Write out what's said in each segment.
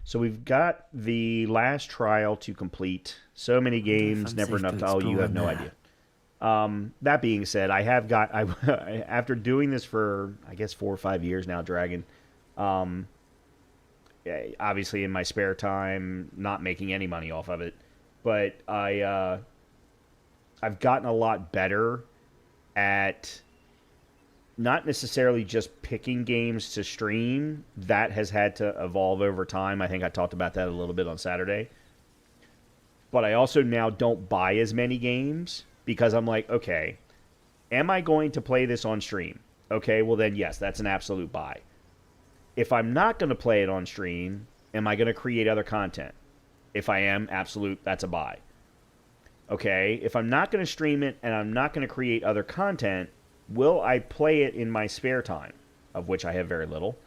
So we've got the last trial to complete. So many games, never enough to... Oh, you have no idea. That being said, after doing this for, I guess, 4 or 5 years now, Dragon, um, obviously in my spare time, not making any money off of it, but I've gotten a lot better at not necessarily just picking games to stream. That has had to evolve over time. I think I talked about that a little bit on Saturday. But I also now don't buy as many games because I'm like, okay, am I going to play this on stream? Okay, well then yes, that's an absolute buy. If I'm not going to play it on stream, am I going to create other content? If I am, absolute, that's a buy. Okay, if I'm not going to stream it and I'm not going to create other content, will I play it in my spare time, of which I have very little?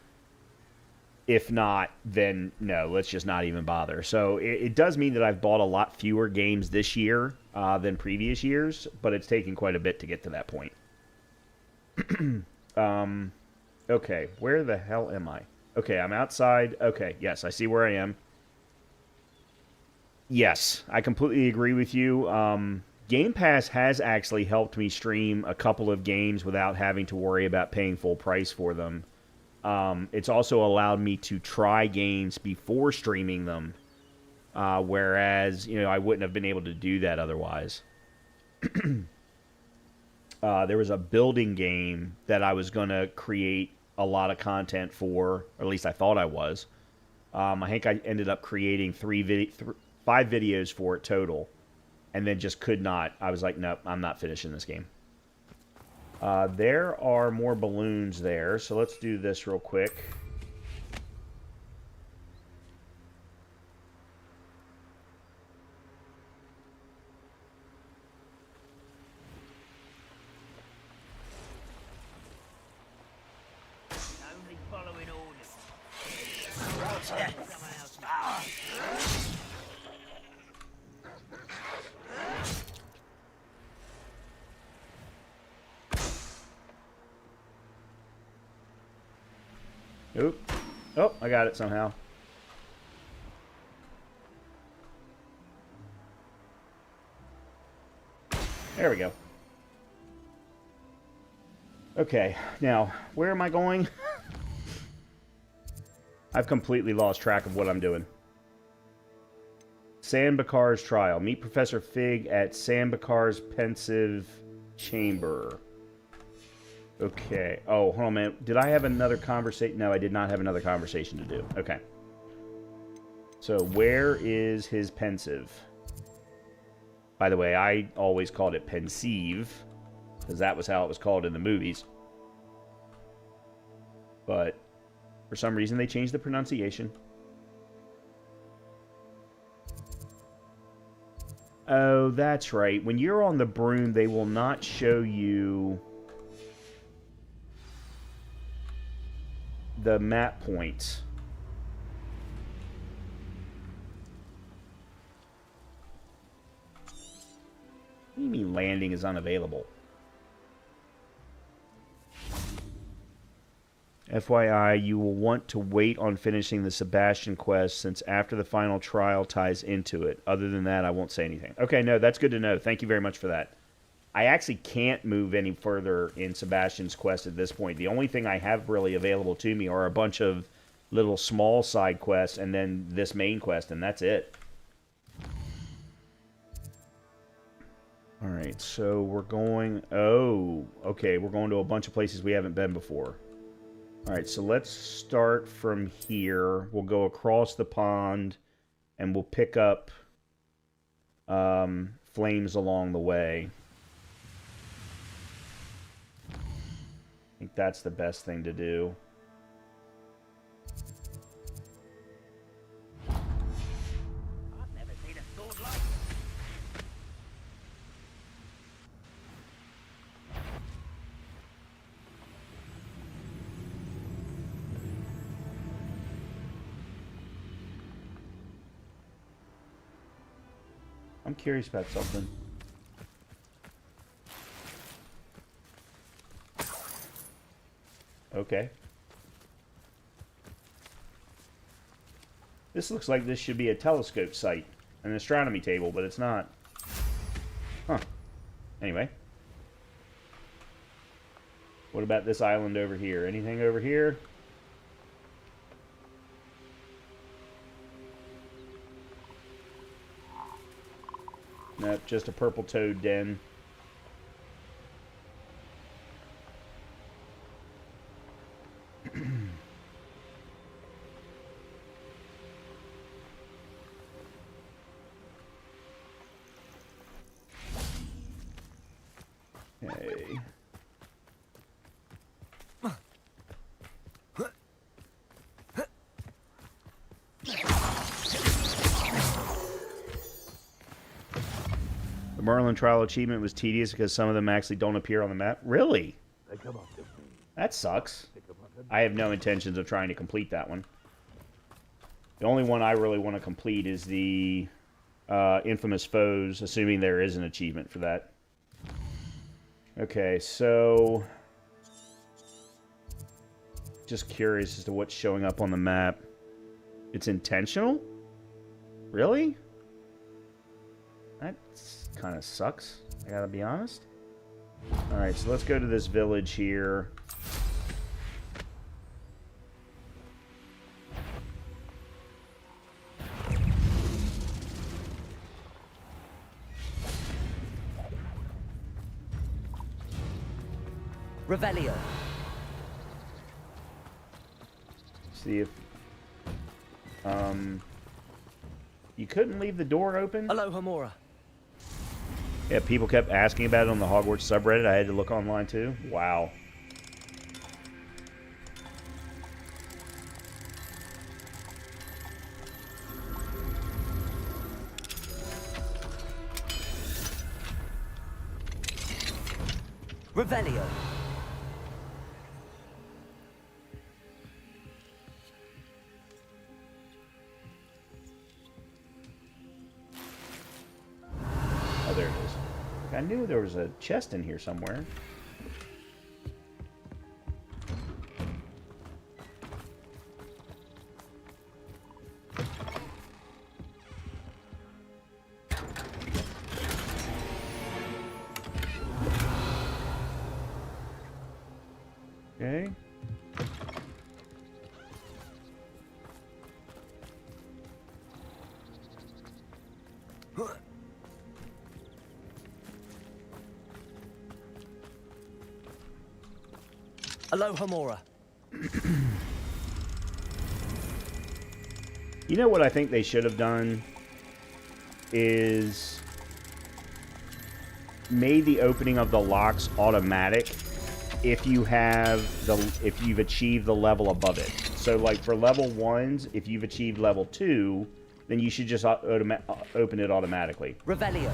If not, then no, let's just not even bother. So it does mean that I've bought a lot fewer games this year than previous years, but it's taken quite a bit to get to that point. Okay, where the hell am I? Okay, I'm outside. Okay, yes, I see where I am. Yes, I completely agree with you. Game Pass has actually helped me stream a couple of games without having to worry about paying full price for them. It's also allowed me to try games before streaming them, whereas, I wouldn't have been able to do that otherwise. There was a building game that I was going to create a lot of content for, or at least I thought I was. I think I ended up creating 5 videos for it total, and then just could not. I was like, nope, I'm not finishing this game. There are more balloons there, so let's do this real quick. Only following orders. Oop. Oh, I got it somehow. There we go. Okay, now, where am I going? I've completely lost track of what I'm doing. Sambakar's trial. Meet Professor Fig at Sambakar's pensive chamber. Okay. Oh, hold on, man. Did I have another conversation? No, I did not have another conversation to do. Okay. So, where is his pensive? By the way, I always called it pensive, because that was how it was called in the movies. But, for some reason, they changed the pronunciation. Oh, that's right. When you're on the broom, they will not show you the map points. What do you mean landing is unavailable? FYI, you will want to wait on finishing the Sebastian quest since after the final trial ties into it. Other than that, I won't say anything. Okay, no, that's good to know. Thank you very much for that. I actually can't move any further in Sebastian's quest at this point. The only thing I have really available to me are a bunch of little small side quests and then this main quest, and that's it. Alright, so we're going... Oh, okay, we're going to a bunch of places we haven't been before. Alright, so let's start from here. We'll go across the pond, and we'll pick up flames along the way. I think that's the best thing to do. I've never seen a sword like it. I'm curious about something. Okay. This looks like this should be a telescope site, an astronomy table, but it's not. Huh. Anyway. What about this island over here? Anything over here? Nope, just a purple toad den. Okay. The Merlin trial achievement was tedious because some of them actually don't appear on the map. Really? That sucks. I have no intentions of trying to complete that one. The only one I really want to complete is the Infamous Foes, assuming there is an achievement for that. Okay, so... just curious as to what's showing up on the map. It's intentional? Really? That kind of sucks, I gotta be honest. Alright, so let's go to this village here. Revelio. See if... you couldn't leave the door open? Alohomora. Yeah, people kept asking about it on the Hogwarts subreddit. I had to look online too. Wow. Revelio. Oh, there it is. I knew there was a chest in here somewhere. Okay. Alohomora. You know what I think they should have done is made the opening of the locks automatic if you've achieved the level above it. So like for level 1s, if you've achieved level 2, then you should just open it automatically. Revelio.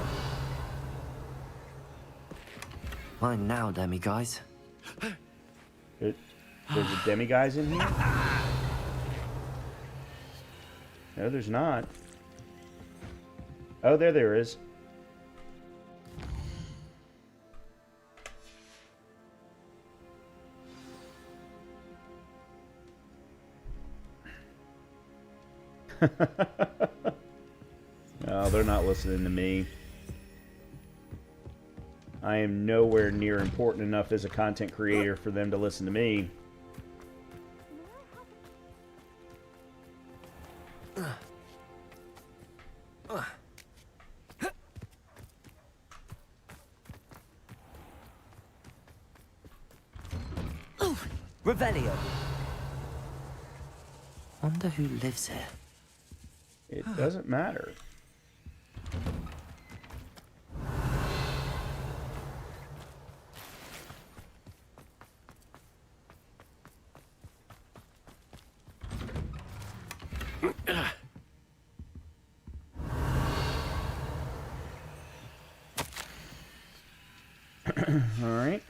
Mine now, demi guys. There's a demiguise in here? No, there's not. Oh, there is. No, they're not listening to me. I am nowhere near important enough as a content creator for them to listen to me. Revelio. Wonder who lives here. It doesn't matter. All right.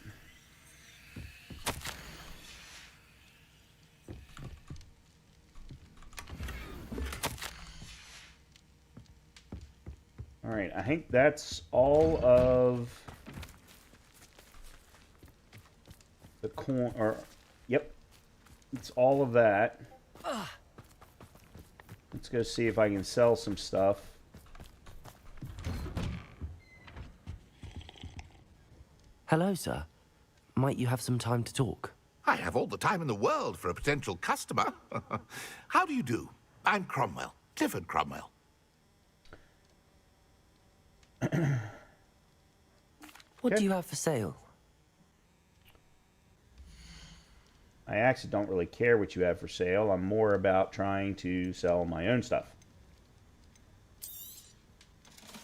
All right, I think that's all of the Yep. It's all of that. Let's go see if I can sell some stuff. Hello, sir. Might you have some time to talk? I have all the time in the world for a potential customer. How do you do? I'm Cromwell, Clifford Cromwell. What Okay. do you have for sale? I actually don't really care what you have for sale. I'm more about trying to sell my own stuff.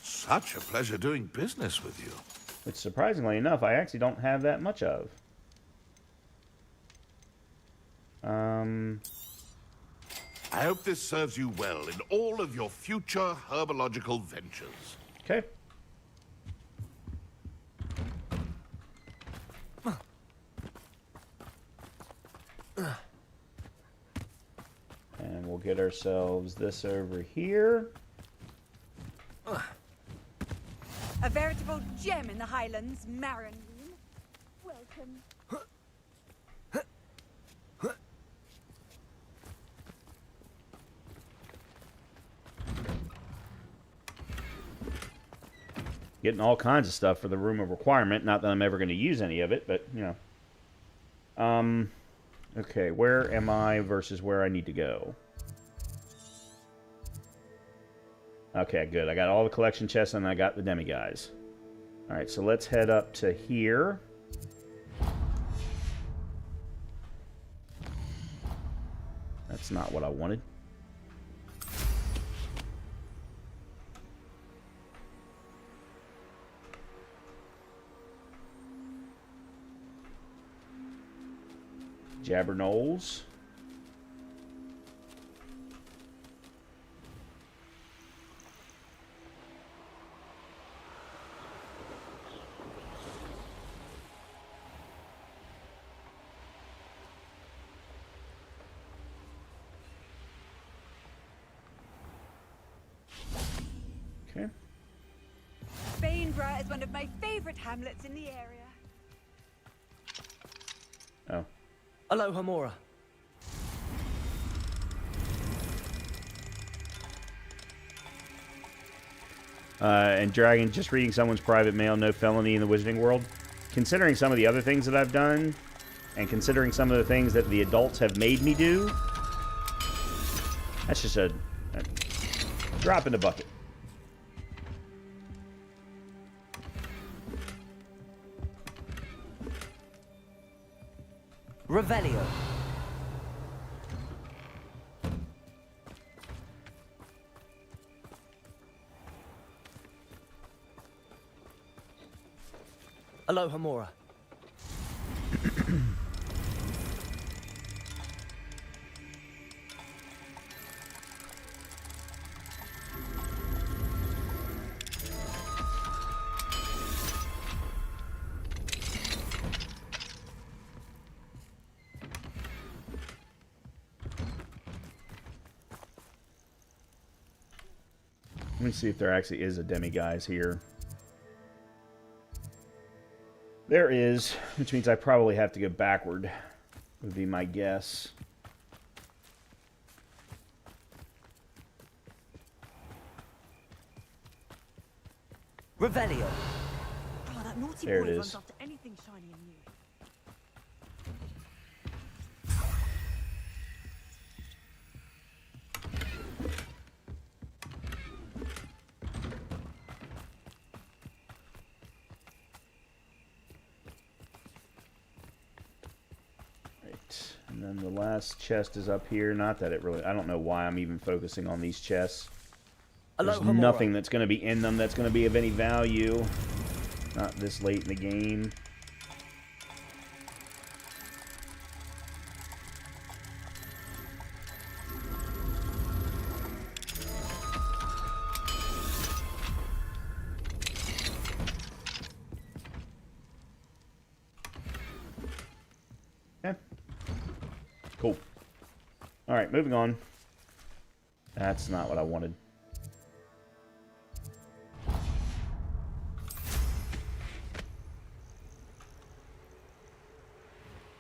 Such a pleasure doing business with you. Which, surprisingly enough, I actually don't have that much of. I hope this serves you well in all of your future herbological ventures. Okay. And we'll get ourselves this over here. A veritable gem in the Highlands, Marin. Welcome. Getting all kinds of stuff for the room of requirement. Not that I'm ever going to use any of it, but, you know. Okay, where am I versus where I need to go? Okay, good. I got all the collection chests and I got the demiguys. Alright, so let's head up to here. That's not what I wanted. Jabberknolls. Okay. Bainborough is one of my favorite hamlets in the area. Oh. Alohomora. And Dragon, just reading someone's private mail, no felony in the wizarding world. Considering some of the other things that I've done, and considering some of the things that the adults have made me do, that's just a drop in the bucket. Revelio. Alohomora. Let me see if there actually is a demiguise here. There is, which means I probably have to go backward, would be my guess. Revelio. Oh, that naughty There boy it runs is. after anything shiny and new. Right, and then the last chest is up here. Not that it really, I don't know why I'm even focusing on these chests. There's Alohomora. nothing that's going to be in them that's going to be of any value. Not this late in the game. Yeah. Cool. Alright, moving on. That's not what I wanted.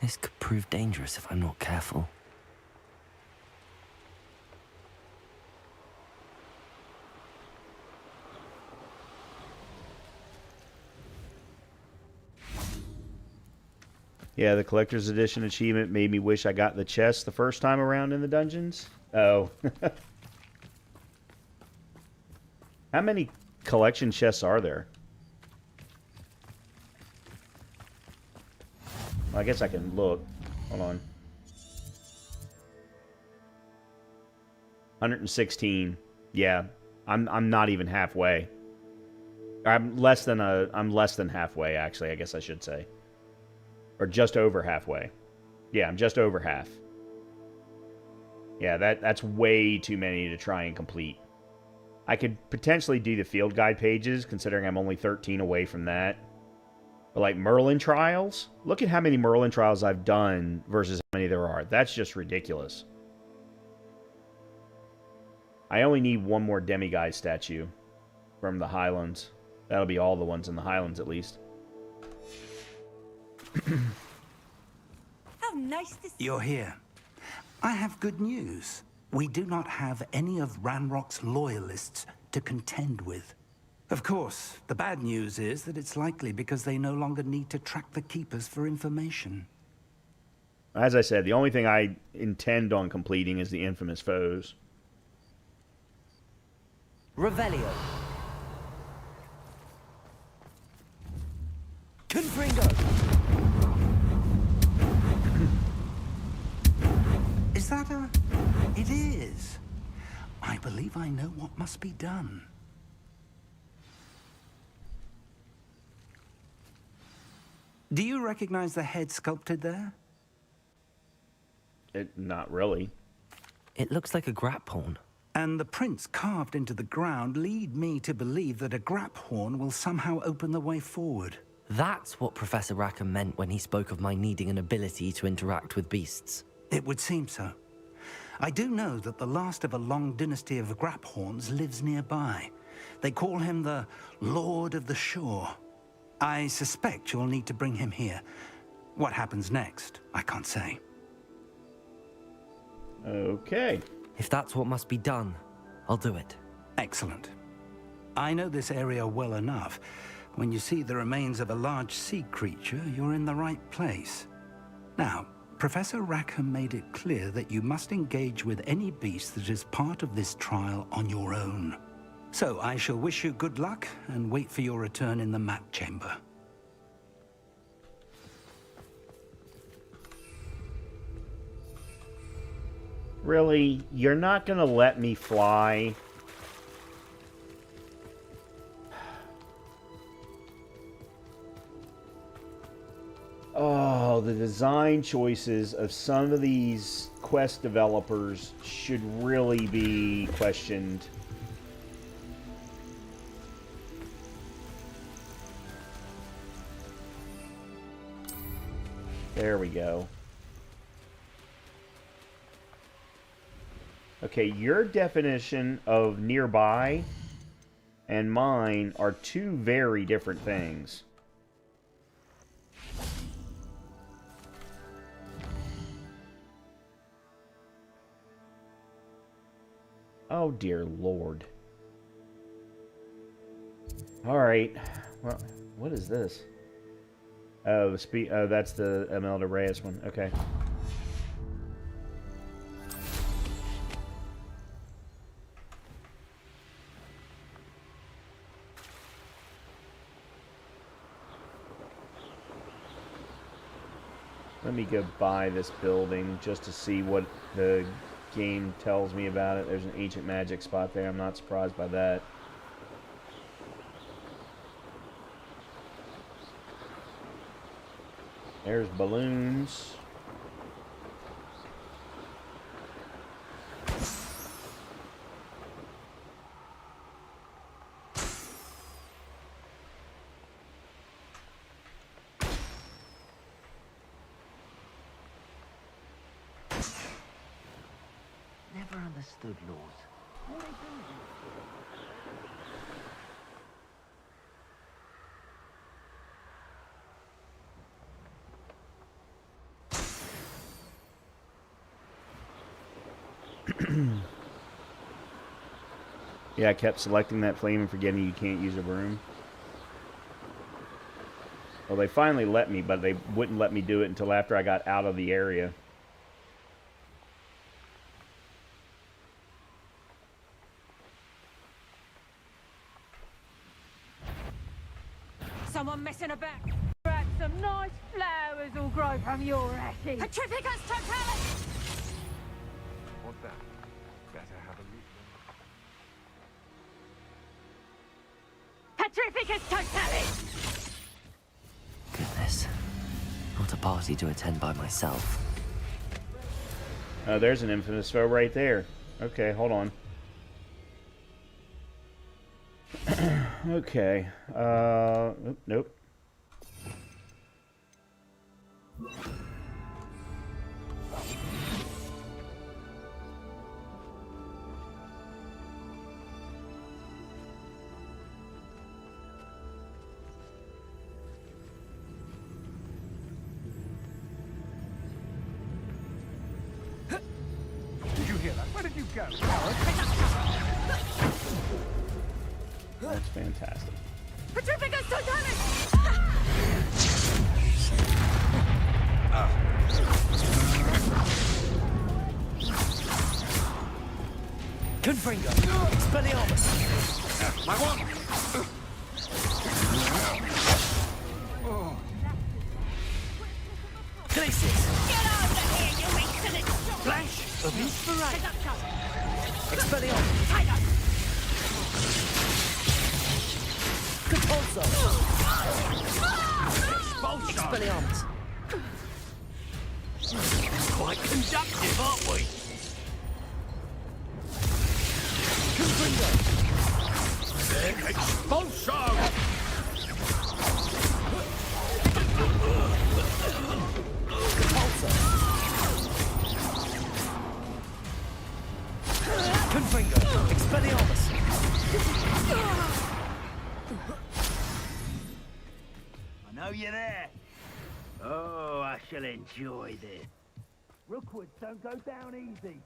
This could prove dangerous if I'm not careful. Yeah, the collector's edition achievement made me wish I got the chest the first time around in the dungeons. Oh. How many collection chests are there? Well, I guess I can look. Hold on. 116. Yeah, I'm not even halfway. I'm less than halfway, actually, I guess I should say. Or just over halfway. Yeah, I'm just over half. Yeah, that's way too many to try and complete. I could potentially do the field guide pages, considering I'm only 13 away from that. But like Merlin trials? Look at how many Merlin trials I've done versus how many there are. That's just ridiculous. I only need one more demiguise statue from the Highlands. That'll be all the ones in the Highlands, at least. How nice to see You're here. I have good news. We do not have any of Ranrock's loyalists to contend with. Of course, the bad news is that it's likely because they no longer need to track the Keepers for information. As I said, the only thing I intend on completing is the infamous foes. Revelio. Confringo. Is that a... It is. I believe I know what must be done. Do you recognize the head sculpted there? Not really. It looks like a grap horn. And the prints carved into the ground lead me to believe that a grap horn will somehow open the way forward. That's what Professor Rackham meant when he spoke of my needing an ability to interact with beasts. It would seem so. I do know that the last of a long dynasty of Graphorns lives nearby. They call him the Lord of the Shore. I suspect you'll need to bring him here. What happens next, I can't say. Okay. If that's what must be done, I'll do it. Excellent. I know this area well enough. When you see the remains of a large sea creature, you're in the right place. Now, Professor Rackham made it clear that you must engage with any beast that is part of this trial on your own. So I shall wish you good luck and wait for your return in the map chamber. Really? You're not gonna let me fly? Oh, the design choices of some of these quest developers should really be questioned. There we go. Okay, your definition of nearby and mine are two very different things. Oh, dear Lord. Alright. Well, what is this? Oh, oh, that's the Imelda Reyes one. Okay. Let me go buy this building just to see what the game tells me about it. There's an ancient magic spot there. I'm not surprised by that. There's balloons. Never understood laws. What do they do? Yeah, I kept selecting that flame and forgetting you can't use a broom. Well, they finally let me, but they wouldn't let me do it until after I got out of the area. Someone messing about. Perhaps some nice flowers will grow from your ashes. Petrificus totalis! What's that? Better have a look. Petrificus totalis! Goodness. Not a party to attend by myself. Oh, there's an infamous foe right there. Okay, hold on. Okay. Nope. Did you hear that? Where did you go? That's fantastic. Petrificus totalis! Confringo. Expelliarmus. My one! Glacius. Get over here, you insolent Flash of inspiration. Seductor! Expelliarmus. Tiger! Catulso. Expelliarmus. Quite conductive, aren't we? Confringo. Expulso! Catulso. Confringo. Expelliarmus. I know you're there. Oh, I shall enjoy this. Rookwoods don't go down easy.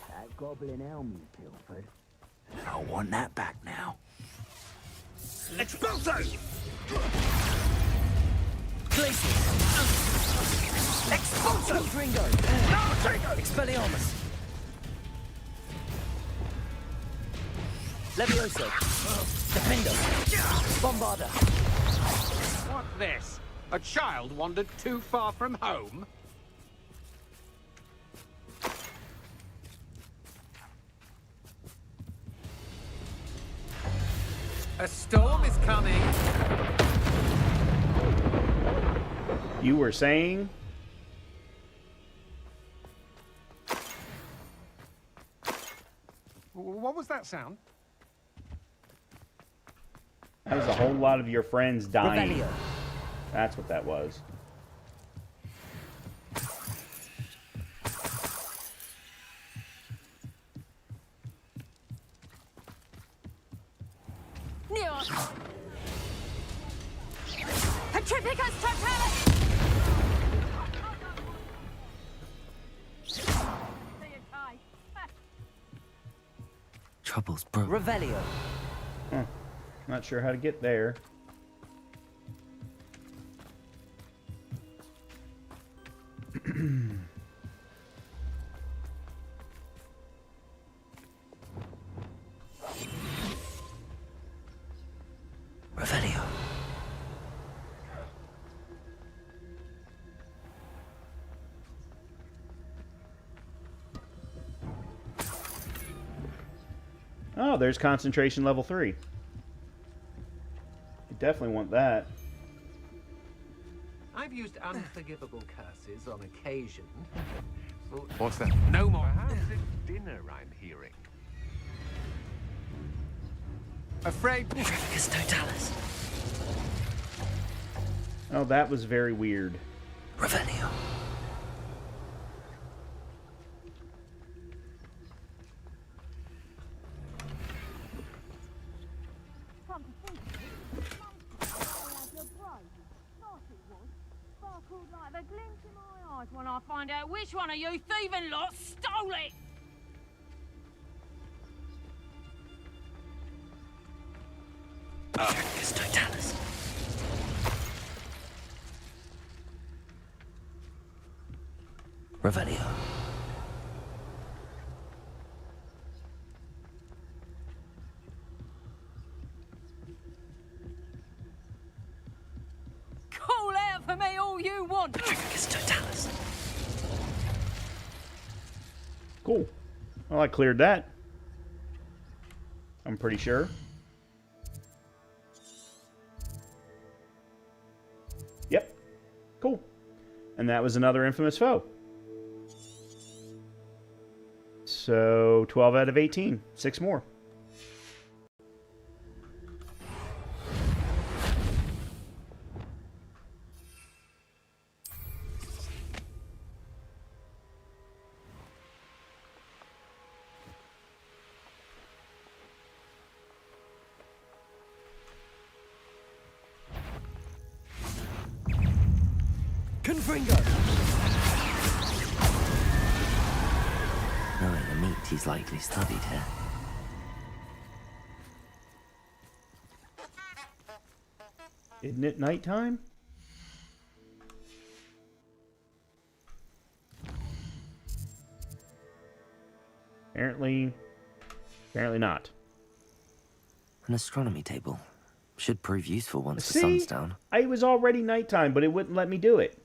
That goblin elm you pilfered. I want that back now. Expulso! Glacius. Expulso. Confringo. Expelliarmus. Levioso. Defendo. Bombarda. What's this? A child wandered too far from home? A storm is coming. You were saying? What was that sound? That was a whole lot of your friends dying. Revelio. That's what that was. Neos! Petrificus totalis! Trouble's brewing. Revelio. Not sure how to get there. Revelio. Oh, there's concentration level 3. You definitely want that. I've used unforgivable curses on occasion. What's that? No more. Perhaps it's dinner I'm hearing. Afraid. Petrificus totalis. Oh, that was very weird. Revelio. glint in my eyes when I find out which one of you thieving lot stole it! Tricus totalis. Revelio. Call out for me all you want! Tricus totalis. Cool. Well, I cleared that. I'm pretty sure. Yep. Cool. And that was another infamous foe. So 12 out of 18. 6 more. Confringo. Knowing the meat, he's likely studied here. Isn't it nighttime? Apparently not. An astronomy table. Should prove useful once the See? sun's down. It was already nighttime, but it wouldn't let me do it.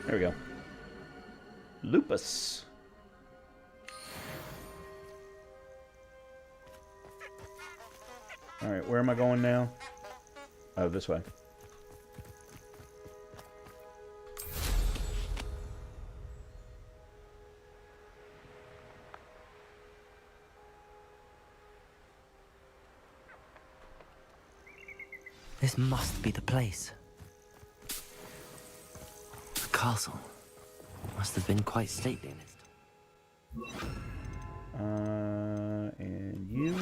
There we go. Lupus. Alright, where am I going now? Oh, this way. This must be the place. The castle must have been quite stately in its time. And you.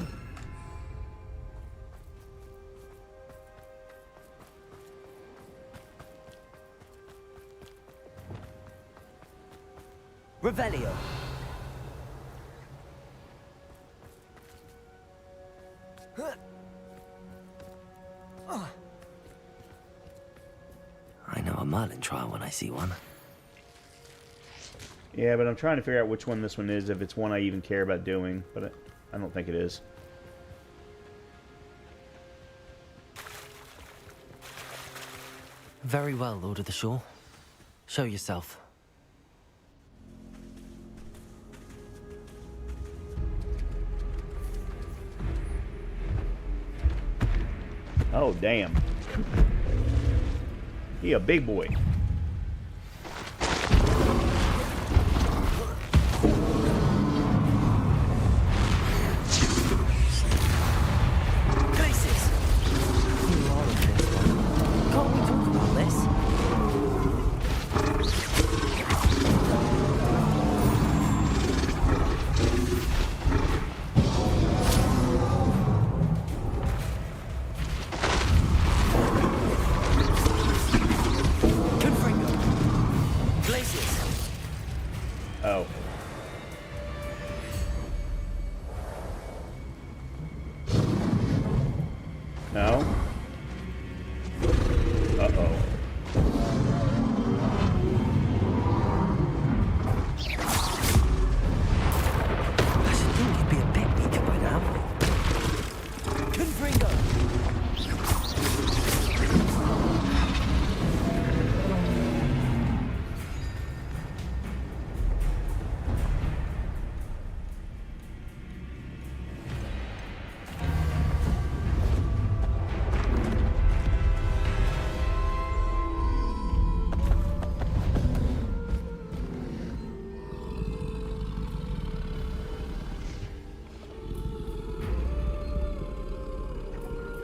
Revelio. I know a Merlin trial when I see one. Yeah, but I'm trying to figure out which one this one is, if it's one I even care about doing, but I don't think it is. Very well, Lord of the Shore. Show yourself. Oh, damn. He a big boy. Places. You are a fierce one. Can't we talk about this? Oh. No? Uh-oh. I should think you'd be a bit weaker by now. Confringo.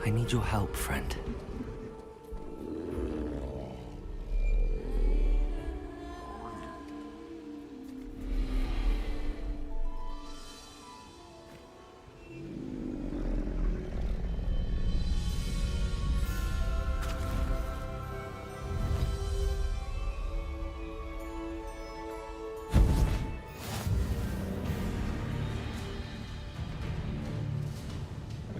I need your help, friend.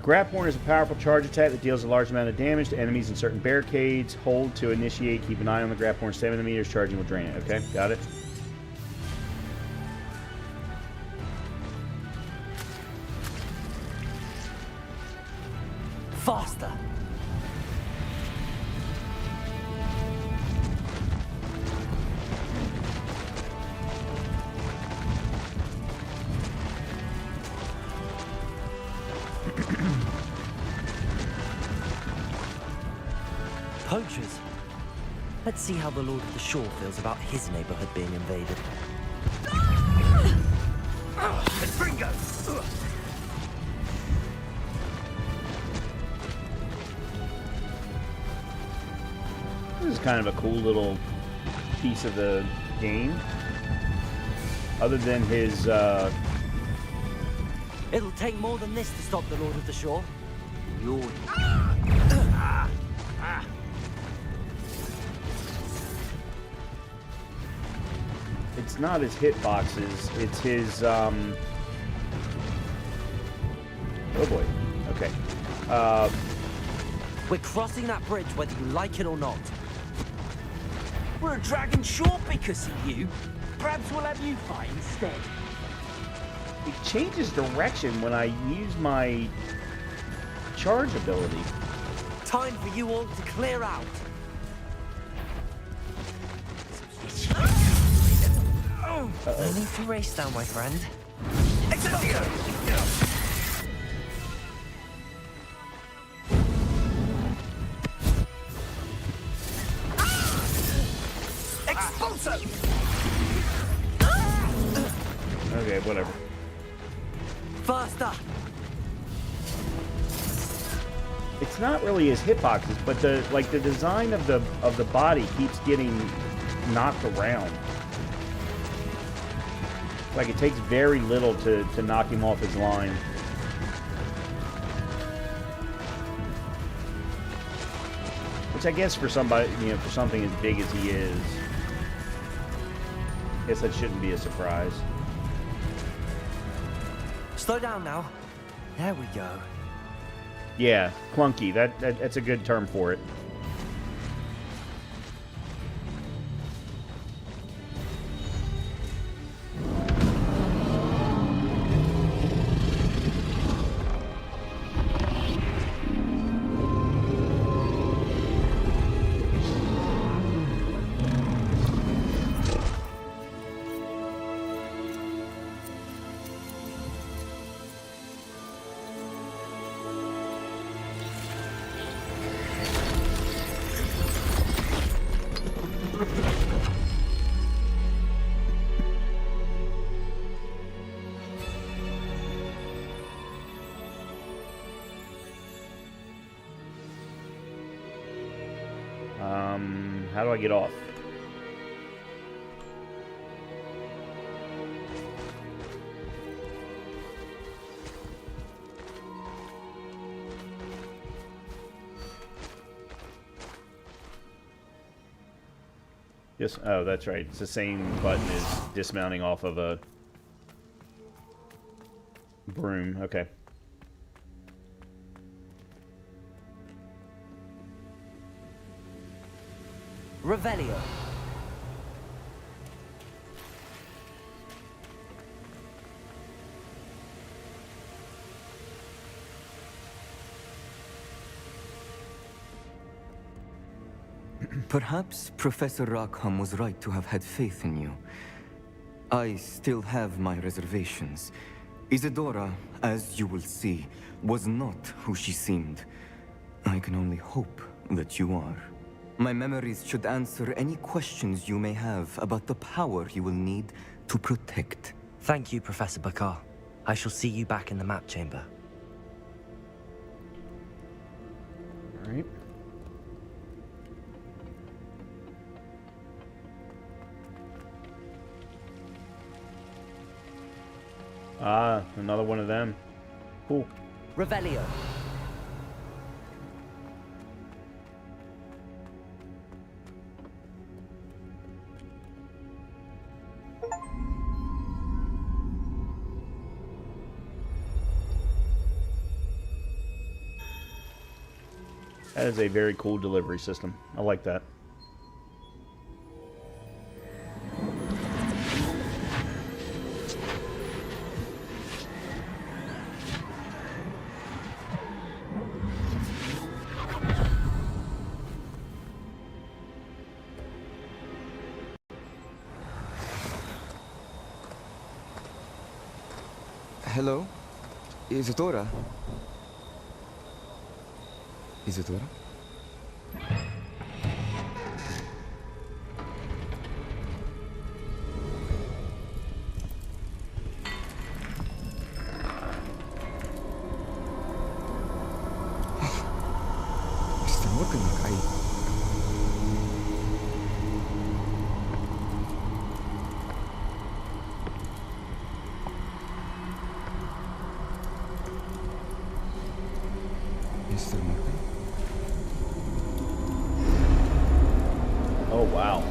Graphorn is a powerful charge attack that deals a large amount of damage to enemies in certain barricades. Hold to initiate. Keep an eye on the Graphorn stamina meters. Charging will drain it. Okay, got it. Faster! Poachers. Let's see how the Lord of the Shore feels about his neighborhood being invaded. Bingo! This is kind of a cool little piece of the game. Other than his, It'll take more than this to stop the Lord of the Shore. Lord. it's not his hitboxes, it's his, oh boy, okay. We're crossing that bridge whether you like it or not. We're a dragon shore because of you. Perhaps we'll have you fight instead. It changes direction when I use my charge ability. Time for you all to clear out. No need to race down, my friend. Okay, whatever. Faster! It's not really his hitboxes, but the design of the body keeps getting knocked around. Like it takes very little to knock him off his line. Which I guess for somebody, for something as big as he is, I guess that shouldn't be a surprise. Slow down now. There we go. Yeah, clunky. That's a good term for it. How do I get off? Yes. Oh, that's right. It's the same button as dismounting off of a broom. Okay. Revelio. Perhaps Professor Rackham was right to have had faith in you. I still have my reservations. Isadora, as you will see, was not who she seemed. I can only hope that you are. My memories should answer any questions you may have about the power you will need to protect. Thank you, Professor Bakar. I shall see you back in the map chamber. All right. Ah, another one of them. Cool. Revelio. That is a very cool delivery system. I like that. Hello? Isadora? Isadora? Mr. Morganlock, Mr. Morgan? Oh, wow.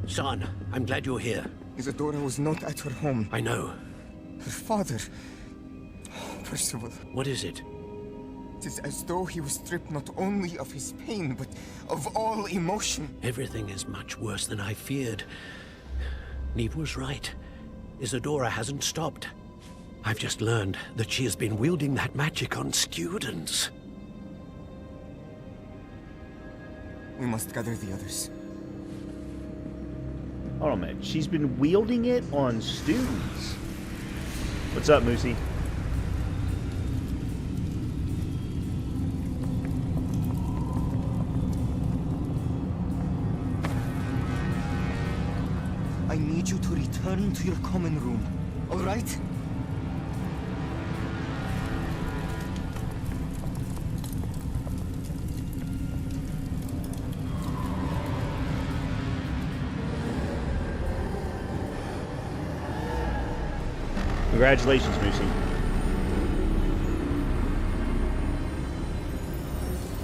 Son, I'm glad you're here. Isadora was not at her home. I know. Her father... Percival. What is it? It is as though he was stripped not only of his pain, but of all emotion. Everything is much worse than I feared. Neve was right. Isadora hasn't stopped. I've just learned that she has been wielding that magic on students. We must gather the others. Hold on a minute. She's been wielding it on students. What's up, Moosey? I need you to return to your common room, all right? Congratulations, Moosey.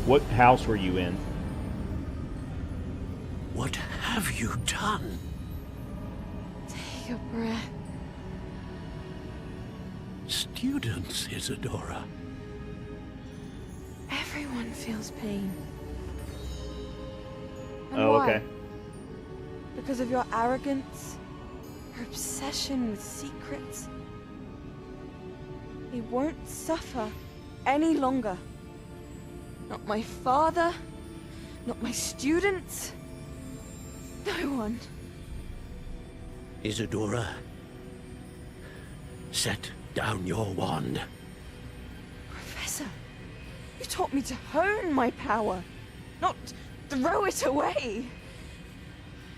What house were you in? What have you done? Take a breath. Students, Isadora. Everyone feels pain. And Oh, why? okay. Because of your arrogance, your obsession with secrets. He won't suffer any longer. Not my father, not my students, no one. Isadora, set down your wand. Professor, you taught me to hone my power, not throw it away.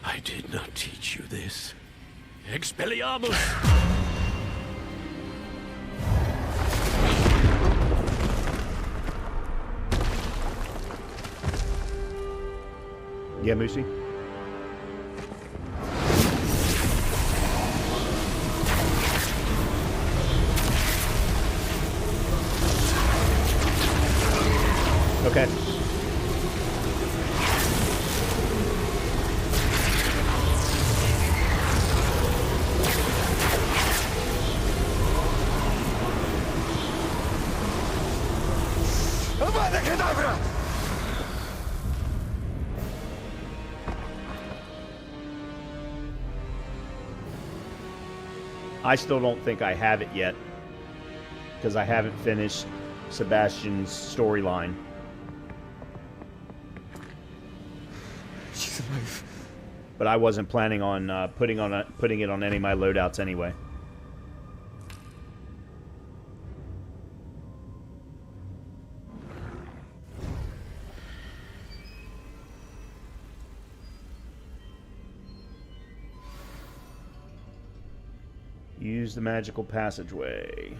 I did not teach you this. Expelliarmus! Yeah, Moosey? Okay. Avada Kedavra! I still don't think I have it yet, because I haven't finished Sebastian's storyline. She's alive. But I wasn't planning on putting it on any of my loadouts anyway. Use the magical passageway.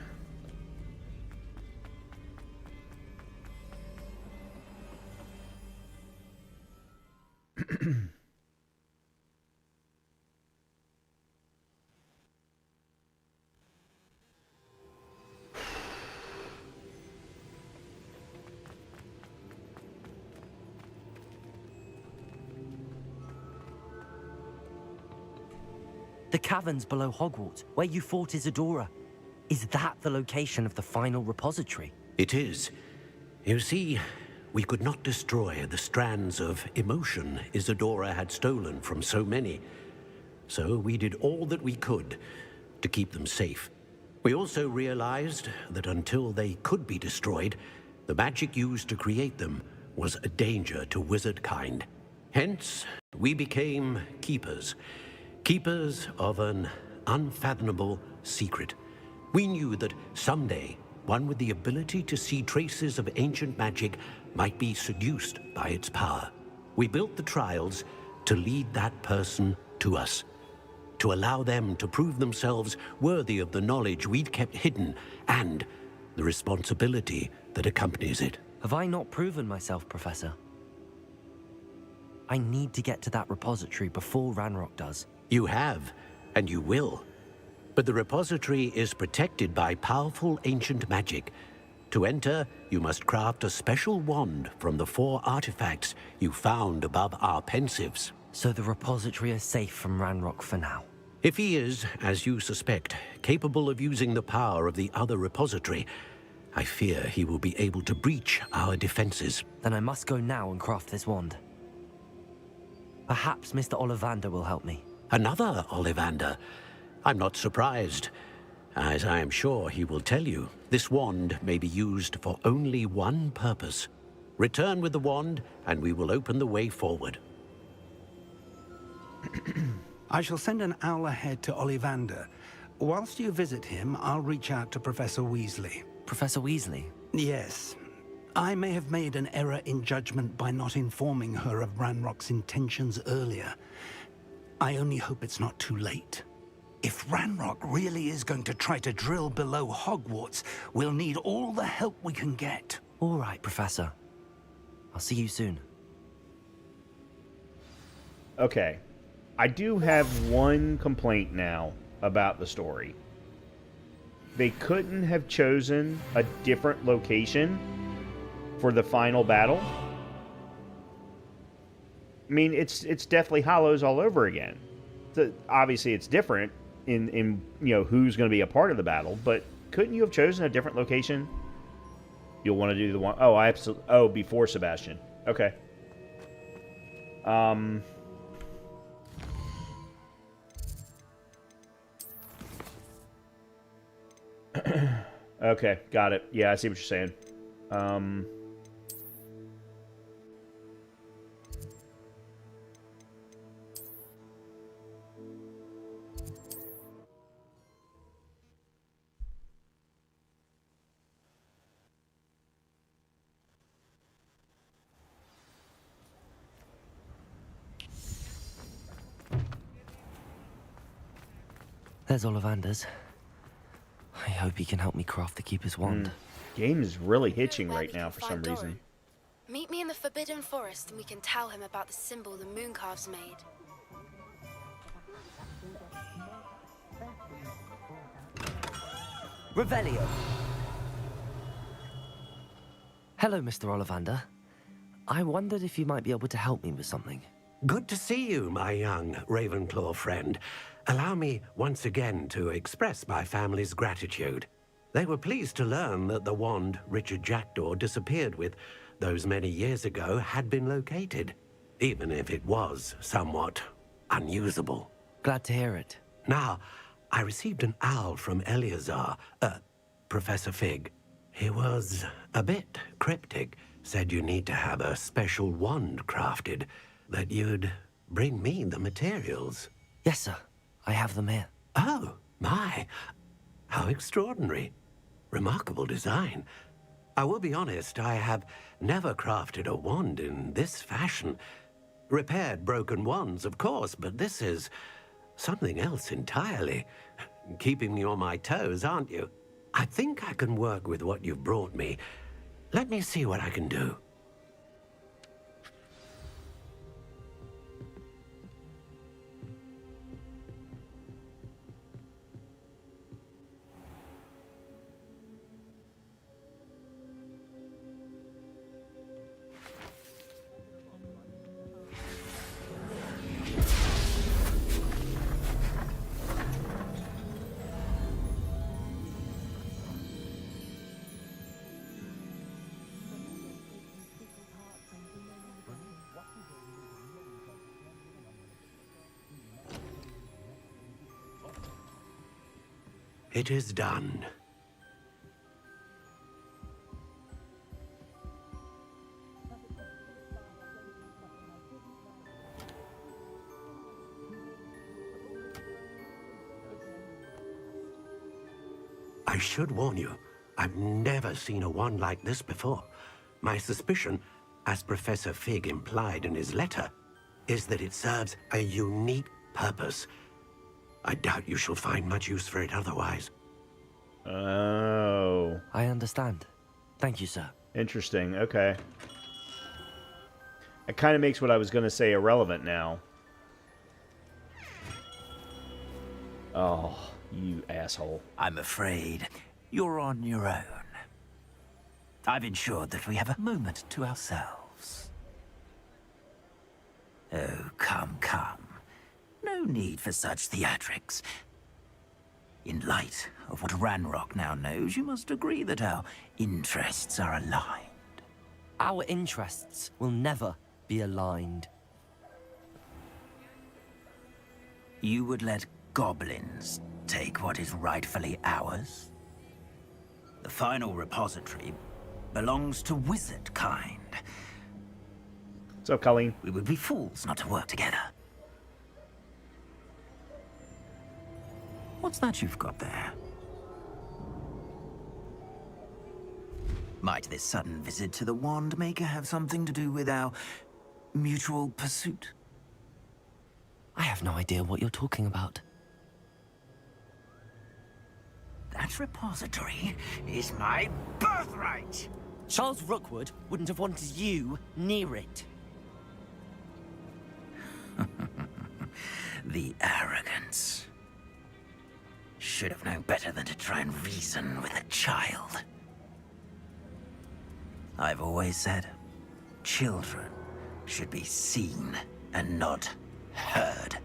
The caverns below Hogwarts, where you fought Isadora. Is that the location of the final repository? It is. You see, we could not destroy the strands of emotion Isadora had stolen from so many. So we did all that we could to keep them safe. We also realized that until they could be destroyed, the magic used to create them was a danger to wizard kind. Hence, we became keepers. Keepers of an unfathomable secret. We knew that someday, one with the ability to see traces of ancient magic might be seduced by its power. We built the trials to lead that person to us, to allow them to prove themselves worthy of the knowledge we'd kept hidden and the responsibility that accompanies it. Have I not proven myself, Professor? I need to get to that repository before Ranrock does. You have, and you will. But the repository is protected by powerful ancient magic. To enter, you must craft a special wand from the 4 artifacts you found above our pensives. So the repository is safe from Ranrock for now. If he is, as you suspect, capable of using the power of the other repository, I fear he will be able to breach our defenses. Then I must go now and craft this wand. Perhaps Mr. Ollivander will help me. Another Ollivander? I'm not surprised. As I am sure he will tell you, this wand may be used for only one purpose. Return with the wand, and we will open the way forward. I shall send an owl ahead to Ollivander. Whilst you visit him, I'll reach out to Professor Weasley. Professor Weasley? Yes. I may have made an error in judgment by not informing her of Ranrock's intentions earlier. I only hope it's not too late. If Ranrock really is going to try to drill below Hogwarts, we'll need all the help we can get. All right, Professor. I'll see you soon. Okay. I do have one complaint now about the story. They couldn't have chosen a different location for the final battle. I mean, it's Deathly Hallows all over again. Obviously, it's different in who's going to be a part of the battle, but couldn't you have chosen a different location? You'll want to do the one... Oh, I absolutely... Oh, before Sebastian. Okay. Okay, got it. Yeah, I see what you're saying. There's Ollivander's. I hope he can help me craft the Keeper's wand. Game is really hitching right now for some reason. Meet me in the Forbidden Forest and we can tell him about the symbol the Mooncalves made. Revelio. Hello, Mr. Ollivander. I wondered if you might be able to help me with something. Good to see you, my young Ravenclaw friend. Allow me once again to express my family's gratitude. They were pleased to learn that the wand Richard Jackdaw disappeared with those many years ago had been located, even if it was somewhat unusable. Glad to hear it. Now, I received an owl from Eleazar, Professor Fig. He was a bit cryptic, said you need to have a special wand crafted, that you'd bring me the materials. Yes, sir. I have them here. Oh, my. How extraordinary. Remarkable design. I will be honest, I have never crafted a wand in this fashion. Repaired broken wands, of course, but this is something else entirely. Keeping me on my toes, aren't you? I think I can work with what you've brought me. Let me see what I can do. It is done. I should warn you, I've never seen a wand like this before. My suspicion, as Professor Fig implied in his letter, is that it serves a unique purpose. I doubt you shall find much use for it otherwise. Oh. I understand. Thank you, sir. Interesting. Okay. It kind of makes what I was going to say irrelevant now. Oh, you asshole. I'm afraid you're on your own. I've ensured that we have a moment to ourselves. Oh, come. No need for such theatrics. In light of what Ranrock now knows, you must agree that our interests are aligned. Our interests will never be aligned. You would let goblins take what is rightfully ours? The final repository belongs to wizard kind. What's up, Colleen? We would be fools not to work together. What's that you've got there? Might this sudden visit to the Wand Maker have something to do with our mutual pursuit? I have no idea what you're talking about. That repository is my birthright! Charles Rookwood wouldn't have wanted you near it. The arrogance. Should have known better than to try and reason with a child. I've always said, children should be seen and not heard.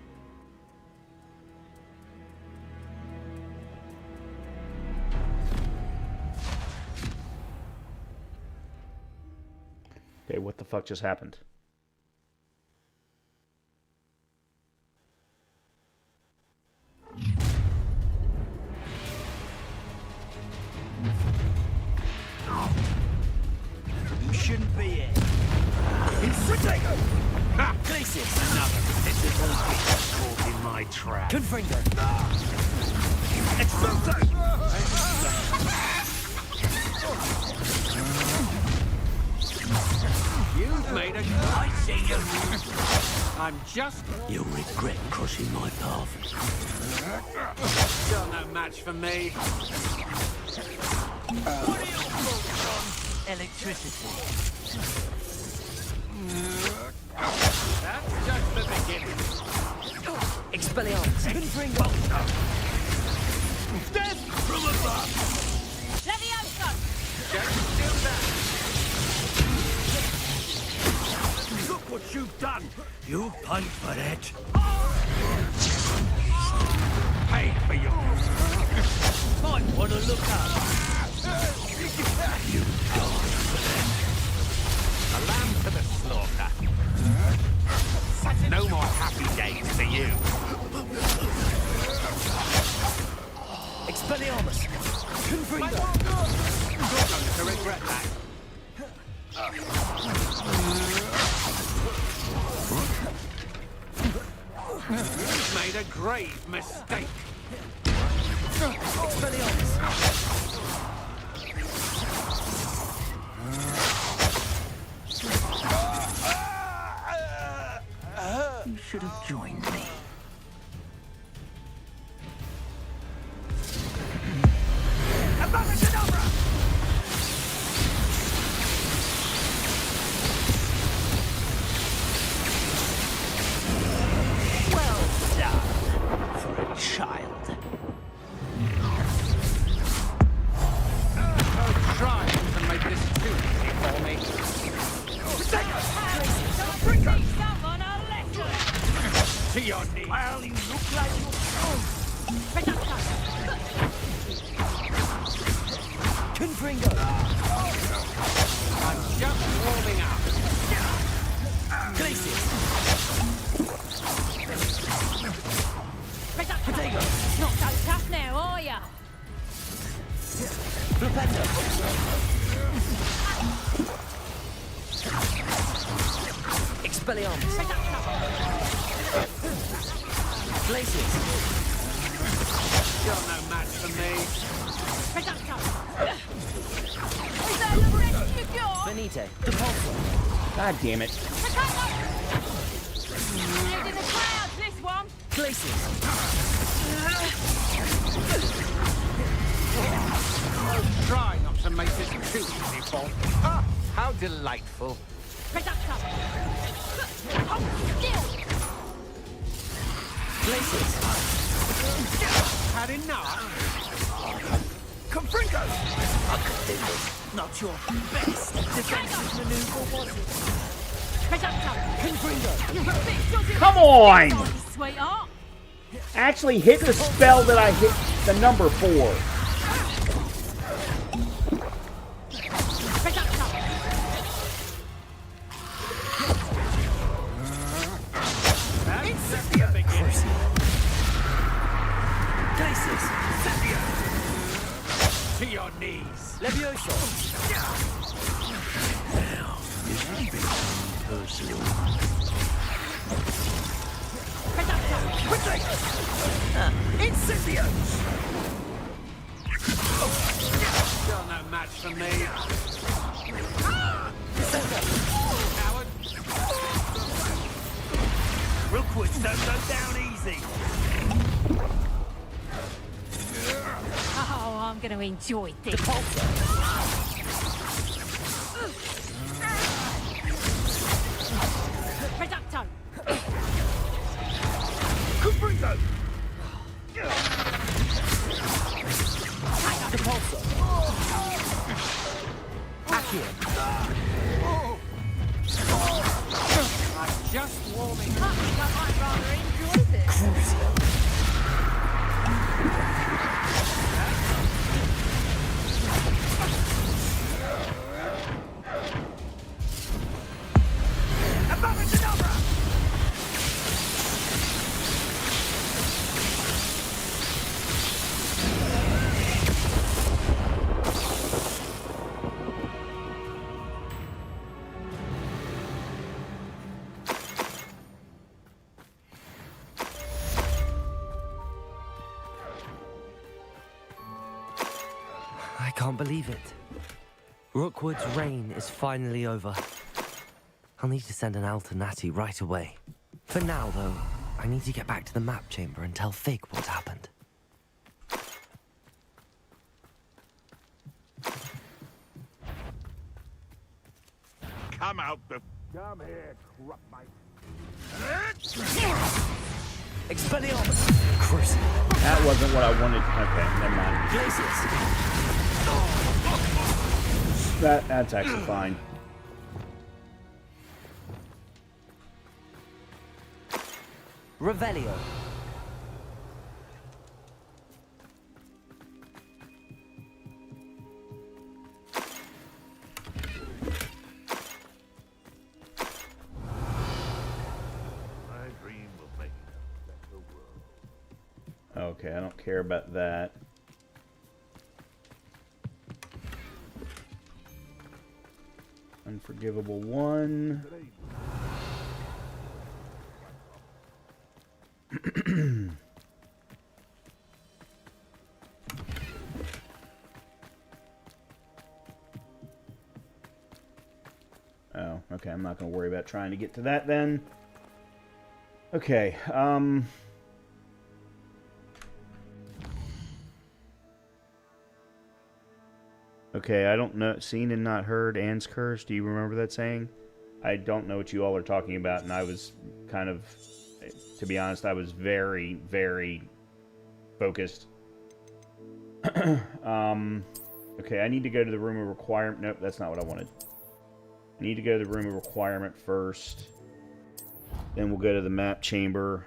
Okay, what the fuck just happened? You shouldn't be here. Infritago! Glacius! Another physical bitch caught in my trap. Confringo! You've made a... I see you. I'm just... You'll regret crossing my path. Still no match for me. What are your thoughts on electricity? That's just the beginning. Expelliarmus! Confringo! Death from above! Just still that. Look what you've done! You paid for it! Paid for yours. Might want to look up. You died for them. A lamb to the slaughter. No more happy days for you. Expelliarmus! Confringo! You're going to regret that. You've made a grave mistake. Expelliarmus! You should have joined me. To your knees. Well, you look like you're... Confringo! I'm just warming up. Glacius! Potato! Not so tough now, are ya? Flipendo! Expelliarmus! Glacius! You're no match for me. Is that the rest you got? Benite! Depulso! God damn it. Head in the clouds, this one. Glacius! Try not to make this too easy, Bob. Ah, how delightful. Glacius! Had enough? Confringo! I could do this. Not your best defensive maneuver, was it? Confringo! Come on! Sweetheart. Actually hit the spell that I hit the number 4. To your knees. Levioso! Now, is leaving personal. Incendio! You're no match for me. Coward. Rookwoods don't go down easy! Oh, I'm going to enjoy this. Reducto. Confringo! Depulso! Accio! I'm just warming up. I might rather enjoy this. Crucio! I can't believe it. Rookwood's reign is finally over. I'll need to send an alternati right away. For now, though, I need to get back to the map chamber and tell Fig what's happened. Come out the... Come here, corrupt mate. Expelliarmus! Crucio! That wasn't what I wanted. Okay, never mind. Glacius! That's actually fine. Revelio! My dream of making a better world. Okay, I don't care about that. Unforgivable 1. Oh, okay, I'm not going to worry about trying to get to that then. Okay, okay, I don't know. Seen and not heard, Anne's curse. Do you remember that saying? I don't know what you all are talking about, and I was kind of, to be honest, I was very, very focused. Okay, I need to go to the room of requirement. Nope, that's not what I wanted. I need to go to the room of requirement first. Then we'll go to the map chamber.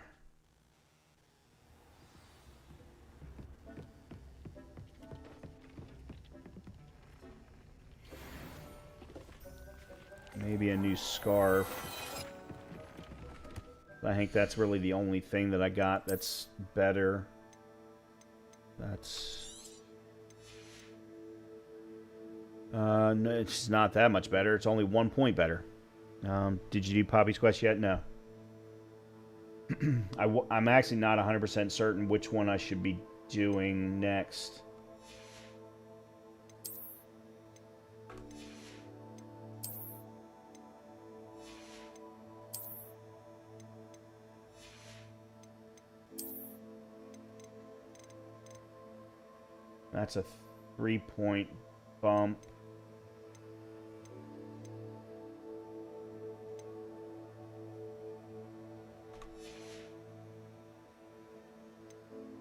use Scarf. I think that's really the only thing that I got that's better. That's... no, it's not that much better. It's only 1 point better. Did you do Poppy's Quest yet? No. I'm actually not 100% certain which one I should be doing next. That's a 3-point bump.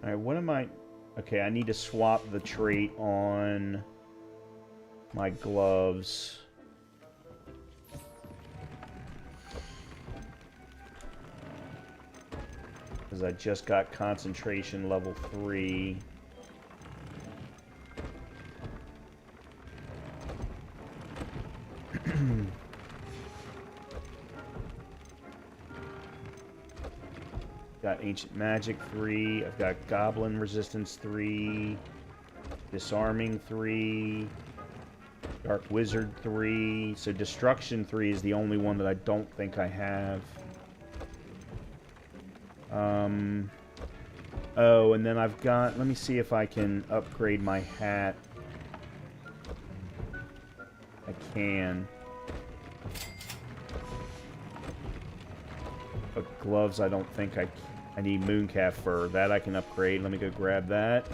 Alright, what am I... Okay, I need to swap the trait on my gloves. Because I just got concentration level 3. Got Ancient Magic 3. I've got Goblin Resistance 3. Disarming 3. Dark Wizard 3. So Destruction 3 is the only one that I don't think I have. Oh, and then I've got... Let me see if I can upgrade my hat. I can. But gloves, I don't think I need Mooncalf fur. That I can upgrade. Let me go grab that.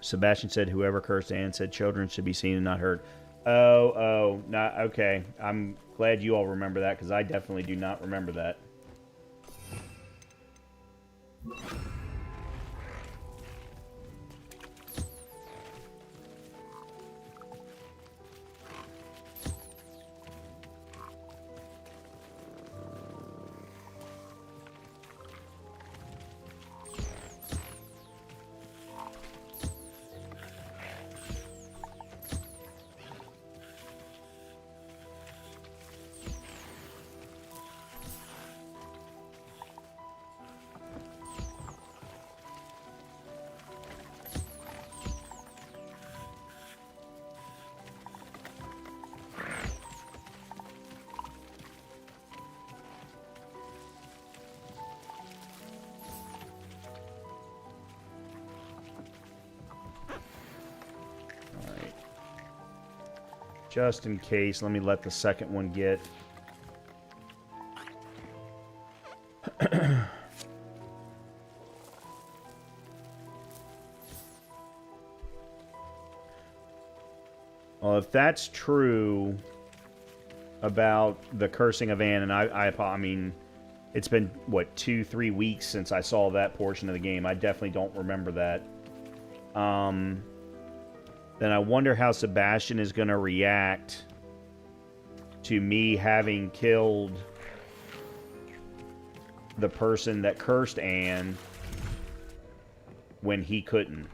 Sebastian said, whoever cursed Anne said children should be seen and not heard. Oh, not okay. I'm glad you all remember that, because I definitely do not remember that. Just in case, let me let the second one get. Well, if that's true about the cursing of Anne, and I mean, it's been, what, 2-3 weeks since I saw that portion of the game. I definitely don't remember that. Then I wonder how Sebastian is going to react to me having killed the person that cursed Anne when he couldn't.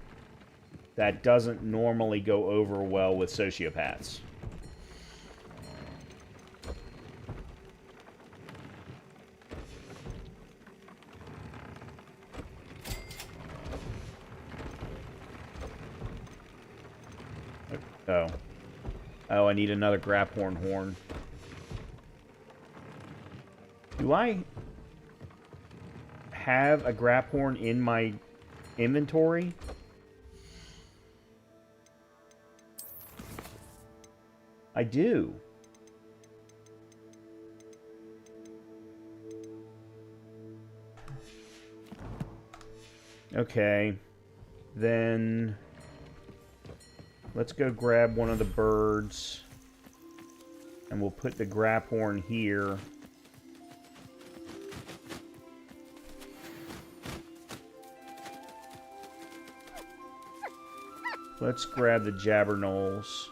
That doesn't normally go over well with sociopaths. Oh, I need another Graphorn horn. Do I have a Graphorn in my inventory? I do. Okay. Then... let's go grab one of the birds. And we'll put the Graphorn here. Let's grab the Jabberknolls.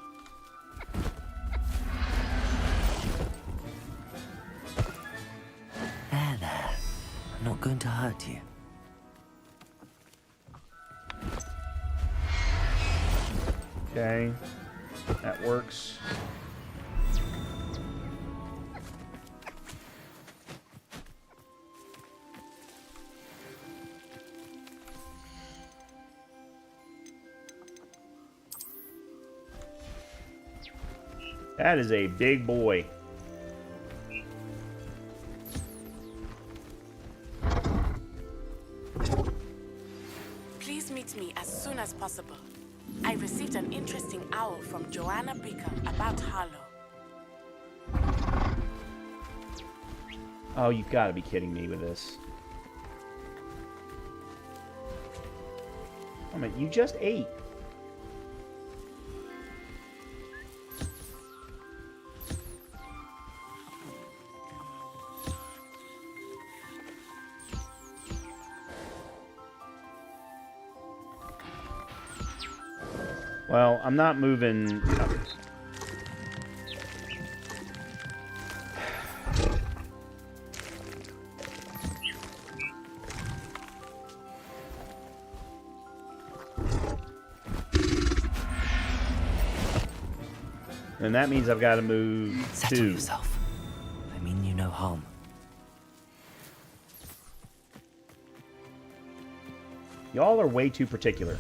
There. I'm not going to hurt you. Okay. That works. That is a big boy. Please meet me as soon as possible. I received an interesting owl from Joanna Baker about Harlow. Oh, you've got to be kidding me with this. Oh, man, you just ate. Well, I'm not moving. And that means I've got to move Settle two. yourself. I mean you no harm. Y'all are way too particular.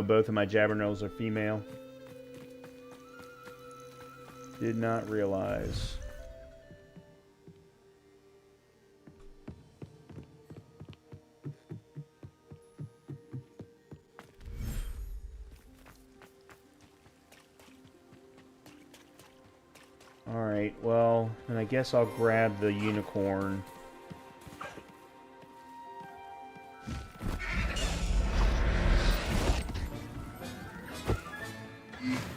Both of my Jabbernels are female. Did not realize. Alright, well, then I guess I'll grab the unicorn.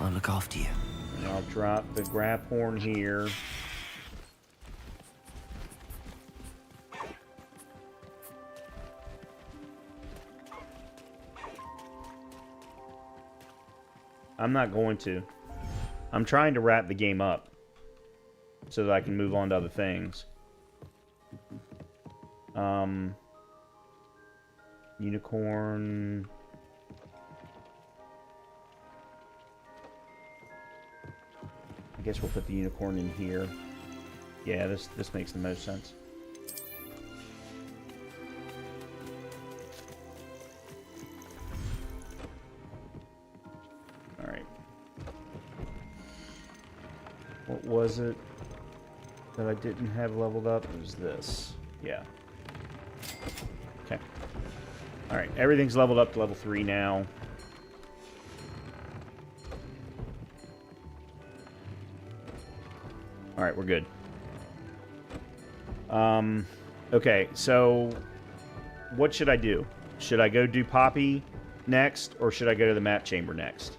I'll look after you. And I'll drop the grab horn here. I'm not going to. I'm trying to wrap the game up so that I can move on to other things. Unicorn. I guess we'll put the unicorn in here. Yeah, this makes the most sense. All right. What was it that I didn't have leveled up? It was this. Yeah. Okay. All right. Everything's leveled up to level 3 now. All right, we're good. Okay, so what should I do? Should I go do Poppy next, or should I go to the map chamber next?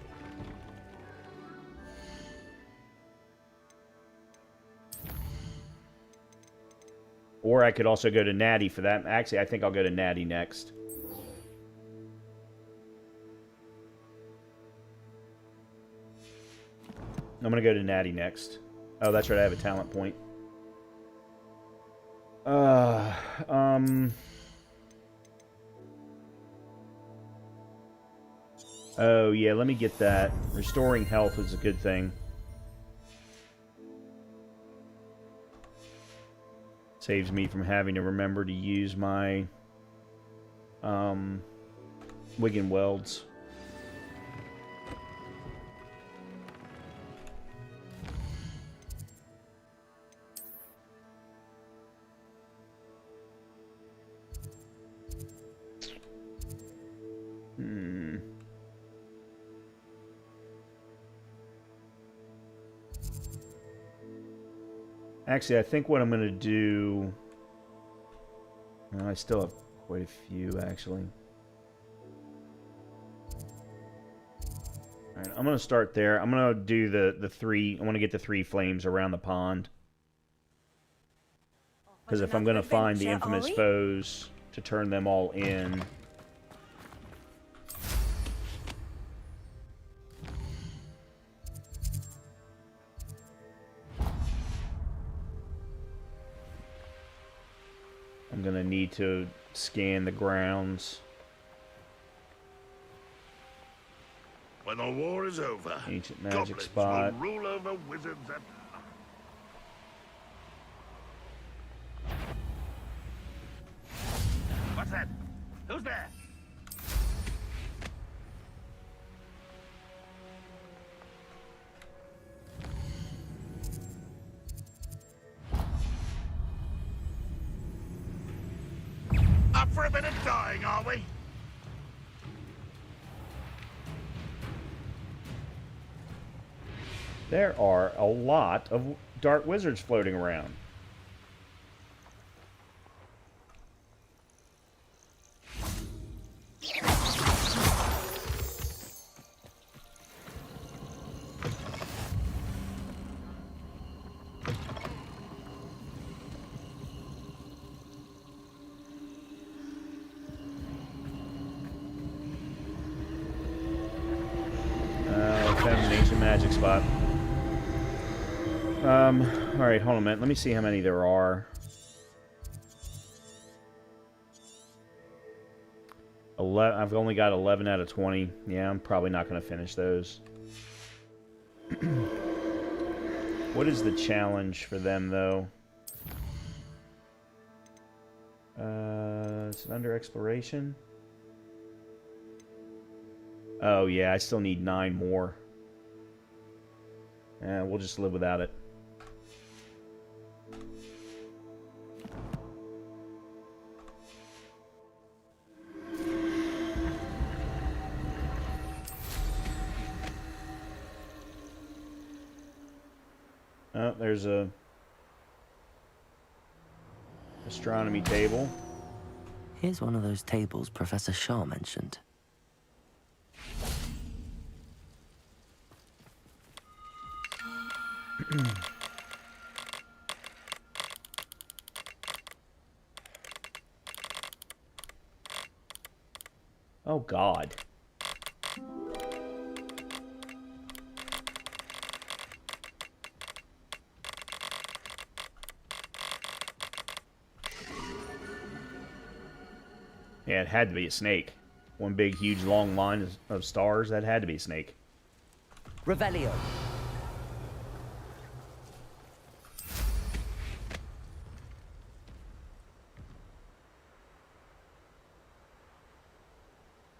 Or I could also go to Natty for that. Actually, I think I'll go to Natty next. I'm going to go to Natty next. Oh, that's right, I have a talent point. Oh, yeah, let me get that. Restoring health is a good thing. Saves me from having to remember to use my Wigan Welds. Actually, I think what I'm going to do... I still have quite a few, actually. Alright, I'm going to start there. I'm going to do the 3... I want to get the 3 flames around the pond. Because if I'm going to find the infamous foes to turn them all in... I'm going to need to scan the grounds. When the war is over, Ancient magic goblins spot. will rule over wizards and... What's that? Who's there? Up for a bit of dying, are we? There are a lot of dark wizards floating around. Found an ancient magic spot. Alright, hold on a minute. Let me see how many there are. 11, I've only got 11 out of 20. Yeah, I'm probably not going to finish those. What is the challenge for them, though? It's under exploration. Oh, yeah, I still need 9 more. We'll just live without it. Oh, there's a astronomy table. Here's one of those tables Professor Shaw mentioned. Oh, God. Yeah, it had to be a snake. One big, huge, long line of stars. That had to be a snake. Revelio.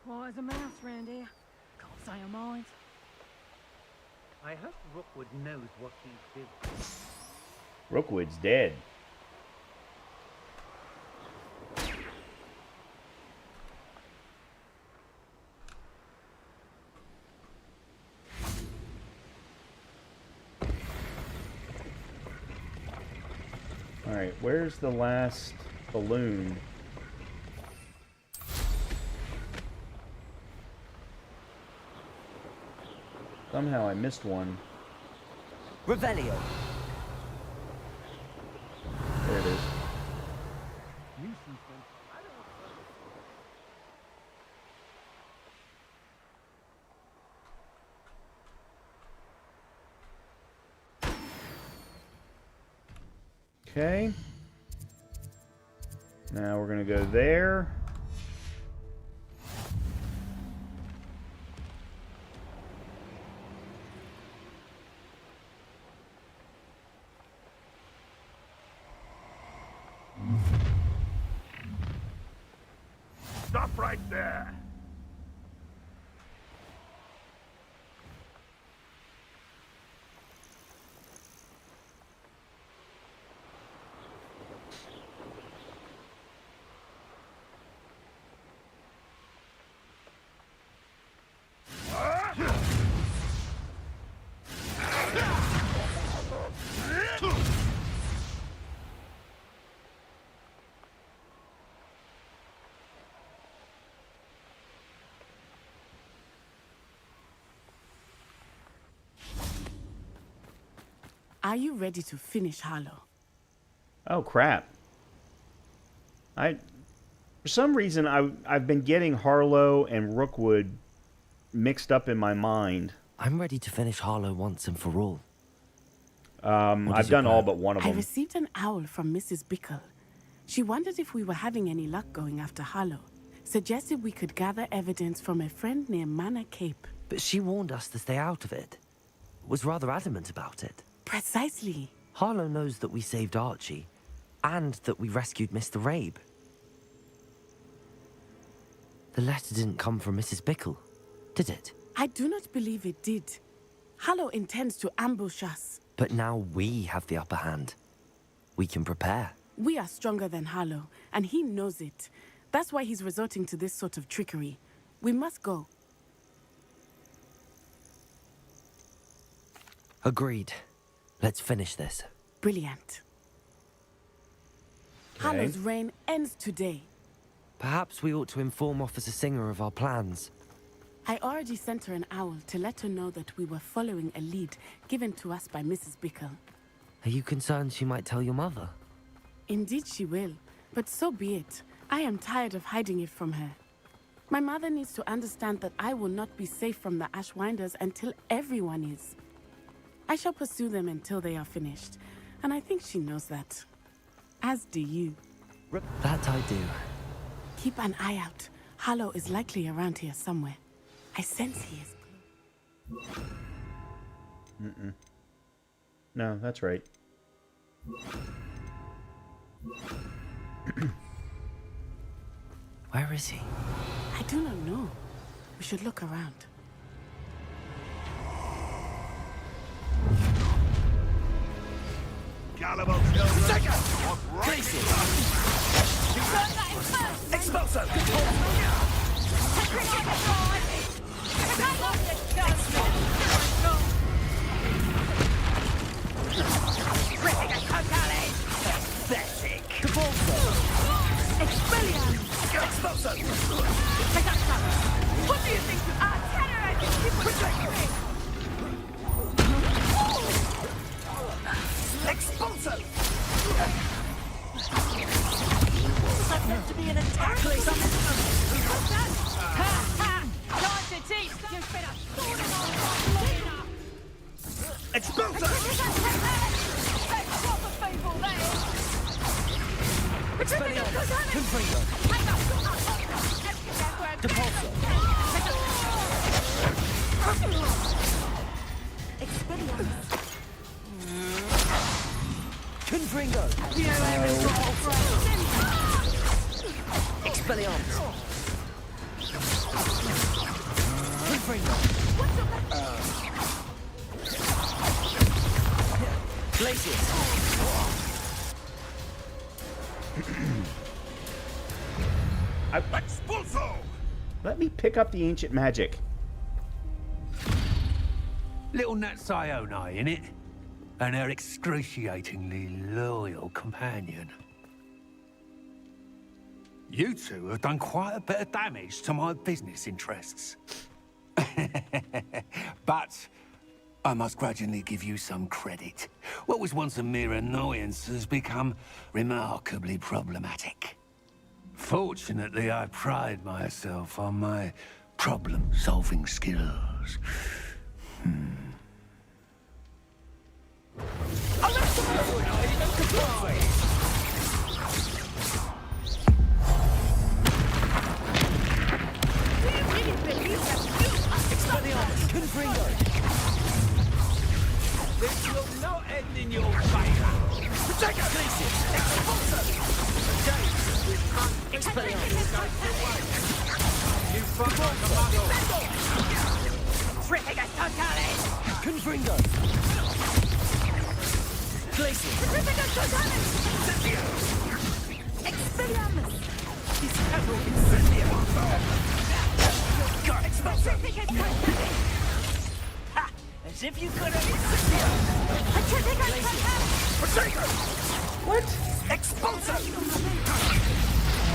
Quiet as a mouse round here. Can't say I mind. I hope Rookwood knows what he's doing. Rookwood's dead. Alright, where's the last balloon? Somehow I missed one. Revelio. There it is. Okay. Now we're going to go there. Stop right there. Are you ready to finish, Harlow? Oh, crap. For some reason, I've been getting Harlow and Rookwood mixed up in my mind. I'm ready to finish Harlow once and for all. I've done all but one of I them. received an owl from Mrs. Bickle. She wondered if we were having any luck going after Harlow. Suggested we could gather evidence from a friend near Manor Cape. But she warned us to stay out of it. Was rather adamant about it. Precisely. Harlow knows that we saved Archie, and that we rescued Mr. Rabe. The letter didn't come from Mrs. Bickle, did it? I do not believe it did. Harlow intends to ambush us. But now we have the upper hand. We can prepare. We are stronger than Harlow, and he knows it. That's why he's resorting to this sort of trickery. We must go. Agreed. Let's finish this. Brilliant. Okay. Harlow's reign ends today. Perhaps we ought to inform Officer Singer of our plans. I already sent her an owl to let her know that we were following a lead given to us by Mrs. Bickle. Are you concerned she might tell your mother? Indeed she will, but so be it. I am tired of hiding it from her. My mother needs to understand that I will not be safe from the Ashwinders until everyone is. I shall pursue them until they are finished, and I think she knows that. As do you. That I do. Keep an eye out. Harlow is likely around here somewhere. I sense he is. No, that's right. Where is he? I do not know. We should look around. Gullible children. Expulso! Pathetic! Expulso! What do you think you are? Terrorizing people trickery! Expulso! Was that meant to be an attack? Time to teach! You've been a thorn in our leader! Expulso! Let's stop the people there! Confringo! Depulso! Confringo! Expelliarmus! Confringo! Glacius! Expulso! Let me pick up the ancient magic. Little Nat Sione, innit? And her excruciatingly loyal companion. You two have done quite a bit of damage to my business interests. But I must grudgingly give you some credit. What was once a mere annoyance has become remarkably problematic. Fortunately, I pride myself on my problem-solving skills. This will not end in your favor! Take it! Expelliarmus! You fuck like a muggle! Tripping us totally! Confringo! Glacius! Tripping us totally! Expelliarmus! This cattle incendium! God, expulso! Tripping us totally! Ha! As if you could have incendium! Tripping us totally! Protego! What? Expulso!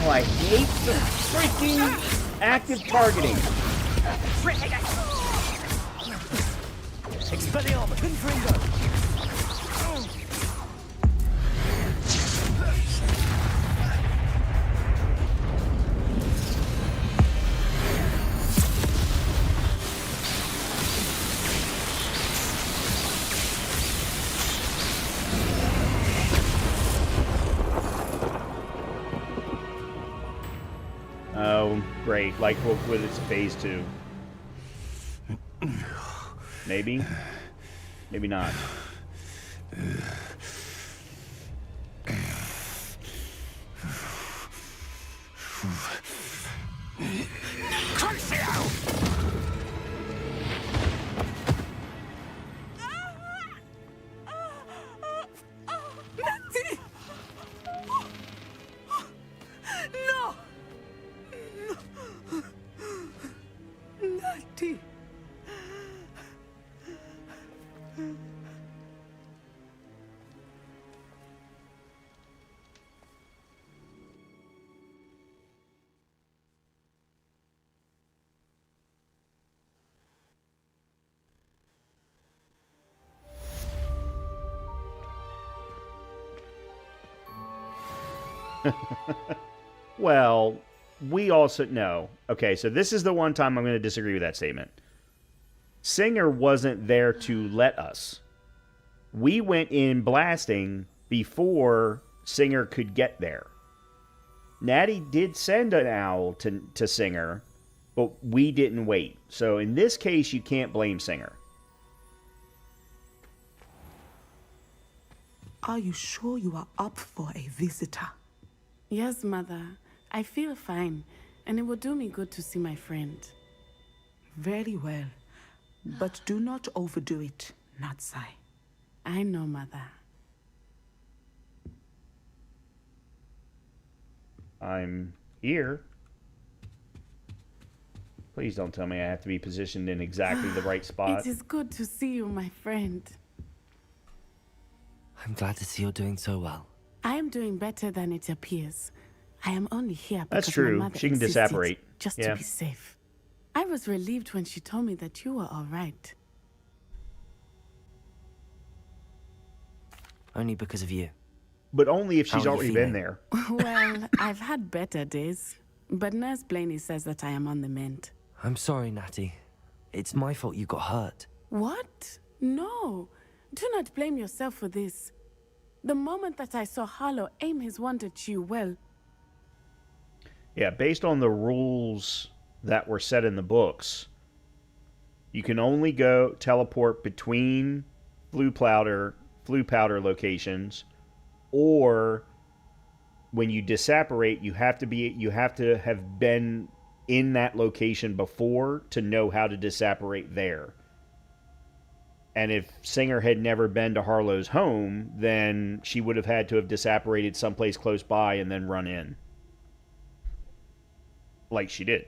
Oh, I hate the freaking active targeting. Tripping us! Expelliarmus! Confringo! great. Like what it's phase 2. Maybe. Maybe not. Natty! No! Natty! Well, we also know. Okay, so this is the one time I'm going to disagree with that statement. Singer wasn't there to let us. We went in blasting before Singer could get there. Natty did send an owl to Singer, but we didn't wait. So in this case, you can't blame Singer. Are you sure you are up for a visitor? Yes, Mother. I feel fine, and it will do me good to see my friend. Very well. But do not overdo it, Natsai. I know, Mother. I'm here. Please don't tell me I have to be positioned in exactly the right spot. It is good to see you, my friend. I'm glad to see you're doing so well. I am doing better than it appears. I am only here That's because true. my mother She can insisted, disapparate. just Yeah. to be safe. I was relieved when she told me that you were all right. Only because of you. But only if How she's are you already been feeling? there. Well, I've had better days, but Nurse Blaney says that I am on the mend. I'm sorry, Natty. It's my fault you got hurt. What? No. Do not blame yourself for this. The moment that I saw Harlow aim his wand at you, well... Yeah, based on the rules that were set in the books, you can only go teleport between flue powder locations, or when you disapparate, you have to have been in that location before to know how to disapparate there. And if Singer had never been to Harlow's home, then she would have had to have disapparated someplace close by and then run in. Like she did.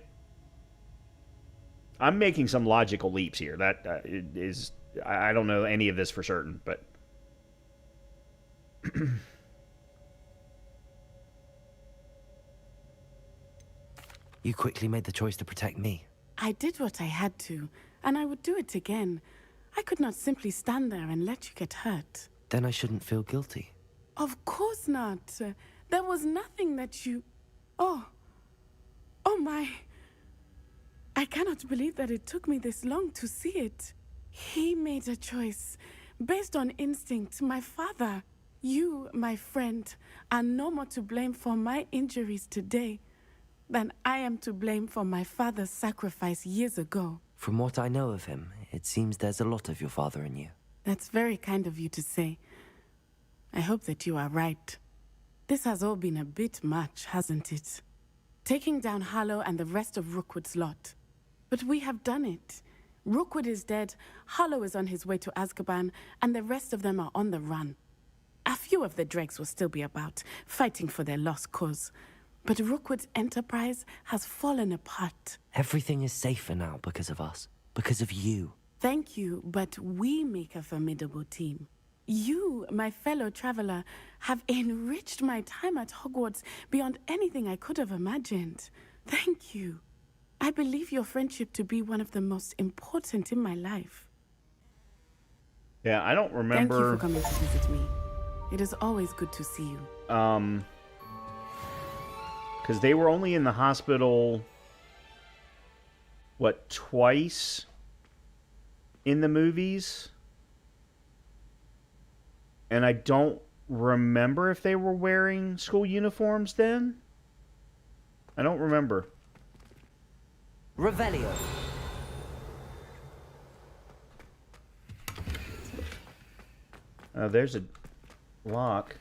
I'm making some logical leaps here. That is... I don't know any of this for certain, but... You quickly made the choice to protect me. I did what I had to, and I would do it again. I could not simply stand there and let you get hurt. Then I shouldn't feel guilty. Of course not. There was nothing that you... Oh. Oh my. I cannot believe that it took me this long to see it. He made a choice based on instinct. My father, you, my friend, are no more to blame for my injuries today than I am to blame for my father's sacrifice years ago. From what I know of him, it seems there's a lot of your father in you. That's very kind of you to say. I hope that you are right. This has all been a bit much, hasn't it? Taking down Harlow and the rest of Rookwood's lot. But we have done it. Rookwood is dead, Harlow is on his way to Azkaban, and the rest of them are on the run. A few of the dregs will still be about, fighting for their lost cause. But Rookwood's enterprise has fallen apart. Everything is safer now because of us. Because of you. Thank you, but we make a formidable team. You, my fellow traveler, have enriched my time at Hogwarts beyond anything I could have imagined. Thank you. I believe your friendship to be one of the most important in my life. Yeah, I don't remember... Thank you for coming to visit me. It is always good to see you. Because they were only in the hospital, what, twice in the movies? And I don't remember if they were wearing school uniforms then. I don't remember. Revelio. There's a lock.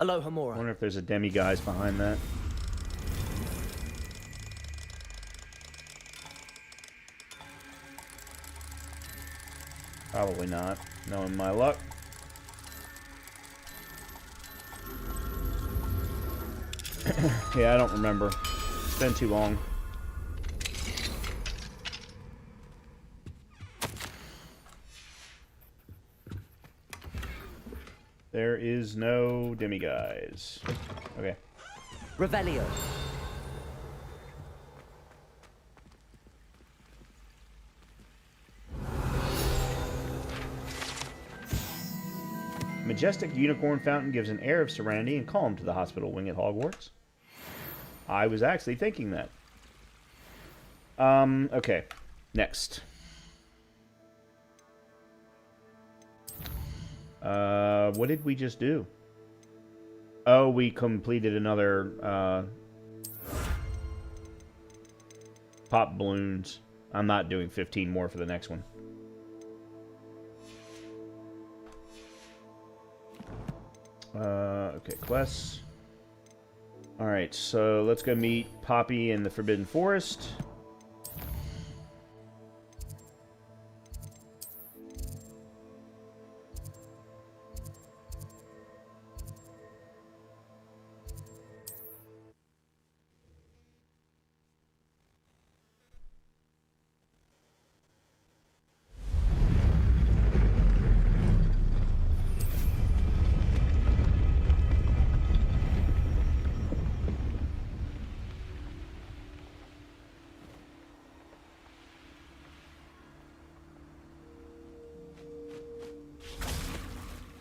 Aloha I Mora. wonder if there's a demiguise behind that. Probably not, knowing my luck. Yeah, I don't remember. It's been too long. There is no demiguise. Okay. Revelio. Majestic unicorn fountain gives an air of serenity and calm to the hospital wing at Hogwarts. I was actually thinking that. Okay. Next. What did we just do? Oh, we completed another, pop balloons. I'm not doing 15 more for the next one. Okay, quests. Alright, so let's go meet Poppy in the Forbidden Forest.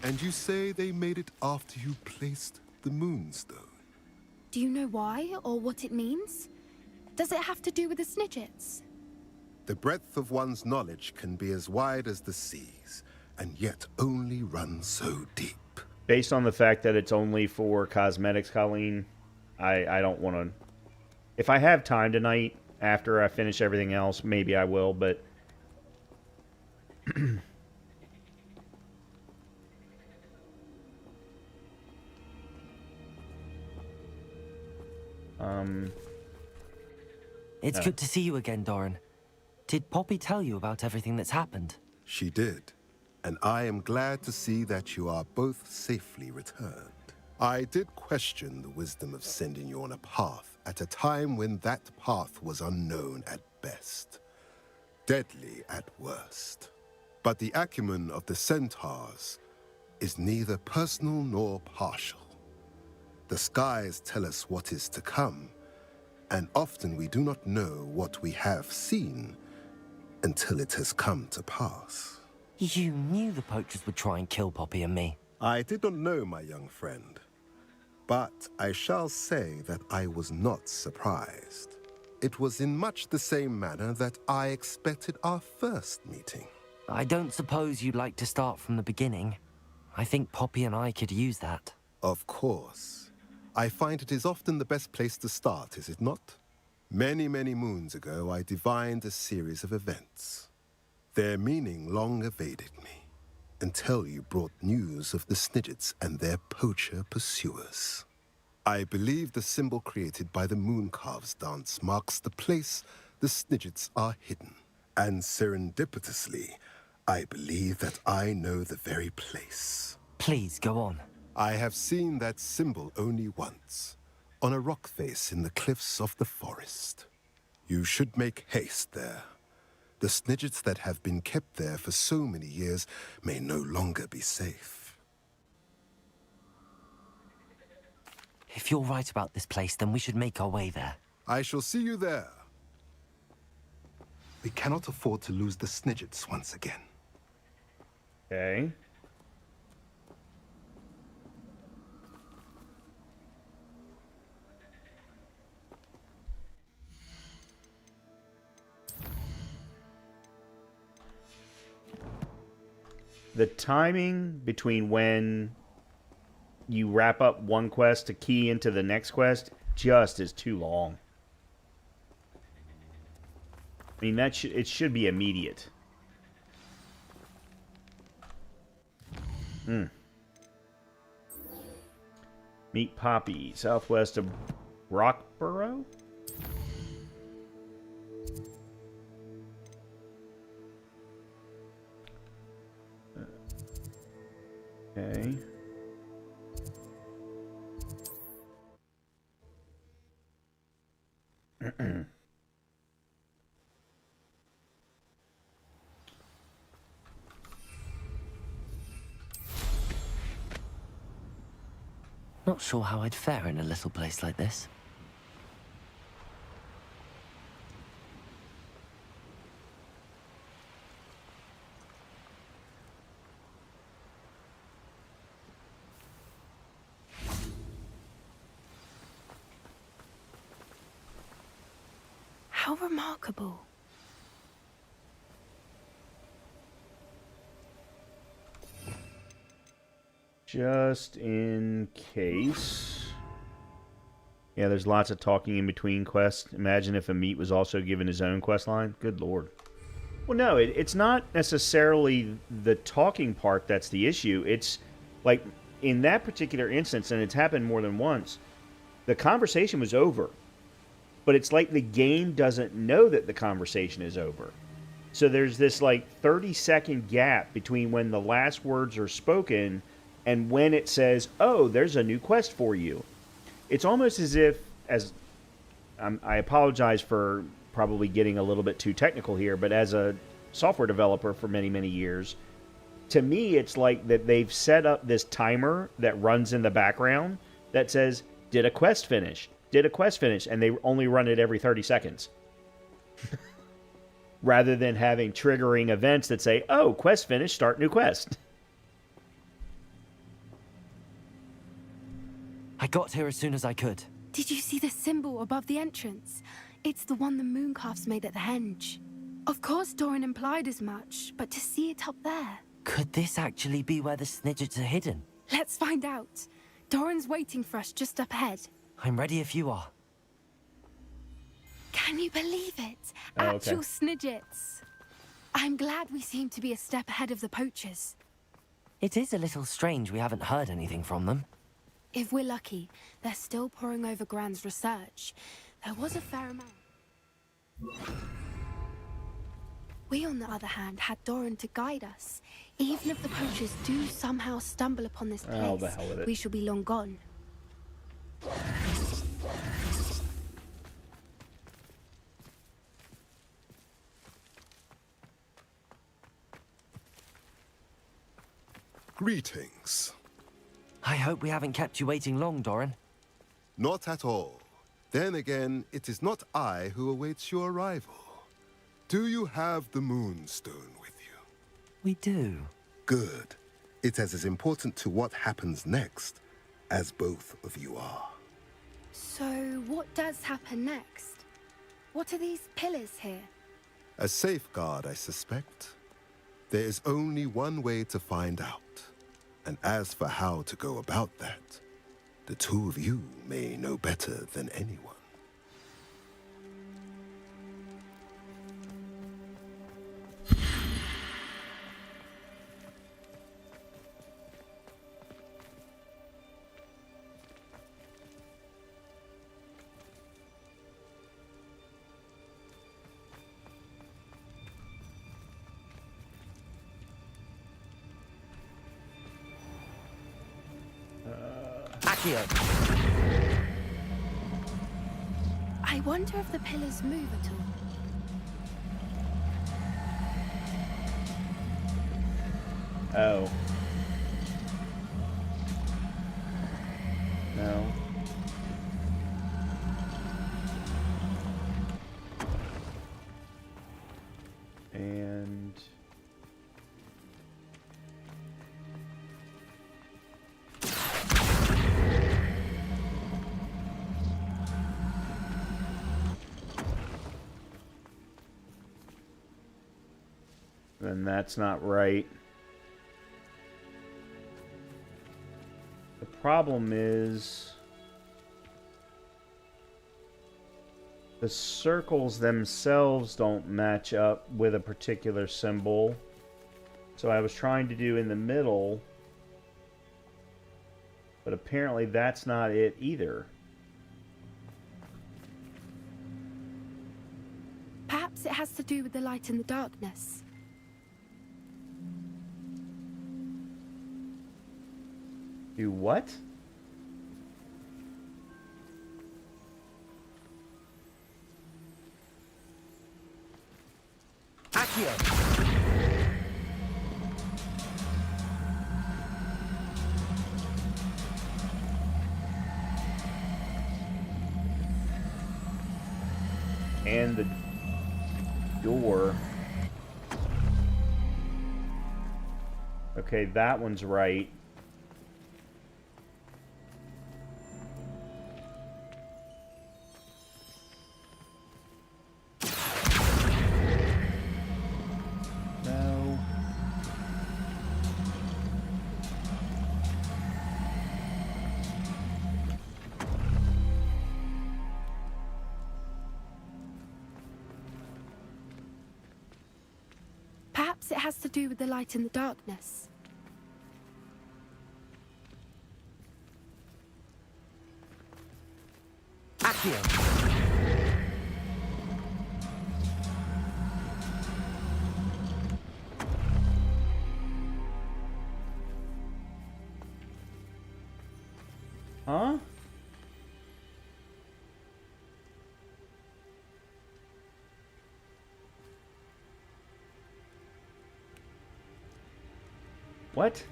And you say they made it after you placed the moonstone? Do you know why, or what it means? Does it have to do with the Snidgets? The breadth of one's knowledge can be as wide as the seas, and yet only run so deep. Based on the fact that it's only for cosmetics, Colleen, I don't want to... If I have time tonight, after I finish everything else, maybe I will, but... It's good to see you again, Doran. Did Poppy tell you about everything that's happened? She did, and I am glad to see that you are both safely returned. I did question the wisdom of sending you on a path at a time when that path was unknown at best, deadly at worst. But the acumen of the centaurs is neither personal nor partial. The skies tell us what is to come, and often we do not know what we have seen until it has come to pass. You knew the poachers would try and kill Poppy and me. I did not know, my young friend, but I shall say that I was not surprised. It was in much the same manner that I expected our first meeting. I don't suppose you'd like to start from the beginning. I think Poppy and I could use that. Of course. I find it is often the best place to start, is it not? Many, many moons ago, I divined a series of events. Their meaning long evaded me, until you brought news of the Snidgets and their poacher pursuers. I believe the symbol created by the Mooncalves dance marks the place the Snidgets are hidden. And serendipitously, I believe that I know the very place. Please, go on. I have seen that symbol only once, on a rock face in the cliffs of the forest. You should make haste there. The Snidgets that have been kept there for so many years may no longer be safe. If you're right about this place, then we should make our way there. I shall see you there. We cannot afford to lose the Snidgets once again. Okay. The timing between when you wrap up one quest to key into the next quest just is too long. I mean, it should be immediate. Meet Poppy, southwest of Rockborough? Okay. Not sure how I'd fare in a little place like this. How remarkable. Just in case. Yeah, there's lots of talking in between quests. Imagine if Amit was also given his own quest line. Good lord. Well, no, it's not necessarily the talking part that's the issue. It's like in that particular instance, and it's happened more than once, the conversation was over. But it's like the game doesn't know that the conversation is over. So there's this like 30-second gap between when the last words are spoken and when it says, oh, there's a new quest for you. It's almost as if, I apologize for probably getting a little bit too technical here, but as a software developer for many, many years, to me, it's like that they've set up this timer that runs in the background that says, did a quest finish? Did a quest finish? And they only run it every 30 seconds. Rather than having triggering events that say, oh, quest finished, start new quest. I got here as soon as I could. Did you see the symbol above the entrance? It's the one the mooncalfs made at the henge. Of course Doran implied as much, but to see it up there... Could this actually be where the snidgets are hidden? Let's find out. Doran's waiting for us just up ahead. I'm ready if you are. Can you believe it? Oh, okay. Actual snidgets. I'm glad we seem to be a step ahead of the poachers. It is a little strange we haven't heard anything from them. If we're lucky, they're still poring over Gran's research. There was a fair amount. We, on the other hand, had Doran to guide us. Even if the poachers do somehow stumble upon this place, Oh, the hell with it. we shall be long gone. Greetings. I hope we haven't kept you waiting long, Doran. Not at all. Then again, it is not I who awaits your arrival. Do you have the Moonstone with you? We do. Good. It is as important to what happens next as both of you are. So, what does happen next? What are these pillars here? A safeguard, I suspect. There is only one way to find out. And as for how to go about that, the two of you may know better than anyone. Accio. I wonder if the pillars move at all. Oh. No. And... then that's not right. The problem is... The circles themselves don't match up with a particular symbol. So I was trying to do in the middle, but apparently that's not it either. Perhaps it has to do with the light and the darkness. Do what? Accio! And the door. Okay, that one's right. No. Perhaps it has to do with the light and the darkness. Accio! Huh? What?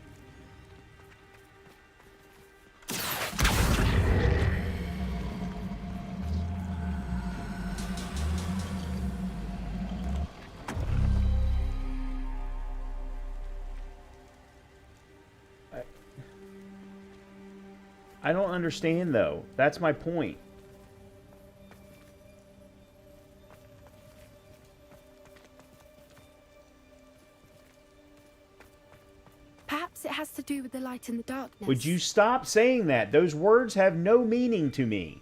I don't understand, though. That's my point. Perhaps it has to do with the light and the darkness. Would you stop saying that? Those words have no meaning to me.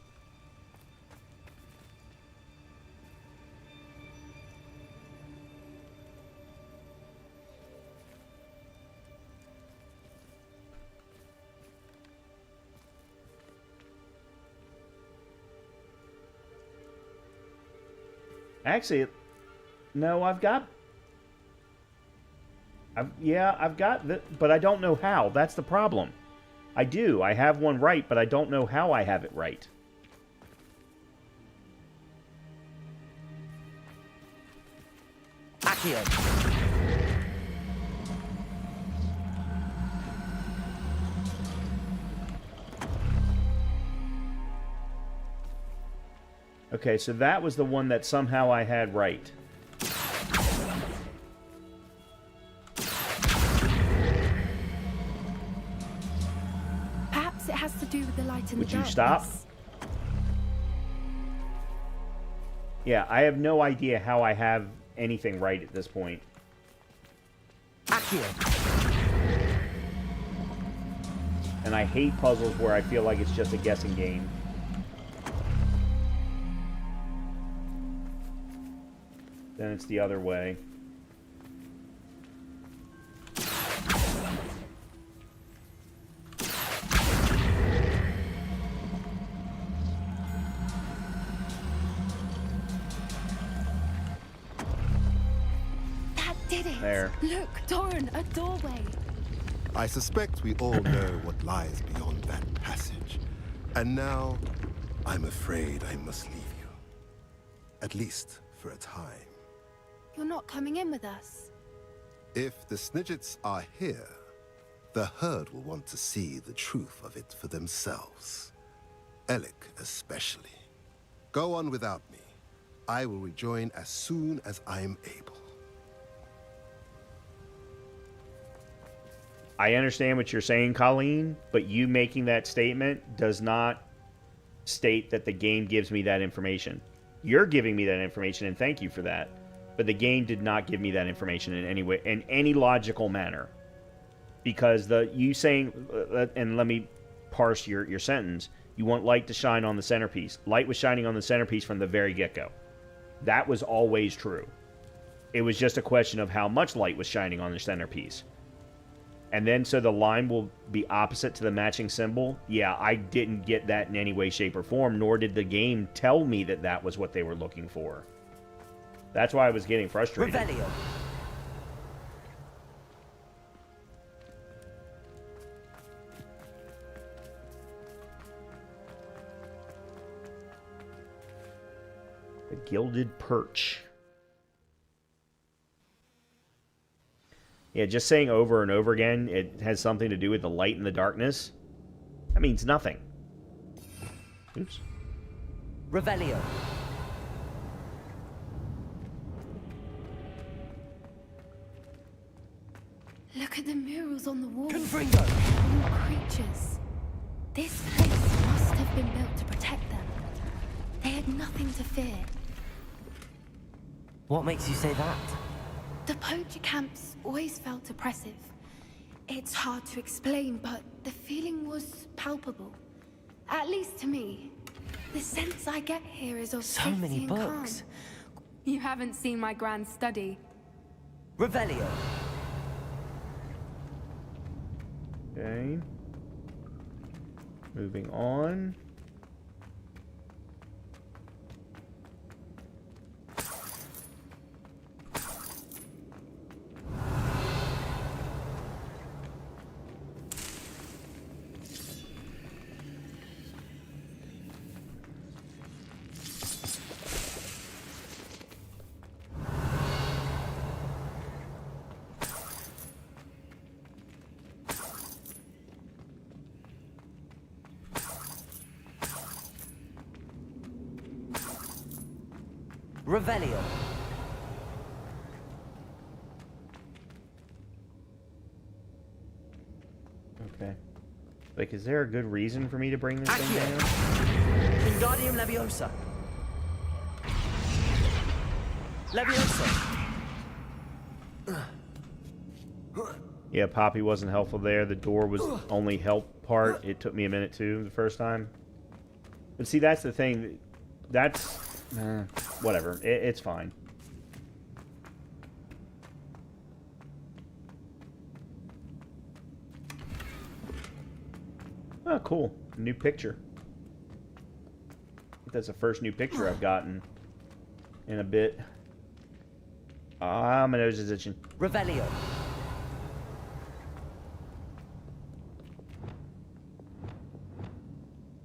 Actually, no, I've got but I don't know how. That's the problem. I do. I have one right, but I don't know how I have it right. Accio! Okay, so that was the one that somehow I had right. Perhaps it has to do with the light and Would the you darkness. stop? Yeah, I have no idea how I have anything right at this point. Accio! And I hate puzzles where I feel like it's just a guessing game. Then it's the other way. That did it. There. Look, Doran, a doorway. I suspect we all know what lies beyond that passage. And now, I'm afraid I must leave you. At least for a time. You're not coming in with us. If the Snidgets are here, the herd will want to see the truth of it for themselves. Alec especially. Go on without me. I will rejoin as soon as I'm able. I understand what you're saying, Colleen, but you making that statement does not state that the game gives me that information. You're giving me that information, and thank you for that. But the game did not give me that information in any way, in any logical manner. Because you saying, and let me parse your sentence, You want light to shine on the centerpiece. Light was shining on the centerpiece from the very get-go. That was always true. It was just a question of how much light was shining on the centerpiece. And then so the line will be opposite to the matching symbol. Yeah, I didn't get that in any way, shape, or form, nor did the game tell me that that was what they were looking for. That's why I was getting frustrated. Revelio. The Gilded Perch. Yeah, just saying over and over again, it has something to do with the light and the darkness. That means nothing. Oops. Revelio. Look at the murals on the wall. Confringo. All creatures. This place must have been built to protect them. They had nothing to fear. What makes you say that? The poacher camps always felt oppressive. It's hard to explain, but the feeling was palpable. At least to me. The sense I get here is of So safety many and books. calm. You haven't seen my grand study. Revelio. Okay. Moving on. Revelio. Okay. Like, is there a good reason for me to bring this thing down? Wingardium Leviosa. Leviosa. Yeah, Poppy wasn't helpful there. The door was only help part. It took me a minute too the first time. But see, that's the thing. That's... whatever. It's fine. Oh, cool. New picture. I think that's the first new picture I've gotten in a bit. Ah, my nose is itching. Revelio.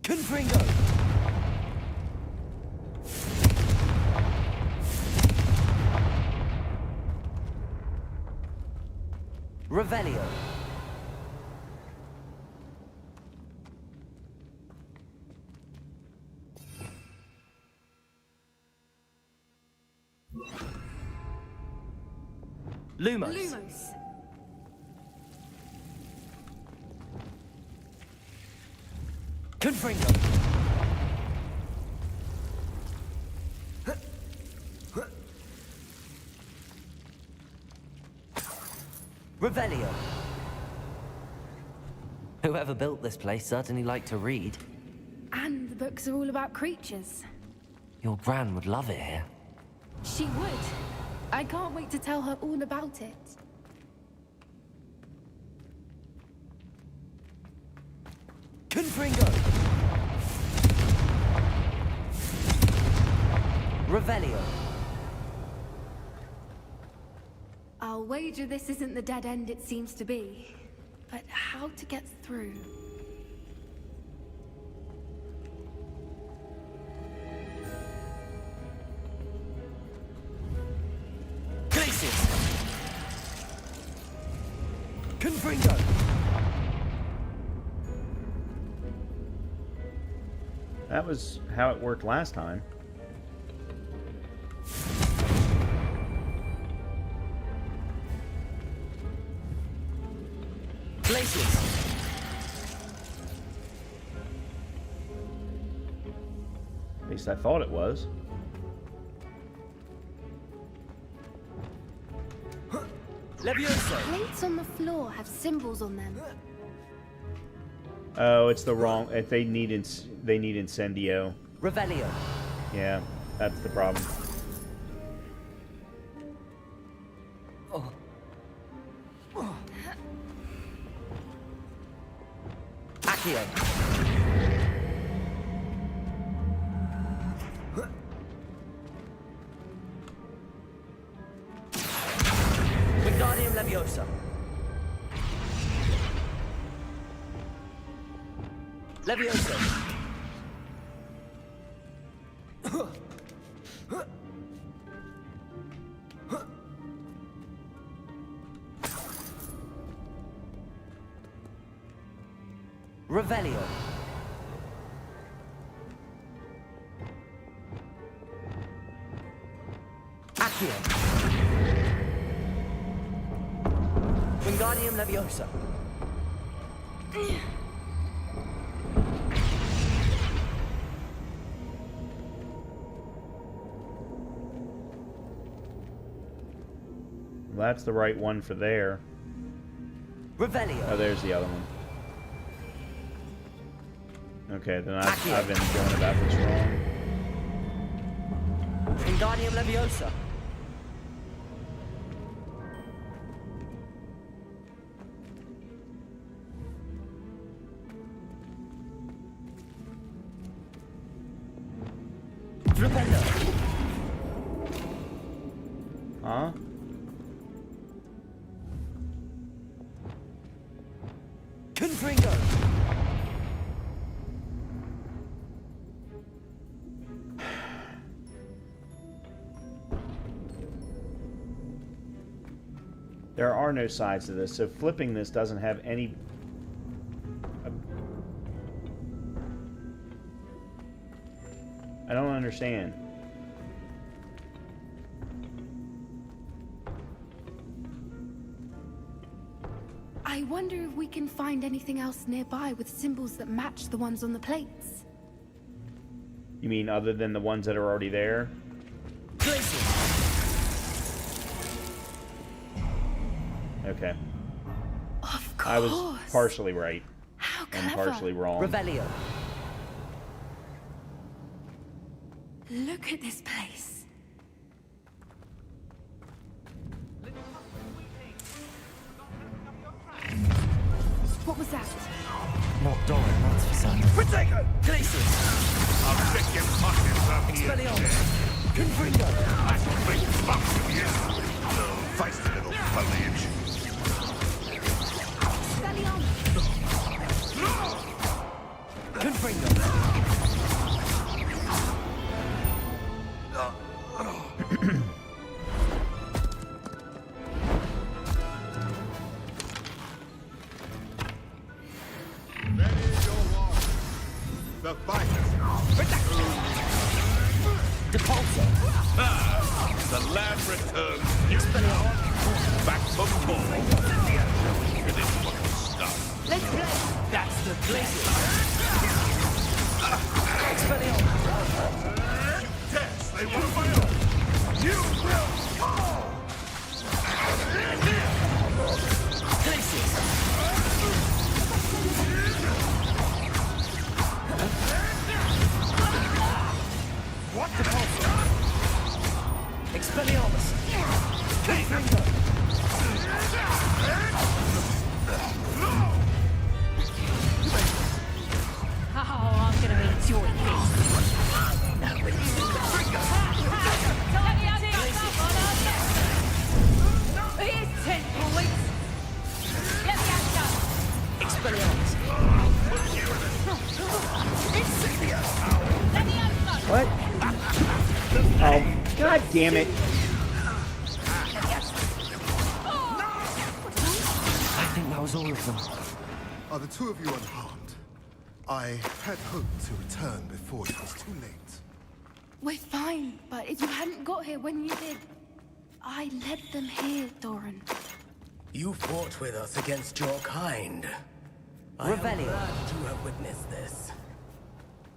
Confringo. Revelio. Lumos. Lumos. Confringo. Revelio. Whoever built this place certainly liked to read. And the books are all about creatures. Your Gran would love it here. She would. I can't wait to tell her all about it. Confringo. Revelio. I'll wager this isn't the dead end it seems to be. But how to get through? Glacius. Confringo. That was how it worked last time. Glacius. At least I thought it was. Leviosa. Plates on the floor have symbols on them. Oh, it's the wrong. They need Incendio. Revelio. Yeah, that's the problem. Oh. Accio. Wingardium Leviosa. Leviosa. Revelio. Accio. Wingardium Leviosa. Well, that's the right one for there. Revelio. Oh, there's the other one. Okay, then I've been going about this wrong. Wingardium Leviosa. Rependo. Huh? Confringo. There are no sides to this, so flipping this doesn't have any... I don't understand. I wonder if we can find anything else nearby with symbols that match the ones on the plates. You mean other than the ones that are already there? Okay. Of course. I was partially right. How and clever. partially wrong. Revelio. Look at this place. What was that? Not Doran, that's for certain. Protego! Glacius. I'll pick your pockets up here. Expelliarmus. Confringo. That's a big fuck of you. Feisty little foliage. Confringo. The fight. Depulso. The lab returns. Back from home. Finish what was started. Let's play. That's the Glacius. Expelliarmus. You dare slay one of my own. You will fall. Glacius. What the hell? Expelliarmus. Confringo. Oh, I'm gonna enjoy this. Here's 10 points. Let me have some. Expelliarmus. Let me have some. What? Oh, god damn it. I think that was all of them. Are the two of you unharmed? I had hoped to return before it was too late. We're fine, but if you hadn't got here when you did, I led them here, Doran. You fought with us against your kind. I am Revelio. glad to have witnessed this.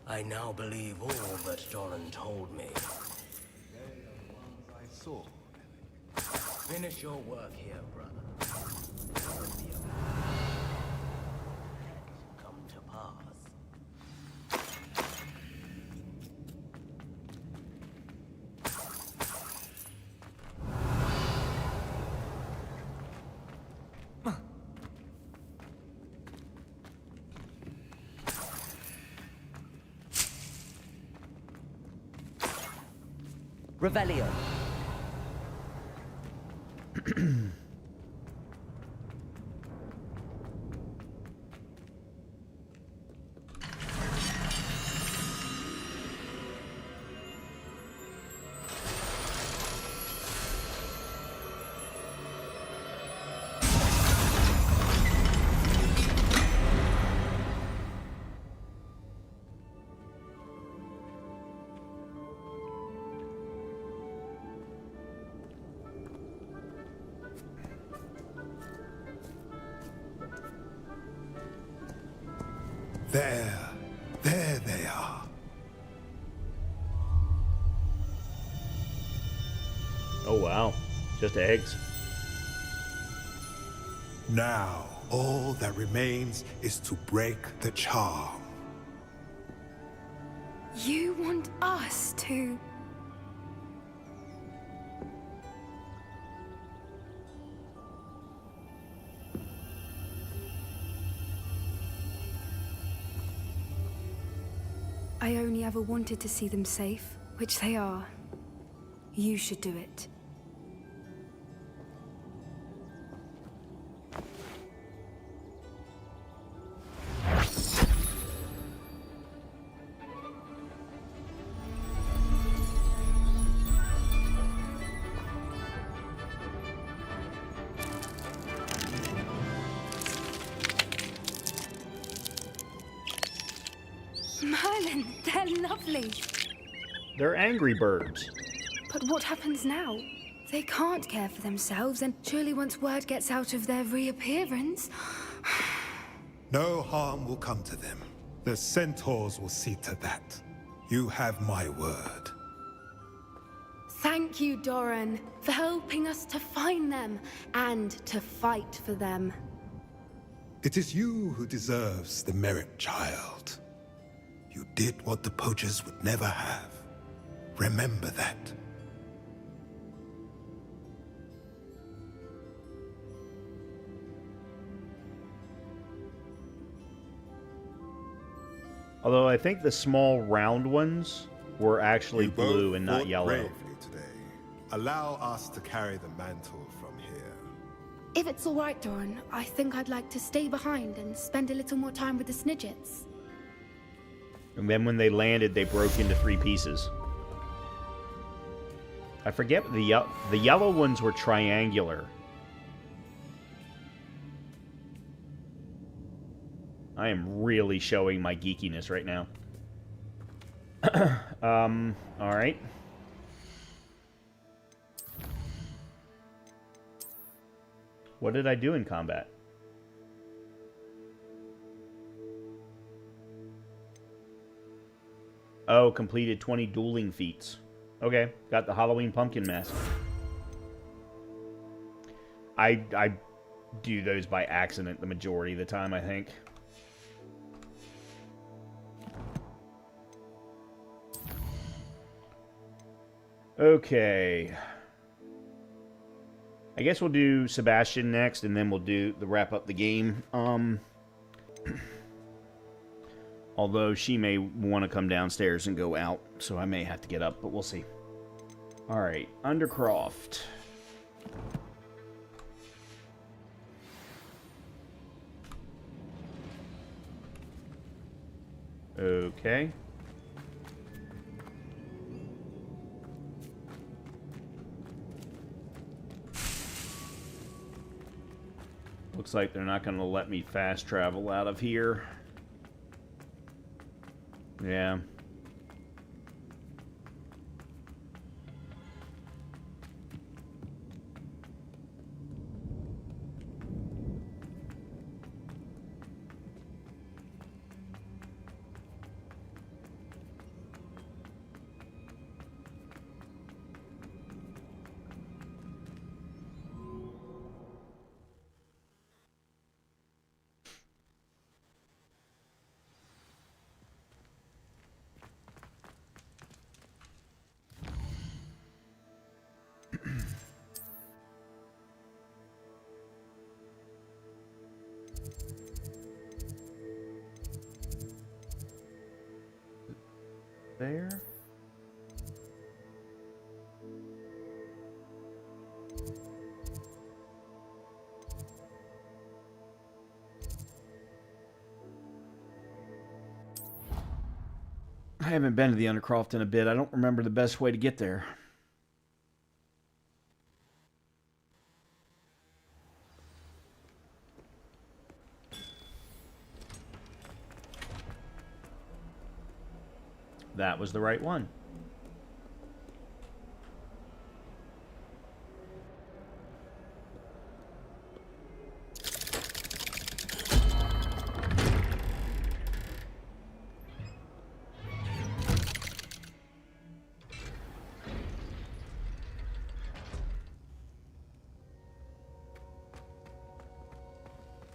I now believe all that Doran told me. I saw. Finish your work here, brother. Come to pass. Revelio. There they are. Oh, wow. Just eggs. Now, all that remains is to break the charm. You want us to... I only ever wanted to see them safe, which they are. You should do it. Merlin, they're lovely. They're angry birds. But what happens now? They can't care for themselves, and surely once word gets out of their reappearance... No harm will come to them. The centaurs will see to that. You have my word. Thank you, Doran, for helping us to find them, and to fight for them. It is you who deserves the merit, child. You did what the poachers would never have. Remember that. Although I think the small round ones were actually blue and not yellow. Bravely today. Allow us to carry the mantle from here. If it's all right, Doran, I think I'd like to stay behind and spend a little more time with the Snidgets. And then when they landed, they broke into 3 pieces. I forget, the yellow ones were triangular. I am really showing my geekiness right now. Alright. What did I do in combat? Oh, completed 20 dueling feats. Okay, got the Halloween pumpkin mask. I do those by accident the majority of the time, I think. Okay. I guess we'll do Sebastian next, and then we'll do the wrap up the game. Although she may want to come downstairs and go out, so I may have to get up, but we'll see. Alright, Undercroft. Okay. Looks like they're not going to let me fast travel out of here. Yeah. There. haven't been to the Undercroft in a bit. I don't remember the best way to get there. That was the right one.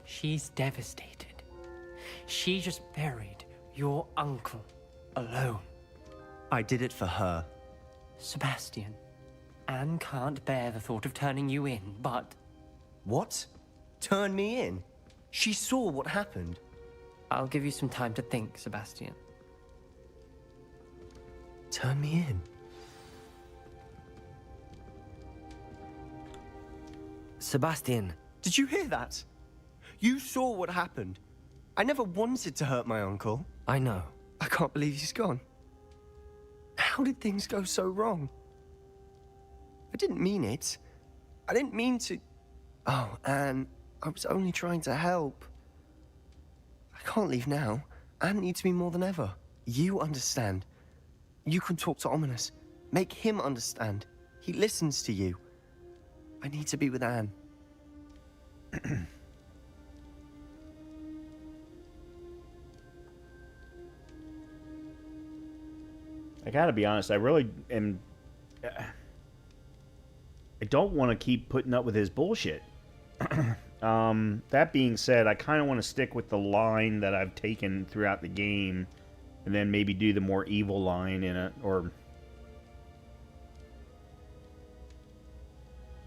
She's devastated. She just buried your uncle alone. I did it for her. Sebastian, Anne can't bear the thought of turning you in, but... What? Turn me in? She saw what happened. I'll give you some time to think, Sebastian. Turn me in? Sebastian. Did you hear that? You saw what happened. I never wanted to hurt my uncle. I know. I can't believe he's gone. How did things go so wrong? I didn't mean it. I didn't mean to... Oh, Anne, I was only trying to help. I can't leave now. Anne needs me more than ever. You understand. You can talk to Ominous. Make him understand. He listens to you. I need to be with Anne. I gotta be honest, I really am... I don't want to keep putting up with his bullshit. That being said, I kind of want to stick with the line that I've taken throughout the game, and then maybe do the more evil line in it, or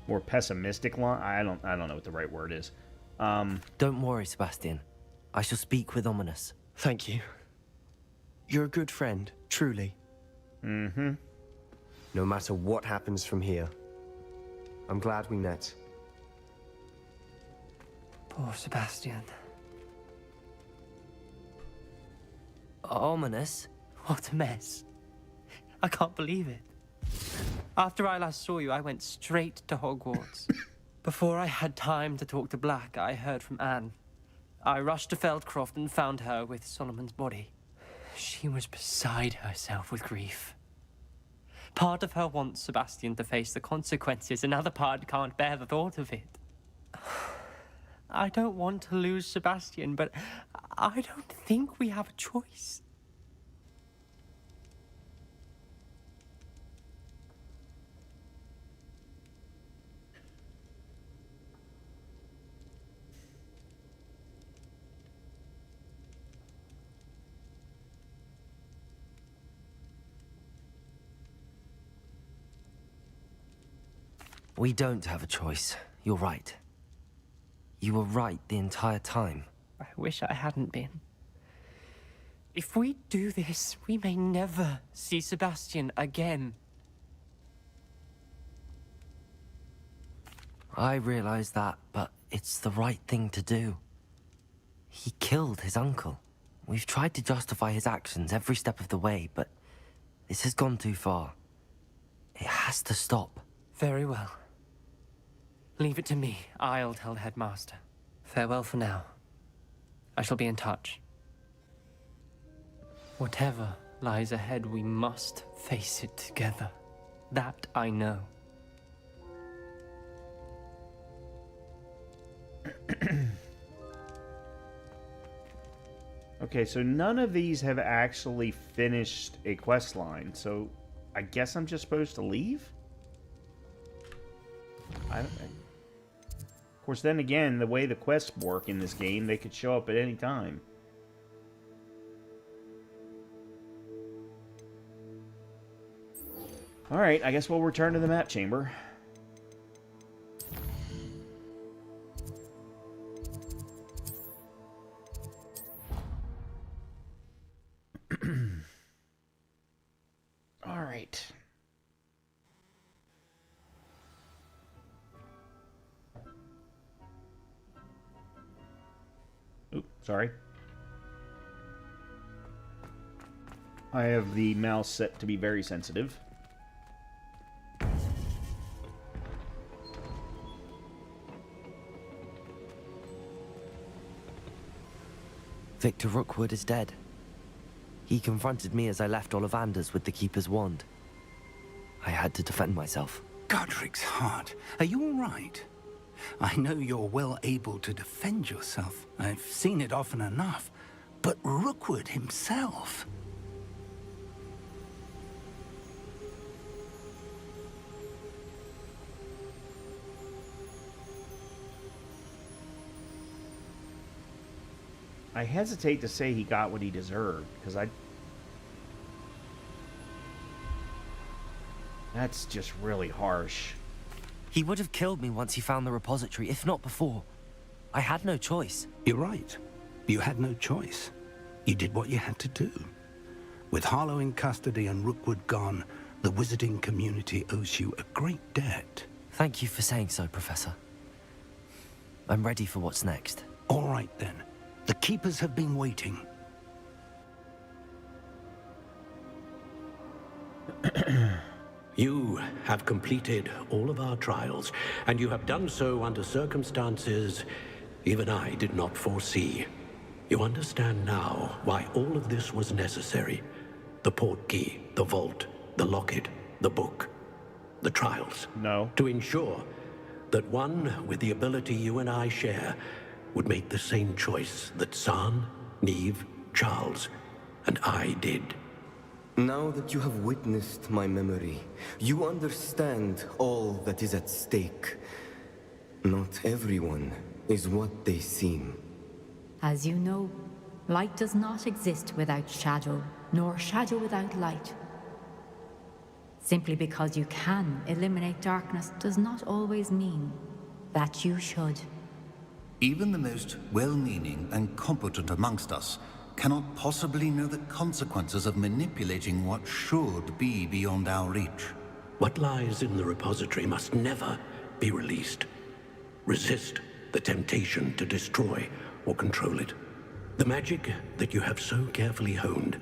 more pessimistic line. I don't know what the right word is. Don't worry, Sebastian. I shall speak with Ominous. Thank you. You're a good friend, truly. Mm-hmm. No matter what happens from here, I'm glad we met. Poor Sebastian. Ominous? What a mess. I can't believe it. After I last saw you, I went straight to Hogwarts. Before I had time to talk to Black, I heard from Anne. I rushed to Feldcroft and found her with Solomon's body. She was beside herself with grief. Part of her wants Sebastian to face the consequences, another part can't bear the thought of it. I don't want to lose Sebastian, but I don't think we have a choice. We don't have a choice. You're right. You were right the entire time. I wish I hadn't been. If we do this, we may never see Sebastian again. I realize that, but it's the right thing to do. He killed his uncle. We've tried to justify his actions every step of the way, but this has gone too far. It has to stop. Very well. Leave it to me. I'll tell the headmaster. Farewell for now. I shall be in touch. Whatever lies ahead, we must face it together. That I know. Okay, so none of these have actually finished a quest line, so I guess I'm just supposed to leave? Of course, then again, the way the quests work in this game, they could show up at any time. Alright, I guess we'll return to the map chamber. Alright. Oop, sorry. I have the mouse set to be very sensitive. Victor Rookwood is dead. He confronted me as I left Ollivander's with the Keeper's wand. I had to defend myself. Godric's heart, are you all right? I know you're well able to defend yourself. I've seen it often enough. But Rookwood himself... I hesitate to say he got what he deserved, because that's just really harsh. He would have killed me once he found the repository, if not before. I had no choice. You're right. You had no choice. You did what you had to do. With Harlow in custody and Rookwood gone, the wizarding community owes you a great debt. Thank you for saying so, Professor. I'm ready for what's next. All right, then. The Keepers have been waiting. You have completed all of our trials, and you have done so under circumstances even I did not foresee. You understand now why all of this was necessary. The portkey, the vault, the locket, the book, the trials. No. To ensure that one with the ability you and I share would make the same choice that San, Neve, Charles, and I did. Now that you have witnessed my memory, you understand all that is at stake. Not everyone is what they seem. As you know, light does not exist without shadow, nor shadow without light. Simply because you can eliminate darkness does not always mean that you should. Even the most well-meaning and competent amongst us cannot possibly know the consequences of manipulating what should be beyond our reach. What lies in the repository must never be released. Resist the temptation to destroy or control it. The magic that you have so carefully honed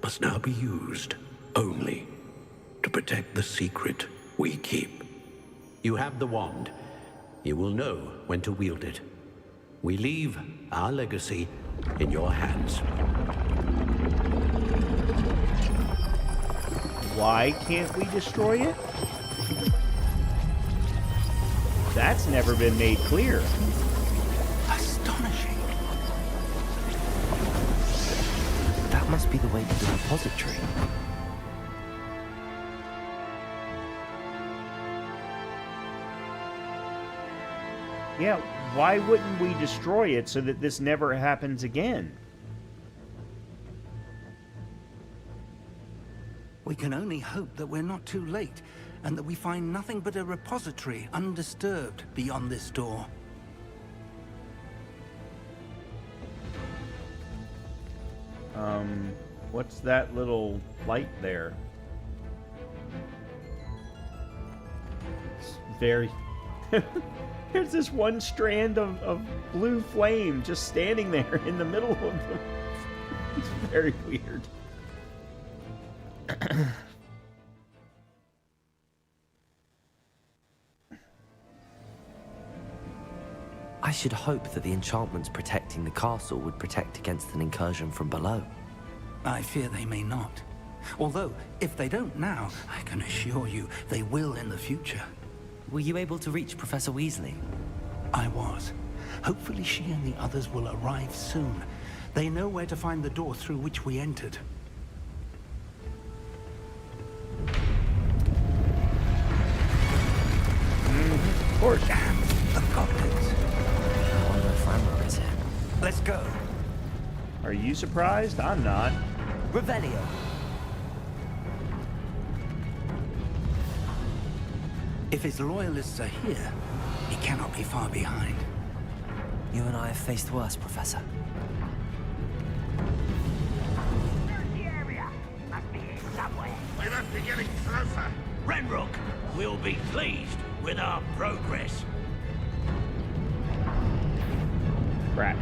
must now be used only to protect the secret we keep. You have the wand. You will know when to wield it. We leave our legacy in your hands. Why can't we destroy it? That's never been made clear. Astonishing. That must be the way to the repository. Yeah, why wouldn't we destroy it so that this never happens again? We can only hope that we're not too late, and that we find nothing but a repository undisturbed beyond this door. What's that little light there? It's very... There's this one strand of blue flame just standing there in the middle of them. It's very weird. I should hope that the enchantments protecting the castle would protect against an incursion from below. I fear they may not. Although, if they don't now, I can assure you they will in the future. Were you able to reach Professor Weasley? I was. Hopefully she and the others will arrive soon. They know where to find the door through which we entered. Of course. Damn, the goblins. I wonder if Ranrock is here. Let's go. Are you surprised? I'm not. Revelio. If his loyalists are here, he cannot be far behind. You and I have faced worse, Professor. The area must be here somewhere. We must be getting closer. Ranrock will be pleased with our progress. Crap.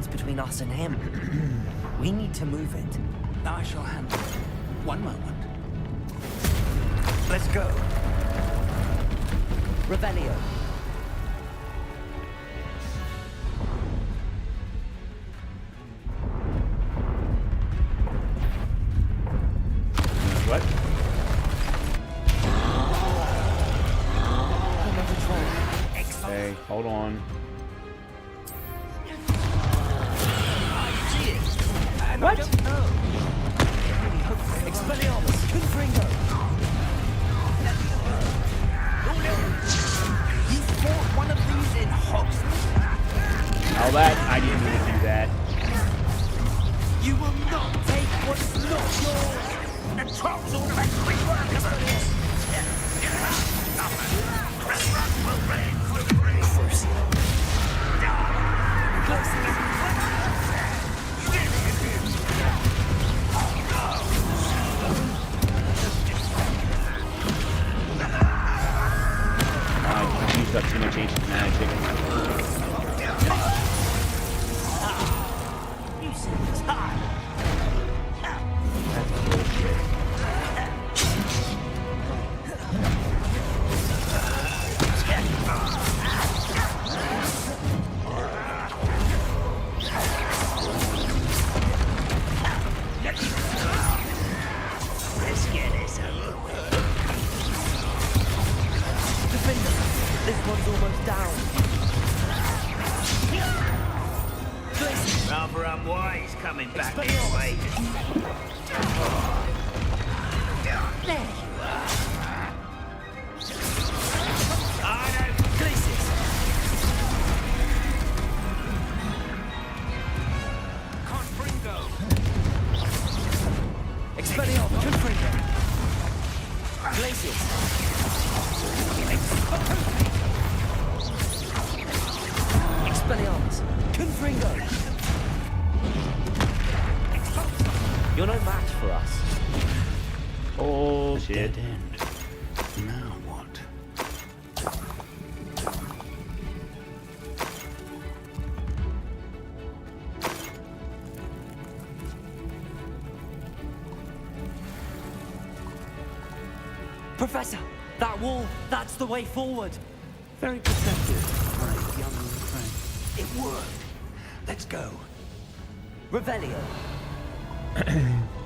stands between us and him. We need to move it. I shall handle it. One moment. Let's go. Revelio. What? Hey, hold on. What? Expelliarmus, Confringo. You fought one of these in Hogwarts? All that, I didn't need to do that. You will not take what's not yours. The trolls all make quick work of it. I've used up too much ancient magic. You seem tired. That's bullshit. Let's get this over with. Defender, this one's almost down. Rather unwise coming back this way. There you are. I know places. Confringo. Expelliarmus, Confringo. Glacius. Expelliarmus, Confringo. You're no match for us. Oh shit. Dead end. Now what? Professor, that wall, that's the way forward. Very perceptive, my young friend. It worked. Let's go. Revelio. I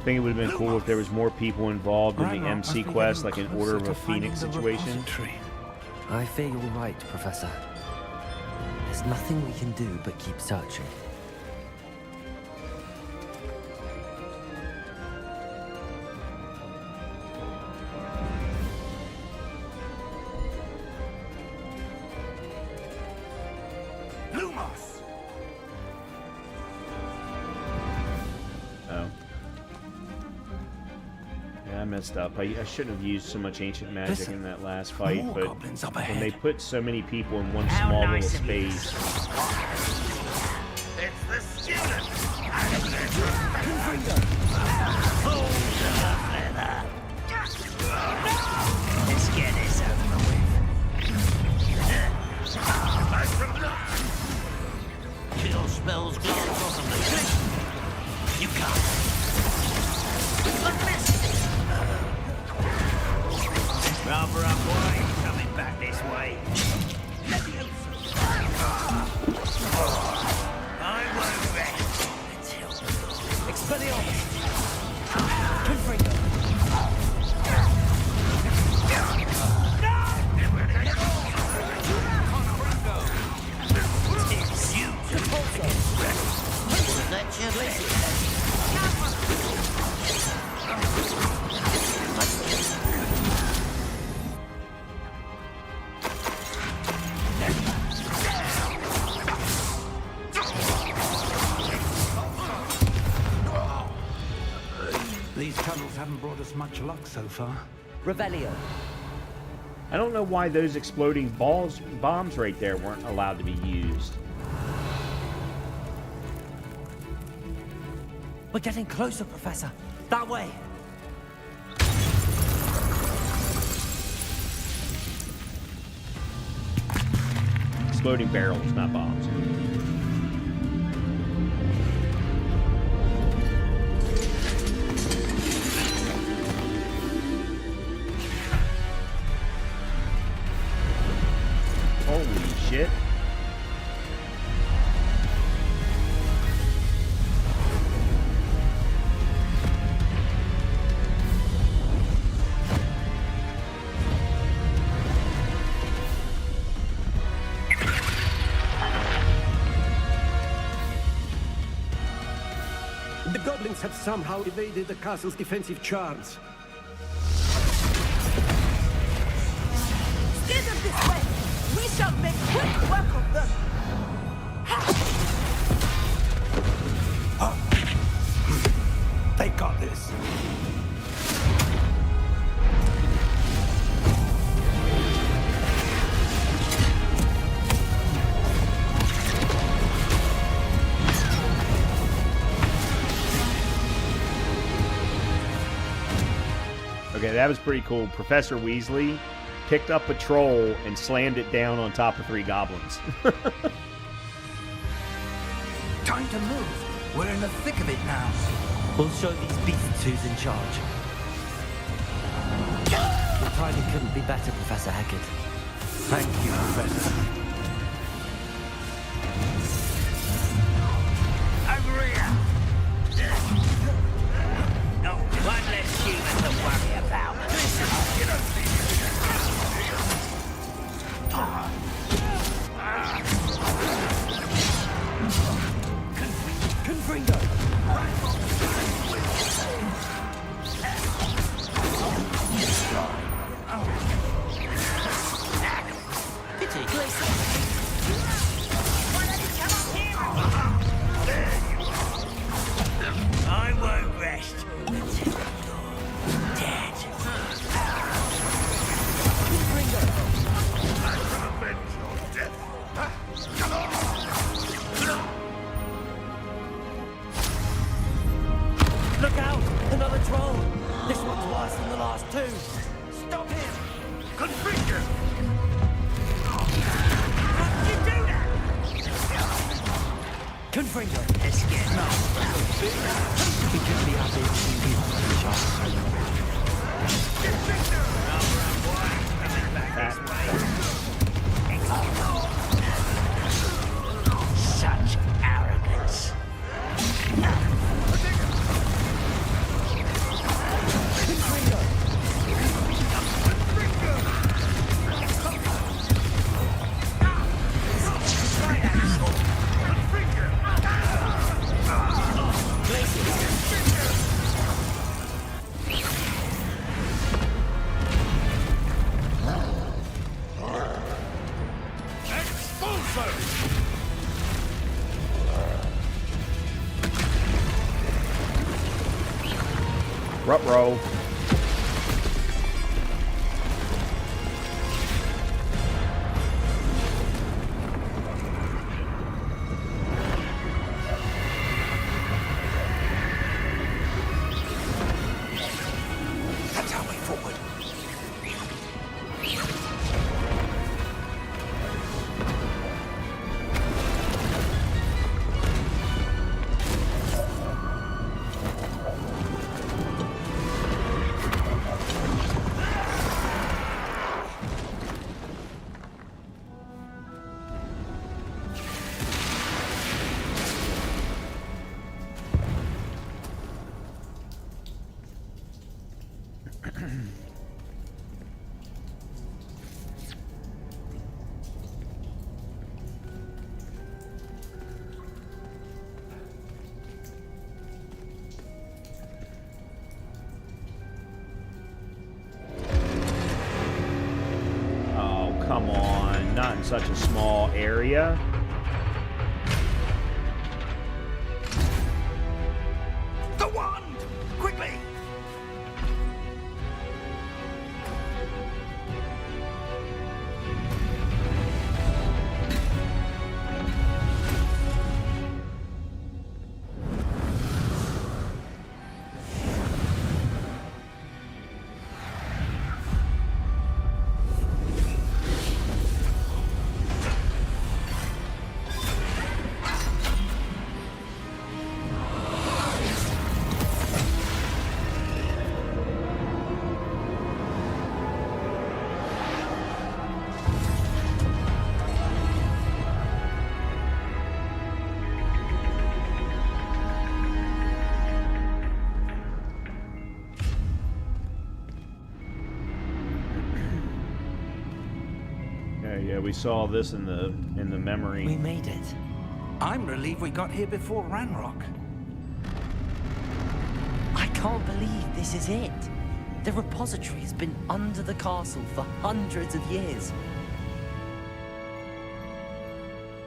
think it would have been cool if there was more people involved in the MC quest, like an Order of a Phoenix situation. I fear you're right, Professor. There's nothing we can do but keep searching. Lumos. Oh. Yeah, I messed up. I shouldn't have used so much ancient magic in that last fight, more but goblins up when ahead. they put so many people in one How small nice little of you. space, It's the student. Let's get this over with. Kill spells glance off of me. You can't. Look this. Rather unwise coming back this way. I won't rest until Expelliarmus. Confringo. These tunnels haven't brought us much luck so far. Revelio. I don't know why those exploding bombs right there weren't allowed to be used. We're getting closer, Professor. That way. Exploding barrels, not bombs. goblins have somehow evaded the castle's defensive charms. Steer them this way! We shall make quick work of them! They got this. Okay, that was pretty cool. Professor Weasley picked up a troll and slammed it down on top of 3 goblins. Time to move. We're in the thick of it now. We'll show these beasts who's in charge. Your timing couldn't be better, Professor Hecat. Thank you, Professor. Over here! Not one less human to worry about. Confringo! Pity, Glacier. I won't rest until you're dead. Look out! Another troll! This one's worse than the last 2. Stop him! Confringo! How did you do that? Confringo! Let's get We could be happy if we were shot. Such arrogance. Ruh-roh. That's our way forward. Oh, come on. Not in such a small area. The wand! Quickly! Yeah, we saw this in the memory. We made it. I'm relieved we got here before Ranrock. can't believe this is it. The repository has been under the castle for hundreds of years.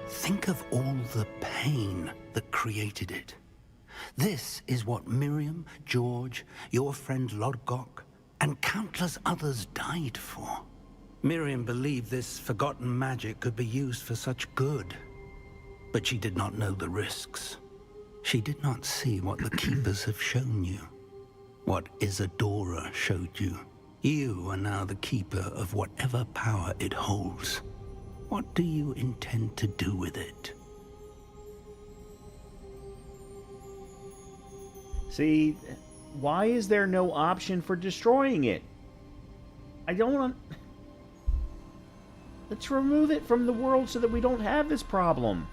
Think of all the pain that created it. This is what Miriam, George, your friend Lodgok, and countless others died for. Miriam believed this forgotten magic could be used for such good. But she did not know the risks. She did not see what the Keepers have shown you. What Isadora showed you. You are now the Keeper of whatever power it holds. What do you intend to do with it? See, why is there no option for destroying it? I don't want... Let's remove it from the world so that we don't have this problem.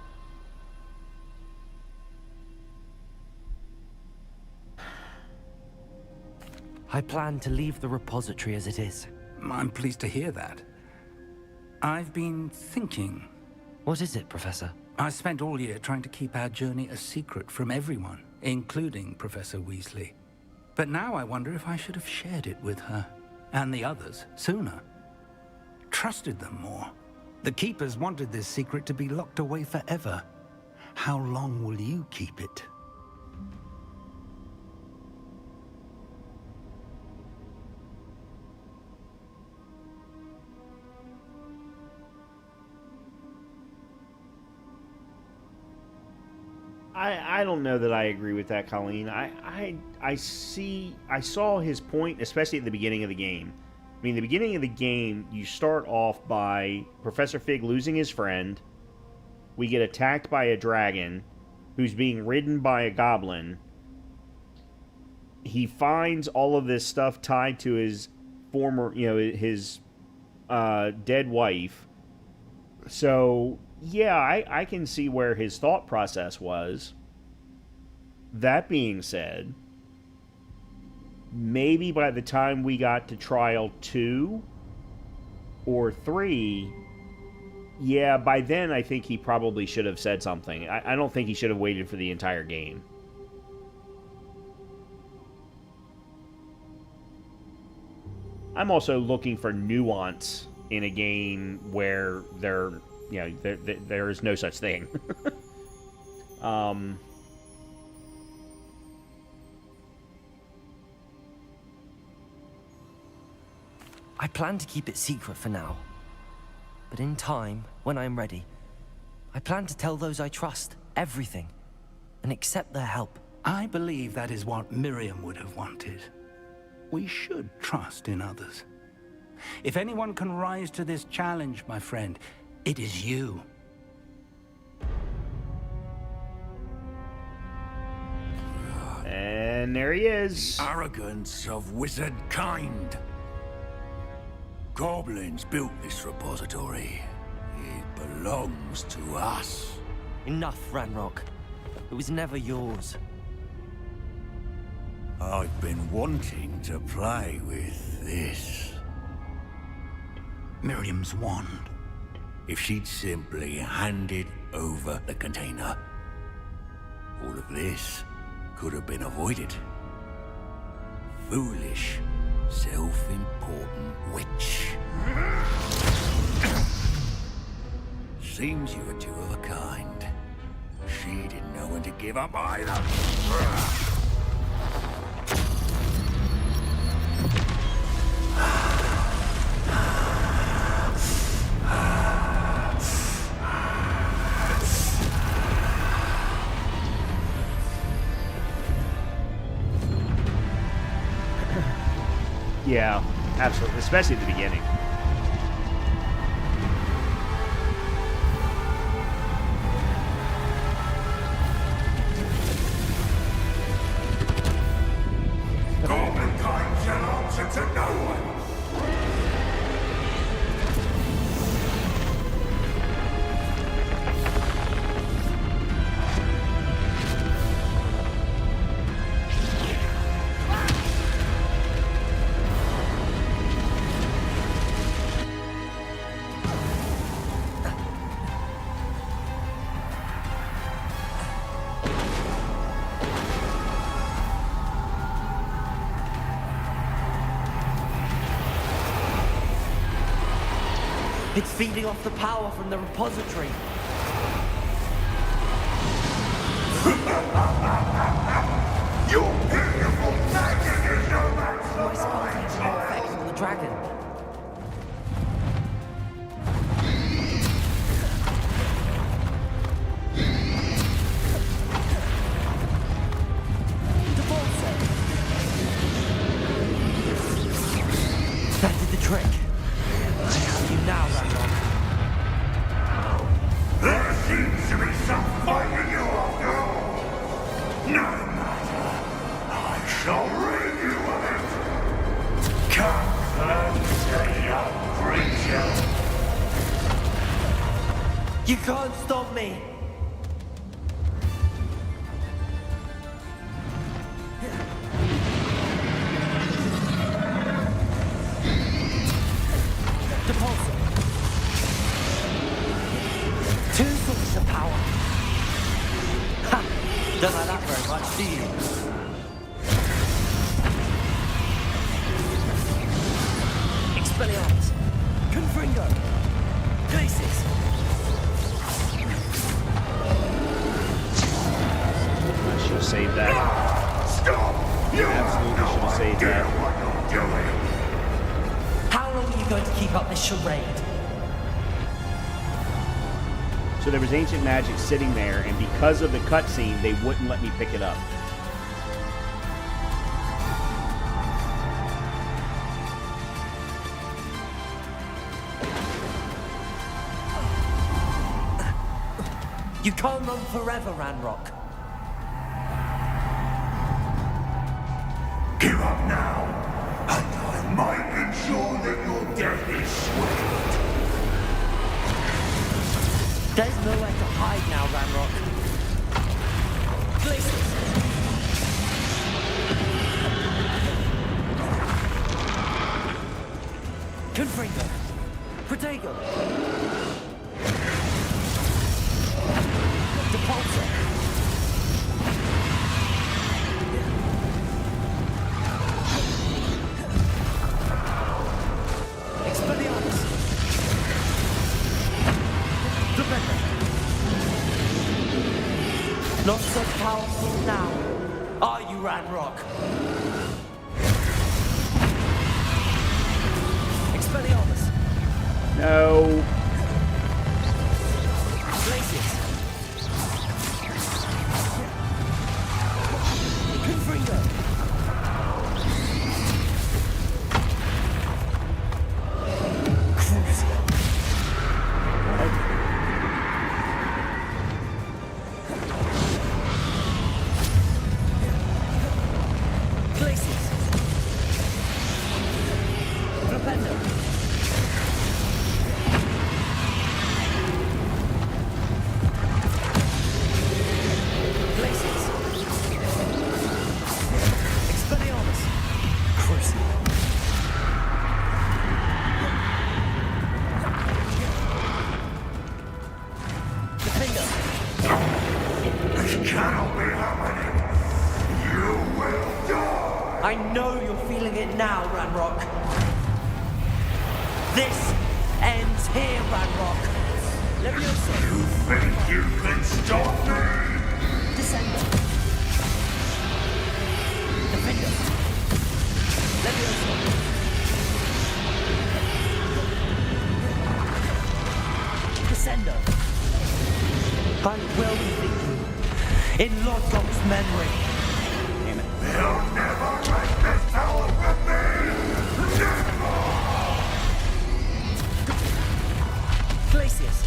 I plan to leave the repository as it is. I'm pleased to hear that. I've been thinking. What is it, Professor? I spent all year trying to keep our journey a secret from everyone, including Professor Weasley. But now I wonder if I should have shared it with her, and the others, sooner. Trusted them more. The Keepers wanted this secret to be locked away forever. How long will you keep it? I don't know that I agree with that, Colleen. I saw his point, especially at the beginning of the game. I mean, the beginning of the game, you start off by Professor Fig losing his friend. We get attacked by a dragon who's being ridden by a goblin. He finds all of this stuff tied to his former, his dead wife. So, yeah, I can see where his thought process was. That being said, maybe by the time we got to Trial 2 or 3, yeah, by then I think he probably should have said something. I don't think he should have waited for the entire game. I'm also looking for nuance in a game where there is no such thing. I plan to keep it secret for now. But in time, when I'm ready, I plan to tell those I trust everything and accept their help. I believe that is what Miriam would have wanted. We should trust in others. If anyone can rise to this challenge, my friend, it is you. And there he is. The arrogance of wizard kind. Goblins built this repository. It belongs to us. Enough, Ranrock. It was never yours. I've been wanting to play with this. Miriam's wand. If she'd simply handed over the container, all of this could have been avoided. Foolish, self-important witch. Seems you were two of a kind. She didn't know when to give up either. Yeah, absolutely. Especially at the beginning. Goblin kind shall answer to no one. It's feeding off the power from the repository. Your beautiful magic is no match for My spell takes no effect on the dragon. That did the trick. I have you now, Randolph. There seems to be some fight in you after all. No matter. I shall rid you of it. Come closer, young creature. You can't stop me. Depulsor. Two sources of power. Ha! Don't like that very much, do you? Expelliarmus. Confringo. Glacis. I should have saved that. Stop! You Absolutely should have saved that. what you're doing. How long are you going to keep up this charade? So there was ancient magic sitting there, and because of the cutscene, they wouldn't let me pick it up. You can't run forever, Ranrock. Give up now, and I might ensure that your death is swift. There's nowhere to hide now, Ranrock. Glacis. Confringo. Protego. Depulsor. Expelliarmus. Defender. Not so powerful now, are you, Ranrock? Expelliarmus. No. Glacis. Confringo. Crucio. Glacis. Flipendo. Glacis. Expelliarmus. Crucio. Defender. This cannot be happening. You will die. I know you're feeling it now, Ranrock. This ends here, Ranrock. Levioso. You think you can stop me? Descender. Defender. Levioso. Descender. I will defeat you in Lodgok's memory. They'll never wreck this tower from me. Never. Glacius.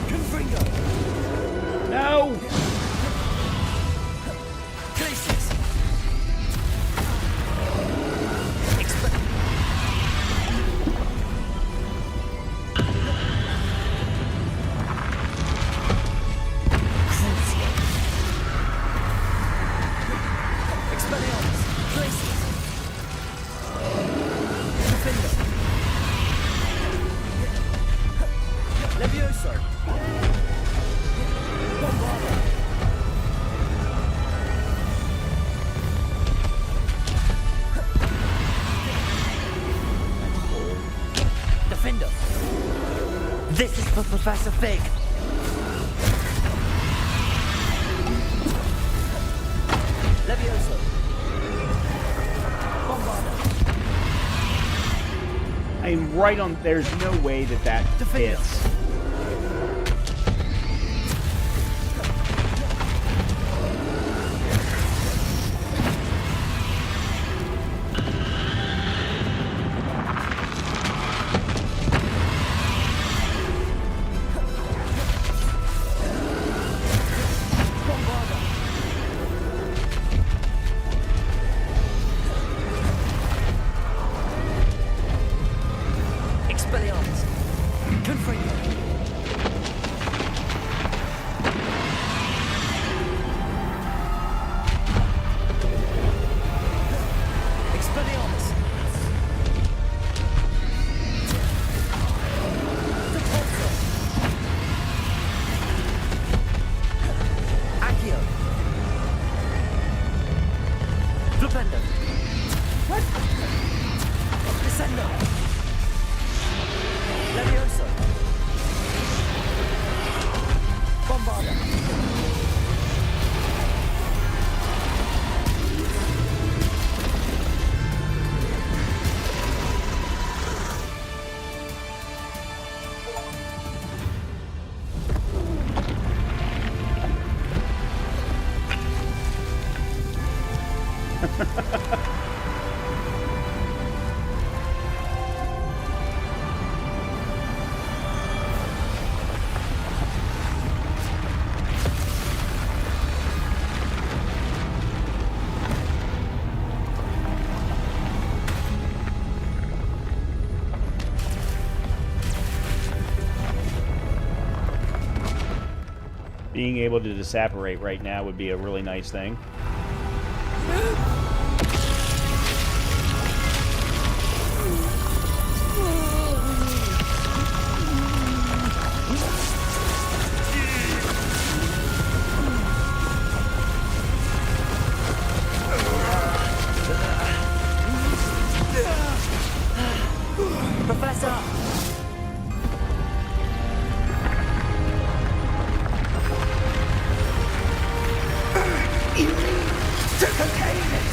Confringo. No. Glacius. Crucio. This is for Professor Fig. Levioso. Bombarda. I'm right on. There's no way that that hits. Being able to disapparate right now would be a really nice thing. Professor! To contain it!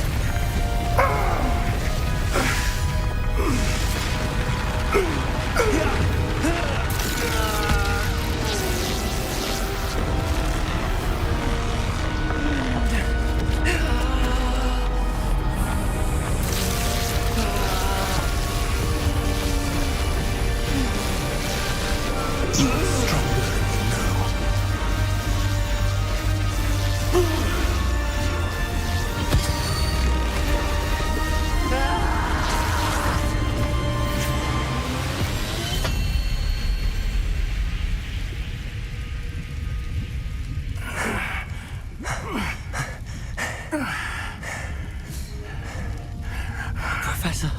Professor.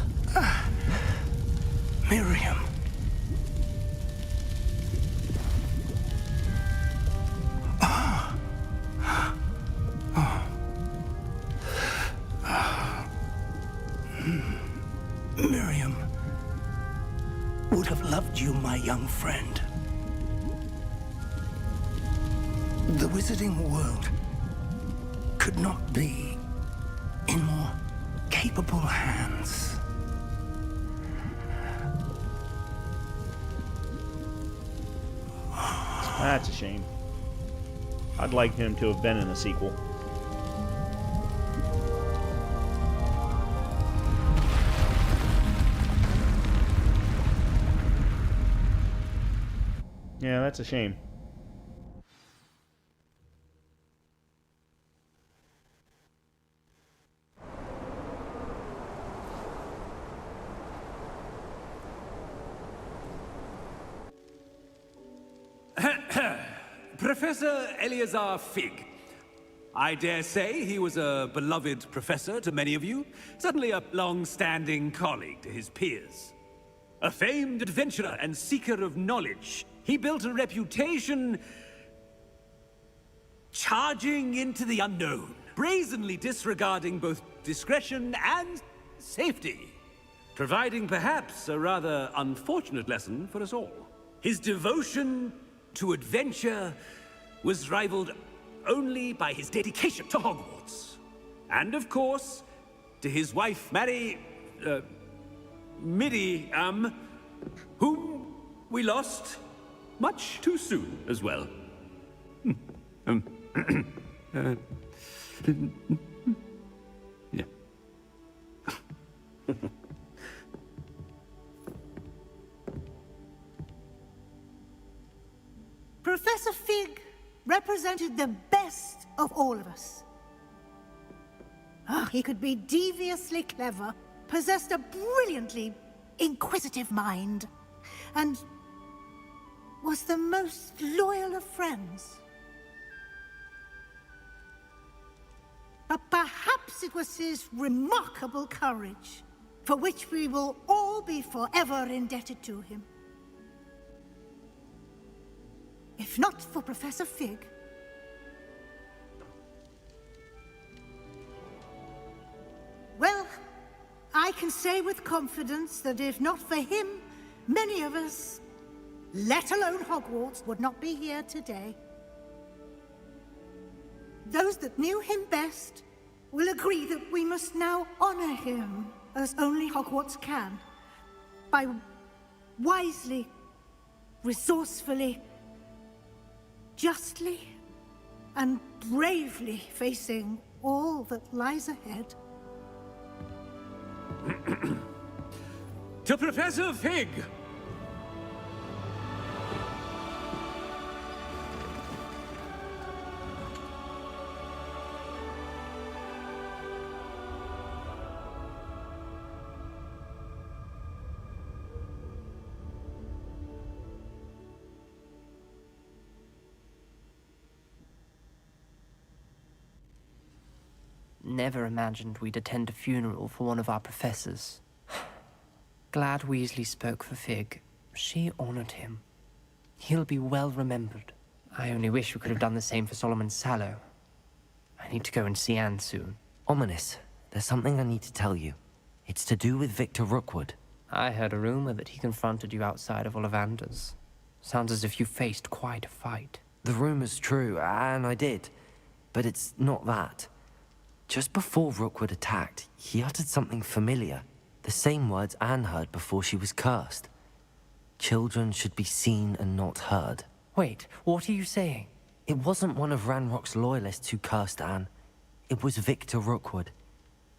Miriam. Miriam would have loved you, my young friend. The wizarding world could not be in more capable hands. That's a shame. I'd like him to have been in a sequel. Yeah, that's a shame. Professor Eleazar Fig. I dare say he was a beloved professor to many of you, certainly a long-standing colleague to his peers. A famed adventurer and seeker of knowledge, he built a reputation charging into the unknown, brazenly disregarding both discretion and safety, providing perhaps a rather unfortunate lesson for us all. His devotion to adventure was rivaled only by his dedication to Hogwarts. And of course, to his wife, Midi, whom we lost much too soon as well. Yeah. Professor Fig represented the best of all of us. He could be deviously clever, possessed a brilliantly inquisitive mind, and was the most loyal of friends. But perhaps it was his remarkable courage, for which we will all be forever indebted to him. If not for Professor Fig, well, I can say with confidence that if not for him, many of us, let alone Hogwarts, would not be here today. Those that knew him best will agree that we must now honor him as only Hogwarts can, by wisely, resourcefully, justly, and bravely facing all that lies ahead. To Professor Fig! Never imagined we'd attend a funeral for one of our professors. Glad Weasley spoke for Fig. She honored him. He'll be well remembered. I only wish we could have done the same for Solomon Sallow. I need to go and see Anne soon. Ominous, there's something I need to tell you. It's to do with Victor Rookwood. I heard a rumor that he confronted you outside of Ollivander's. Sounds as if you faced quite a fight. The rumor's true, and I did. But it's not that. Just before Rookwood attacked, he uttered something familiar. The same words Anne heard before she was cursed. Children should be seen and not heard. Wait, what are you saying? It wasn't one of Ranrock's loyalists who cursed Anne. It was Victor Rookwood.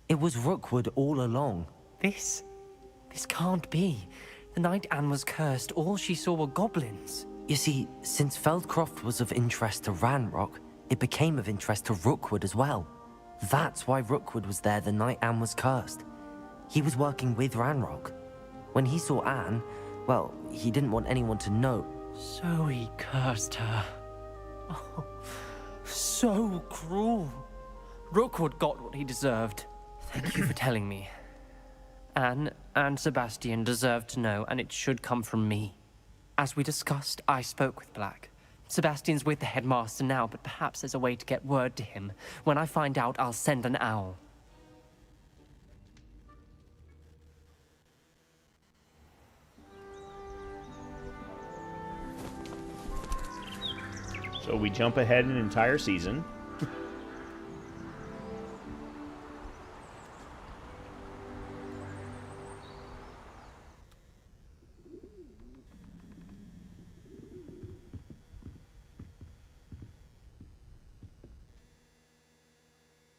It was Rookwood all along. This can't be. The night Anne was cursed, all she saw were goblins. You see, since Feldcroft was of interest to Ranrock, it became of interest to Rookwood as well. That's why Rookwood was there the night Anne was cursed. He was working with Ranrock. When he saw Anne, well, he didn't want anyone to know. So he cursed her. Oh, so cruel. Rookwood got what he deserved. Thank you for telling me. Anne and Sebastian deserve to know, and it should come from me. As we discussed, I spoke with Black. Sebastian's with the headmaster now, but perhaps there's a way to get word to him. When I find out, I'll send an owl. So we jump ahead an entire season.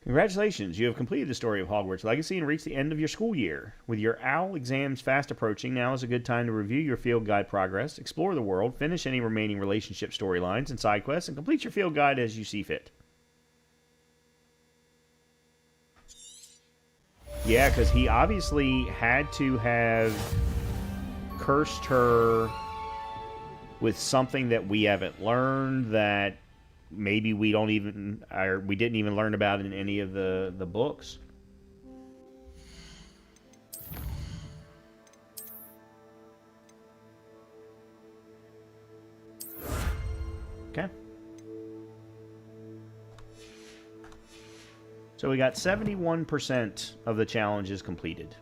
Congratulations, you have completed the story of Hogwarts Legacy and reached the end of your school year. With your OWL exams fast approaching, now is a good time to review your field guide progress, explore the world, finish any remaining relationship storylines and side quests, and complete your field guide as you see fit. Yeah, because he obviously had to have cursed her with something that we haven't learned, that maybe we don't even, or we didn't even learn about in any of the books. Okay. So we got 71% of the challenges completed.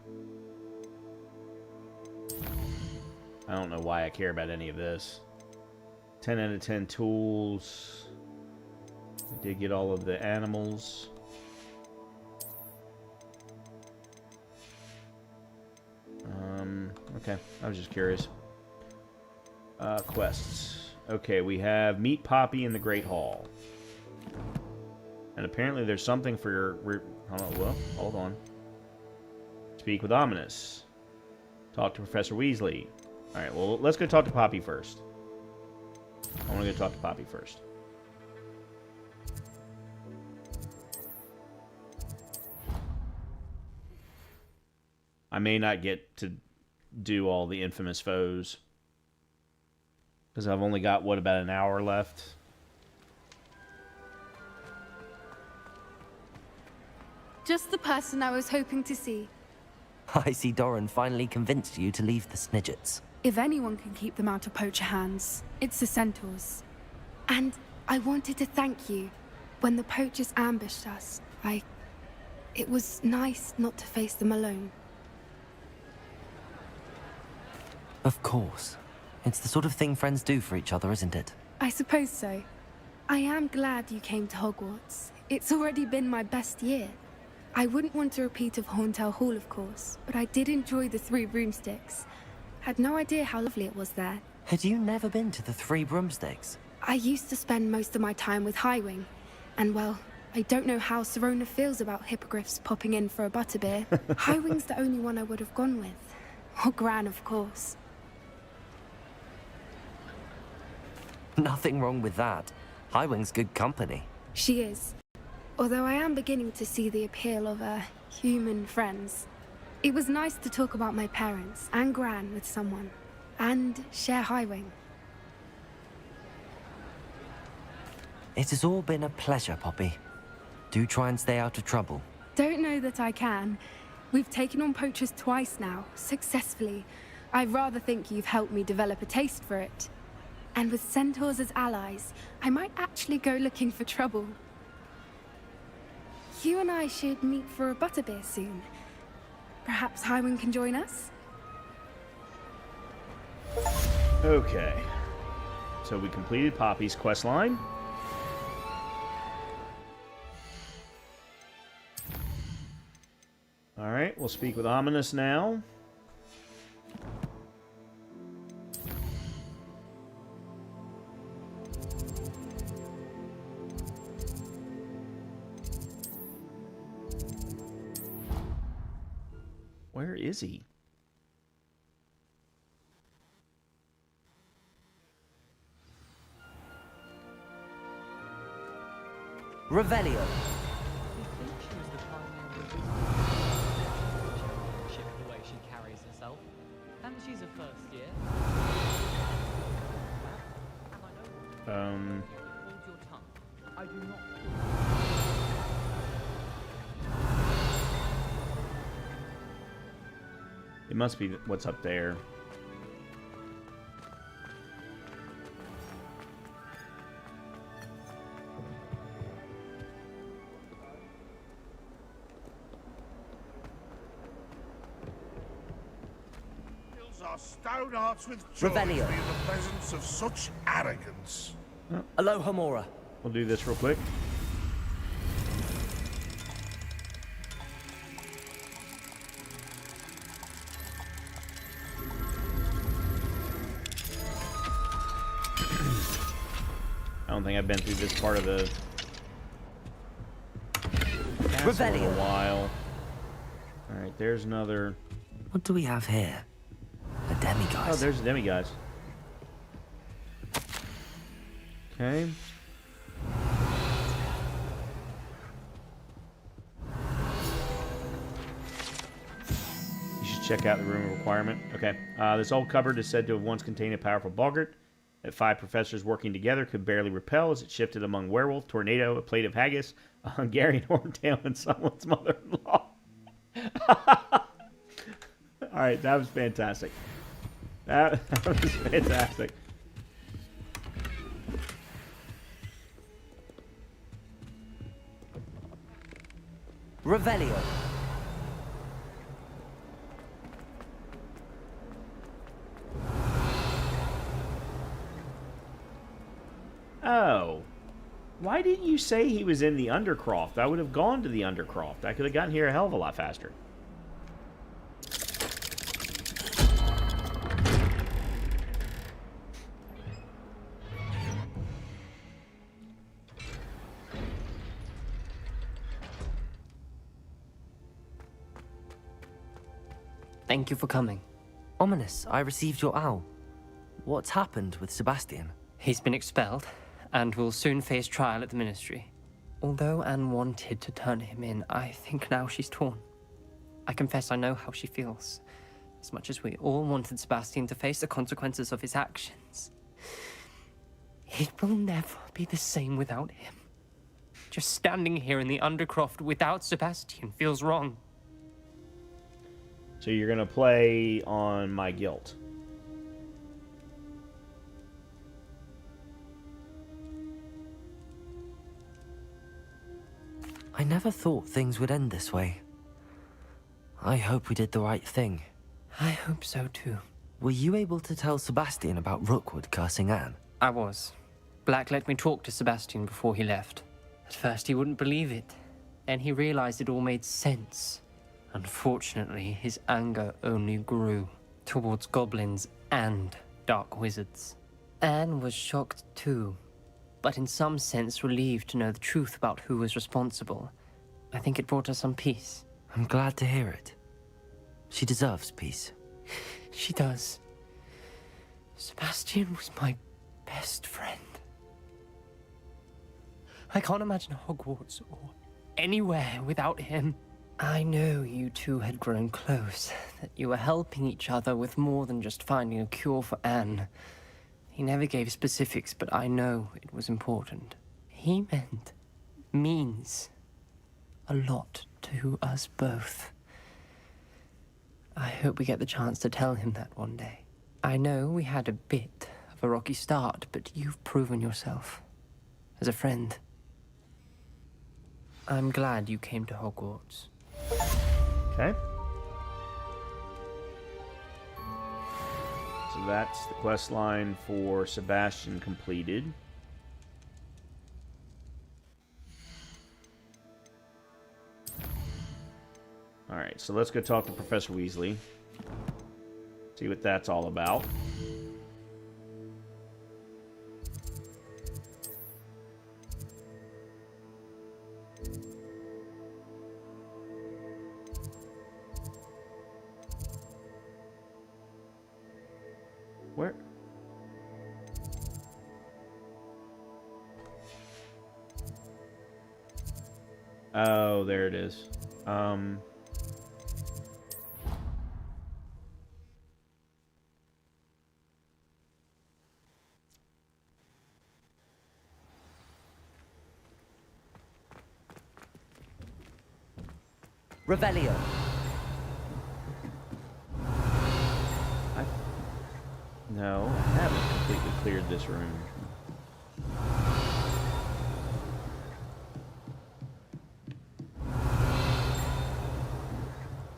I don't know why I care about any of this. 10 out of 10 tools. I did get all of the animals. Okay, I was just curious. Quests. Okay, we have Meet Poppy in the Great Hall. And apparently there's something for your... hold on. Speak with Ominous. Talk to Professor Weasley. Alright, well, let's go talk to Poppy first. I want to go talk to Poppy first. I may not get to do all the infamous foes. Because I've only got, what, about an hour left? Just the person I was hoping to see. I see Doran finally convinced you to leave the Snidgets. If anyone can keep them out of poacher hands, it's the centaurs. And I wanted to thank you. When the poachers ambushed us, it was nice not to face them alone. Of course. It's the sort of thing friends do for each other, isn't it? I suppose so. I am glad you came to Hogwarts. It's already been my best year. I wouldn't want a repeat of Horntail Hall, of course, but I did enjoy the Three Broomsticks. Had no idea how lovely it was there. Had you never been to the Three Broomsticks? I used to spend most of my time with Highwing, and well, I don't know how Serona feels about hippogriffs popping in for a butterbeer. Highwing's the only one I would have gone with. Or Gran, of course. Nothing wrong with that. Highwing's good company. She is. Although I am beginning to see the appeal of human friends. It was nice to talk about my parents and Gran with someone, and share Highwing. It has all been a pleasure, Poppy. Do try and stay out of trouble. Don't know that I can. We've taken on poachers twice now, successfully. I rather think you've helped me develop a taste for it. And with centaurs as allies, I might actually go looking for trouble. You and I should meet for a butterbeer soon. Perhaps Highwing can join us? Okay. So we completed Poppy's quest line. Alright, we'll speak with Ominous now. Where is he? Revelio. The way she carries herself, and she's a first year. Hold your tongue. I do not. It must be what's up there. Our stone hearts with joy to be in the presence of such arrogance. Aloha Mora. We'll do this real quick. I don't think I've been through this part of the castle in a while. Alright, there's another... What do we have here? A demiguise. Oh, there's a demiguise. Okay. You should check out the room requirement. Okay. This old cupboard is said to have once contained a powerful boggart that 5 professors working together could barely repel as it shifted among werewolf, tornado, a plate of haggis, a Hungarian horntail, and someone's mother-in-law. All right, that was fantastic. That was fantastic. Revelio. you say he was in the Undercroft? I would have gone to the Undercroft. I could have gotten here a hell of a lot faster. Thank you for coming. Ominous, I received your owl. What's happened with Sebastian? He's been expelled, and will soon face trial at the Ministry. Although Anne wanted to turn him in, I think now she's torn. I confess I know how she feels. As much as we all wanted Sebastian to face the consequences of his actions. It will never be the same without him. Just standing here in the Undercroft without Sebastian feels wrong. So you're going to play on my guilt. I never thought things would end this way. I hope we did the right thing. I hope so too. Were you able to tell Sebastian about Rookwood cursing Anne? I was. Black let me talk to Sebastian before he left. At first he wouldn't believe it. Then he realized it all made sense. Unfortunately, his anger only grew towards goblins and dark wizards. Anne was shocked too, but in some sense relieved to know the truth about who was responsible. I think it brought her some peace. I'm glad to hear it. She deserves peace. She does. Sebastian was my best friend. I can't imagine Hogwarts or anywhere without him. I know you two had grown close, that you were helping each other with more than just finding a cure for Anne. He never gave specifics, but I know it was important. He means a lot to us both. I hope we get the chance to tell him that one day. I know we had a bit of a rocky start, but you've proven yourself as a friend. I'm glad you came to Hogwarts. Okay. So that's the quest line for Sebastian completed. Alright, so let's go talk to Professor Weasley. See what that's all about. Where? Oh, there it is. Revelio. No, I haven't completely cleared this room.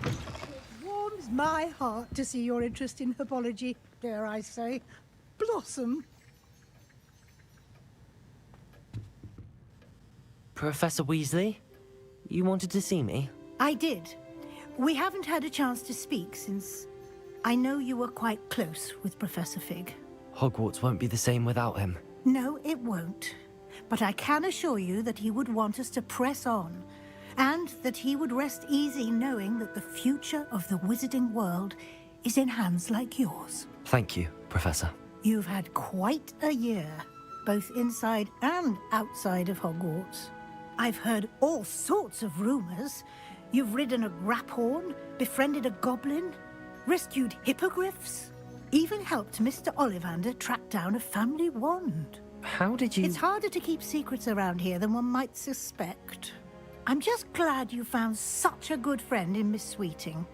It warms my heart to see your interest in herbology, dare I say, blossom. Professor Weasley, you wanted to see me? I did. We haven't had a chance to speak since I know you were quite close with Professor Fig. Hogwarts won't be the same without him. No, it won't. But I can assure you that he would want us to press on, and that he would rest easy knowing that the future of the wizarding world is in hands like yours. Thank you, Professor. You've had quite a year, both inside and outside of Hogwarts. I've heard all sorts of rumors. You've ridden a graphorn, befriended a goblin, rescued hippogriffs, even helped Mr. Ollivander track down a family wand. How did you... It's harder to keep secrets around here than one might suspect. I'm just glad you found such a good friend in Miss Sweeting.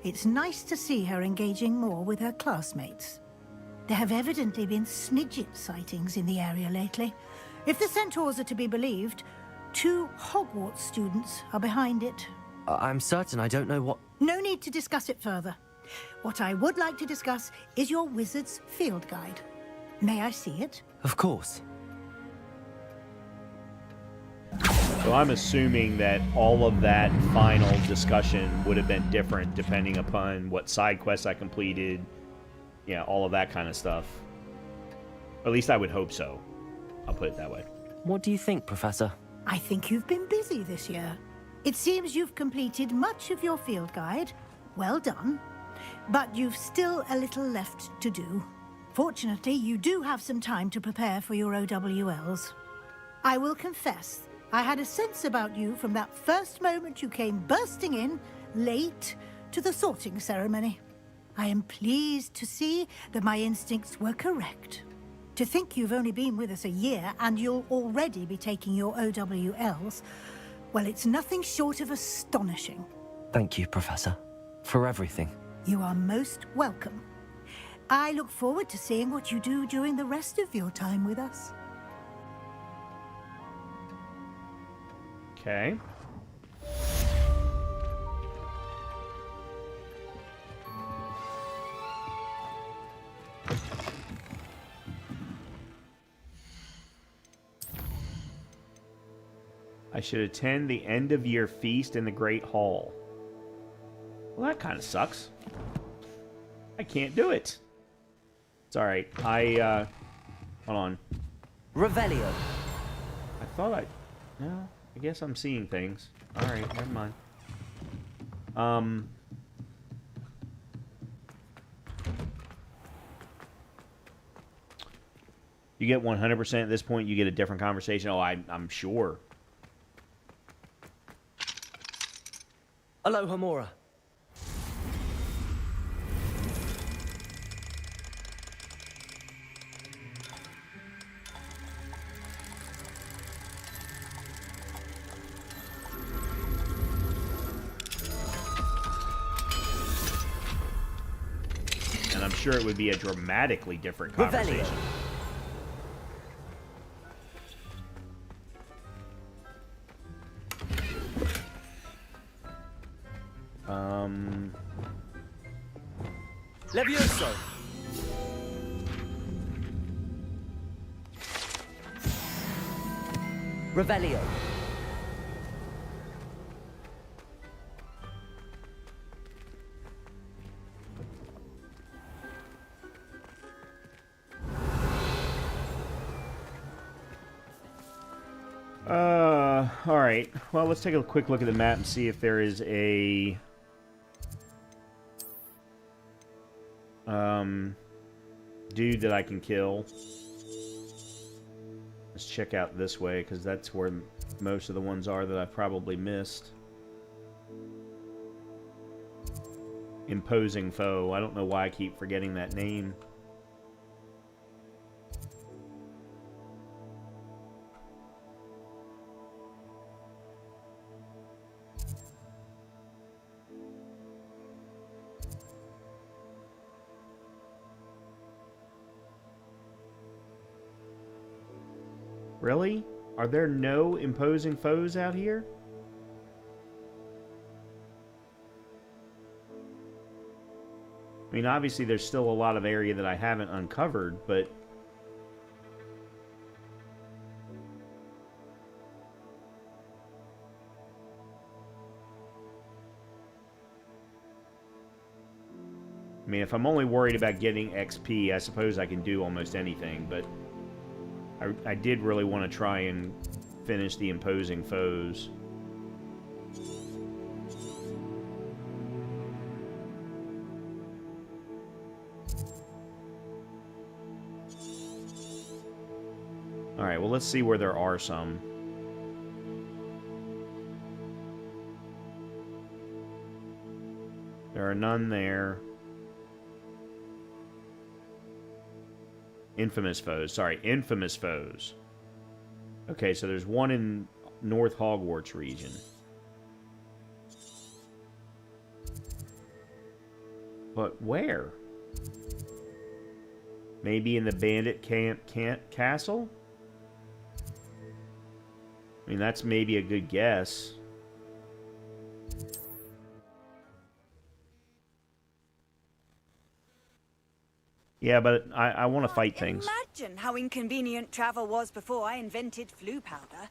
It's nice to see her engaging more with her classmates. There have evidently been Snidget sightings in the area lately. If the centaurs are to be believed, 2 Hogwarts students are behind it. I'm certain I don't know what... No need to discuss it further. What I would like to discuss is your wizard's field guide. May I see it? Of course. So I'm assuming that all of that final discussion would have been different depending upon what side quests I completed. Yeah, all of that kind of stuff. At least I would hope so. I'll put it that way. What do you think, Professor? I think you've been busy this year. It seems you've completed much of your field guide. Well done. But you've still a little left to do. Fortunately, you do have some time to prepare for your OWLs. I will confess, I had a sense about you from that first moment you came bursting in, late, to the sorting ceremony. I am pleased to see that my instincts were correct. To think you've only been with us a year and you'll already be taking your OWLs, well, it's nothing short of astonishing. Thank you, Professor, for everything. You are most welcome. I look forward to seeing what you do during the rest of your time with us. Okay. I should attend the end-of-year feast in the Great Hall. Well, that kind of sucks. I can't do it. It's alright. Hold on. Revelio. I thought I... No, I guess I'm seeing things. Alright, never mind. You get 100% at this point, you get a different conversation. Oh, I'm sure. Aloha Mora. And I'm sure it would be a dramatically different conversation. Levioso. Revelio. All right. Well, let's take a quick look at the map and see if there is a dude that I can kill. Let's check out this way, because that's where most of the ones are that I've probably missed. Imposing foe. I don't know why I keep forgetting that name. Really? Are there no imposing foes out here? I mean, obviously there's still a lot of area that I haven't uncovered, but... I mean, if I'm only worried about getting XP, I suppose I can do almost anything, but... I did really want to try and finish the imposing foes. Alright, well, let's see where there are some. There are none there. Infamous foes. Sorry, infamous foes. Okay, so there's one in North Hogwarts region. But where? Maybe in the bandit castle? I mean, that's maybe a good guess. Yeah, but I want to fight things. Imagine how inconvenient travel was before I invented flu powder.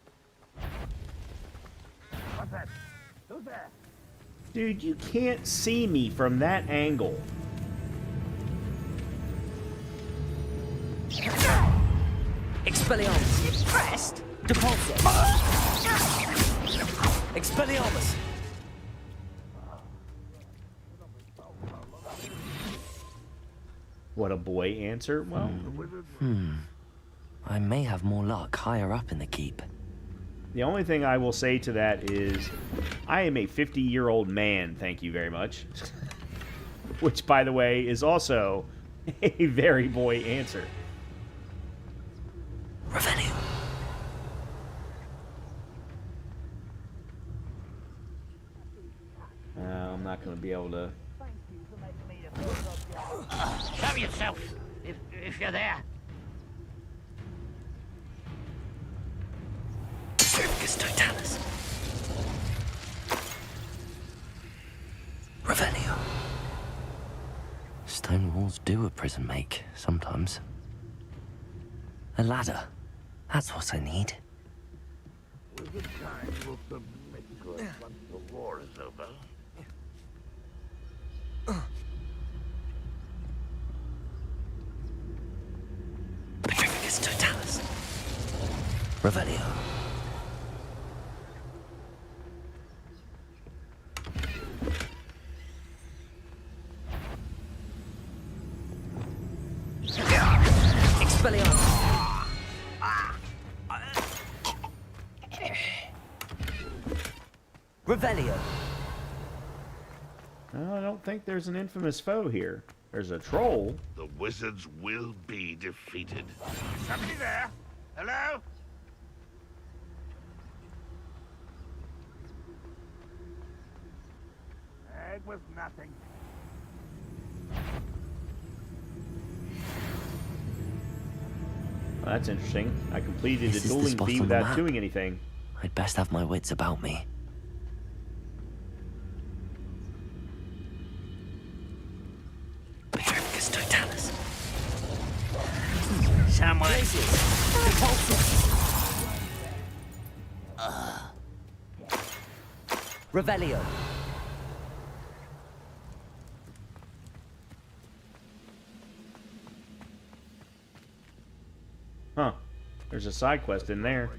Dude, you can't see me from that angle. Expelliarmus. Pressed? Depulso. Expelliarmus. What a boy answer. Well, I may have more luck higher up in the keep. the only thing I will say to that is I am a 50-year-old man, thank you very much. Which, by the way, is also a very boy answer. Revelio. I'm not going to be able to... Show yourself, if you're there. Triplicus Totalis. Revelio. Stone walls do a prison make, sometimes. A ladder. That's what I need. With the time will submit to it once the war is over. Triplicus Totalis. Revelio. Expelliarmus. Revelio. I don't think there's an infamous foe here. There's a troll. The wizards will be defeated. Somebody there? Hello? It was nothing. Well, that's interesting. I completed This the is the dueling spot bee on the without map. doing anything. I'd best have my wits about me. Triplicus Totalis. Someone. Revelio. Huh. There's a side quest in there.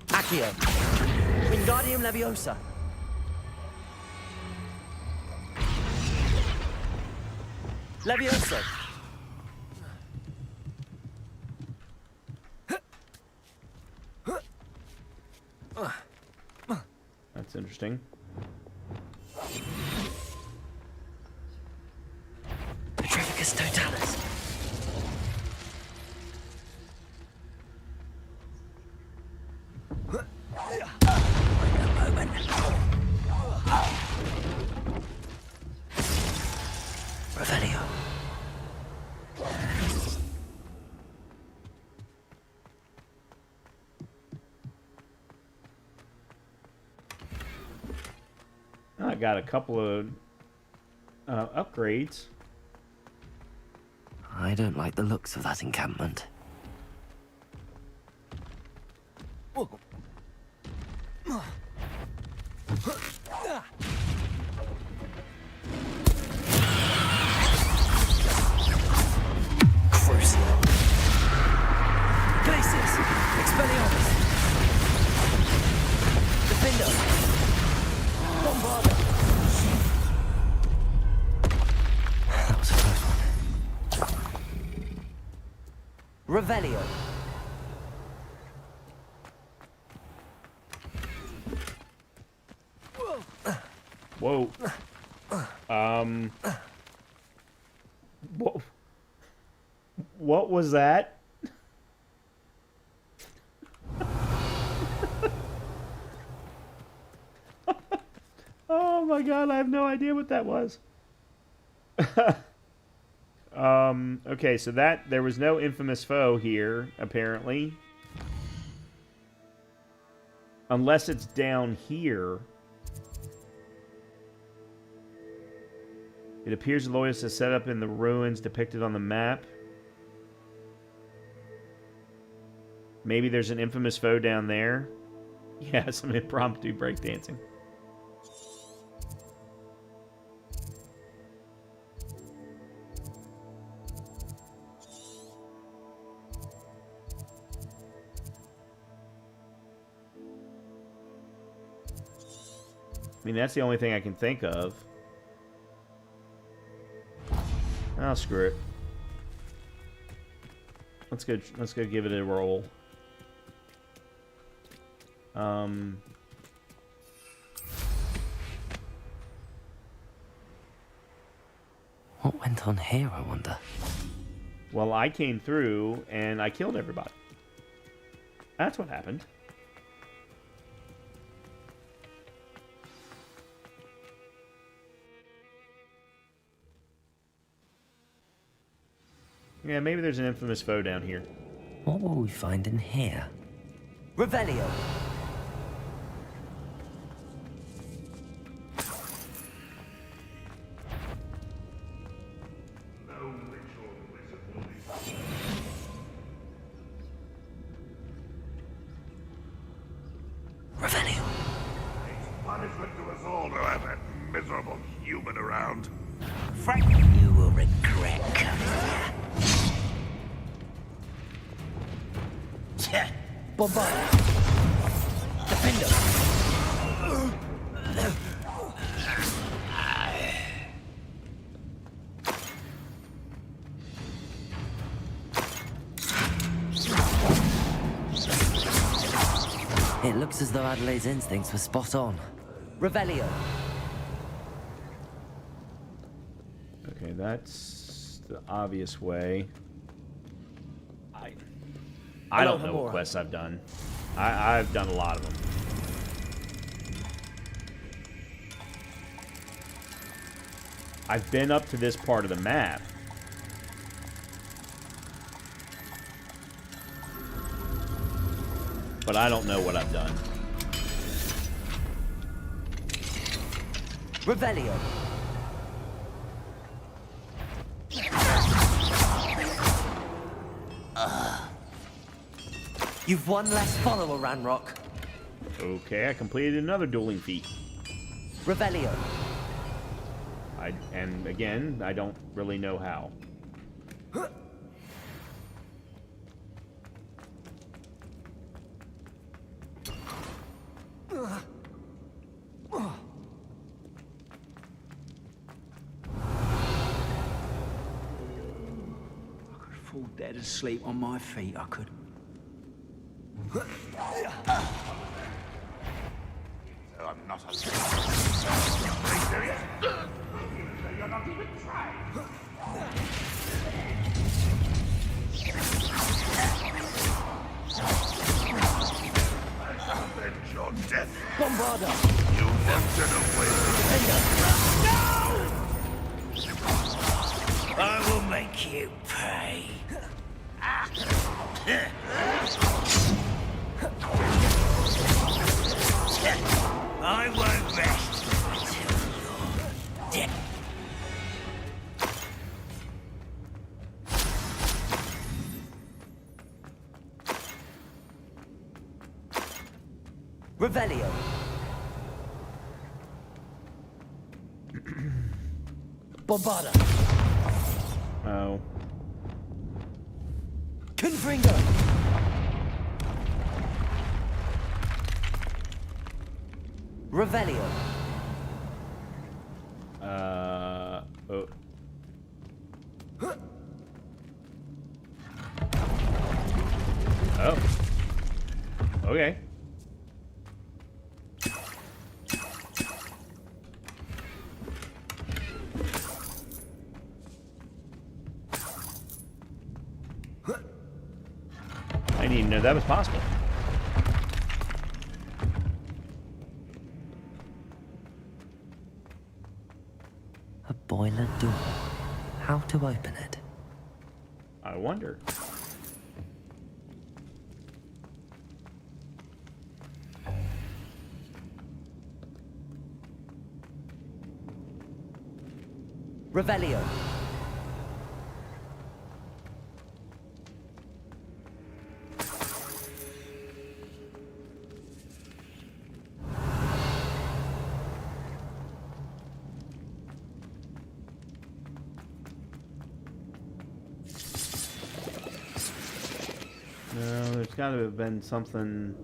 Accio. Wingardium Leviosa. Leviosa. That's interesting. Petrificus Totalis. Revelio. I got a couple of upgrades. I don't like the looks of that encampment. Crucial. Glacius. Expelliarmus. Defender. Bombarda. That was a close one. Revelio. Whoa. What was that? Oh my god, I have no idea what that was. Okay, so there was no infamous foe here, apparently. Unless it's down here. It appears the Loyalists are set up in the ruins depicted on the map. Maybe there's an infamous foe down there. Yeah, some impromptu breakdancing. I mean, that's the only thing I can think of. Oh, screw it. Let's go give it a roll. What went on here, I wonder? Well, I came through and I killed everybody. That's what happened. Yeah, maybe there's an infamous foe down here. What will we find in here? Revelio! Revelio! Punishment to us all to have that miserable human around. Frank, you will regret coming here. Bombard! Defender! It looks as though Adelaide's instincts were spot on. Revelio! Okay, that's the obvious way. I don't know what quests I've done. I've done a lot of them. I've been up to this part of the map. But I don't know what I've done. Revelio! You've one less follower, Ranrock. Okay, I completed another dueling feat. Revelio. And again, I don't really know how. Fall dead asleep on my feet, I could. I'm not a... You're not even trying. Avenge your death. Bombarda! You wanted away. No! I will make you pay. I won't rest until you're dead. Revelio. Bombarda. Oh. Confringo. Revelio. Oh. Oh. Okay. I didn't even know that was possible. A boiler door. How to open it? I wonder. Revelio. No, there's got to have been something.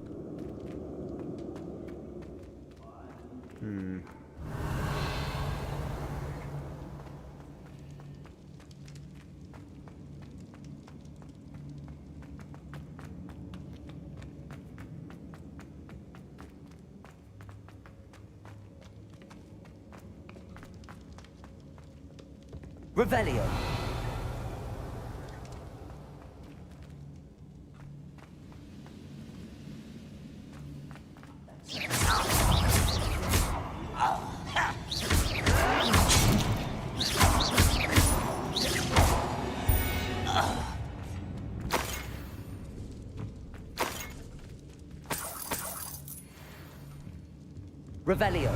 Revelio. Revelio.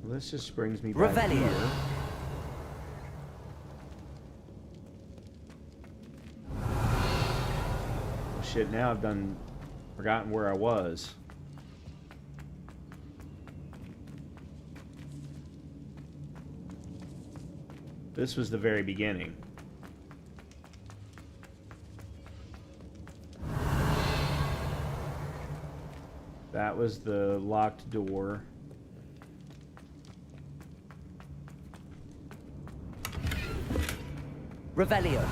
This just brings me back Revelio. here. Well, shit, now I've forgotten where I was. This was the very beginning. That was the locked door. Revelio.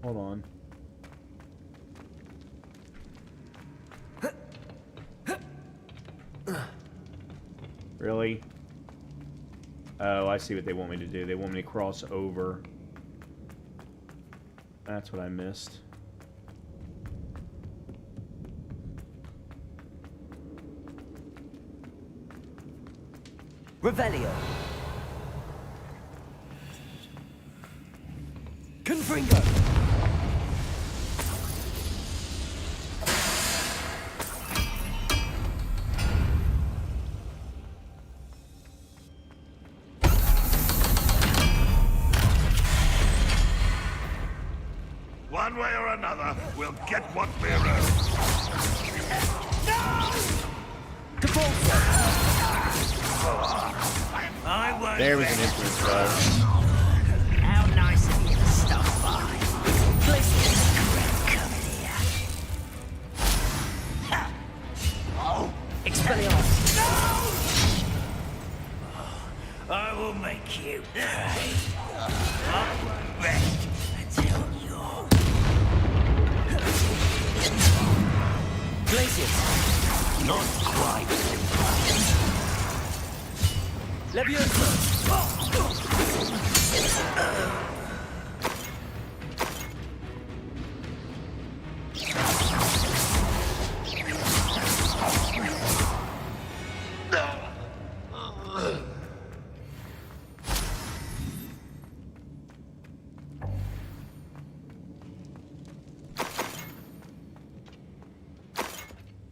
Hold on. Really? Oh, I see what they want me to do. They want me to cross over. That's what I missed. Revelio. Confringo. One way or another, we'll get what we're owed. There was an influence buzz. How nice of you to stop by. Please, come here. Oh, Expelliarmus. No! I will make you pay. I won't rest until you're... Glacius. Not quite. Leviosa.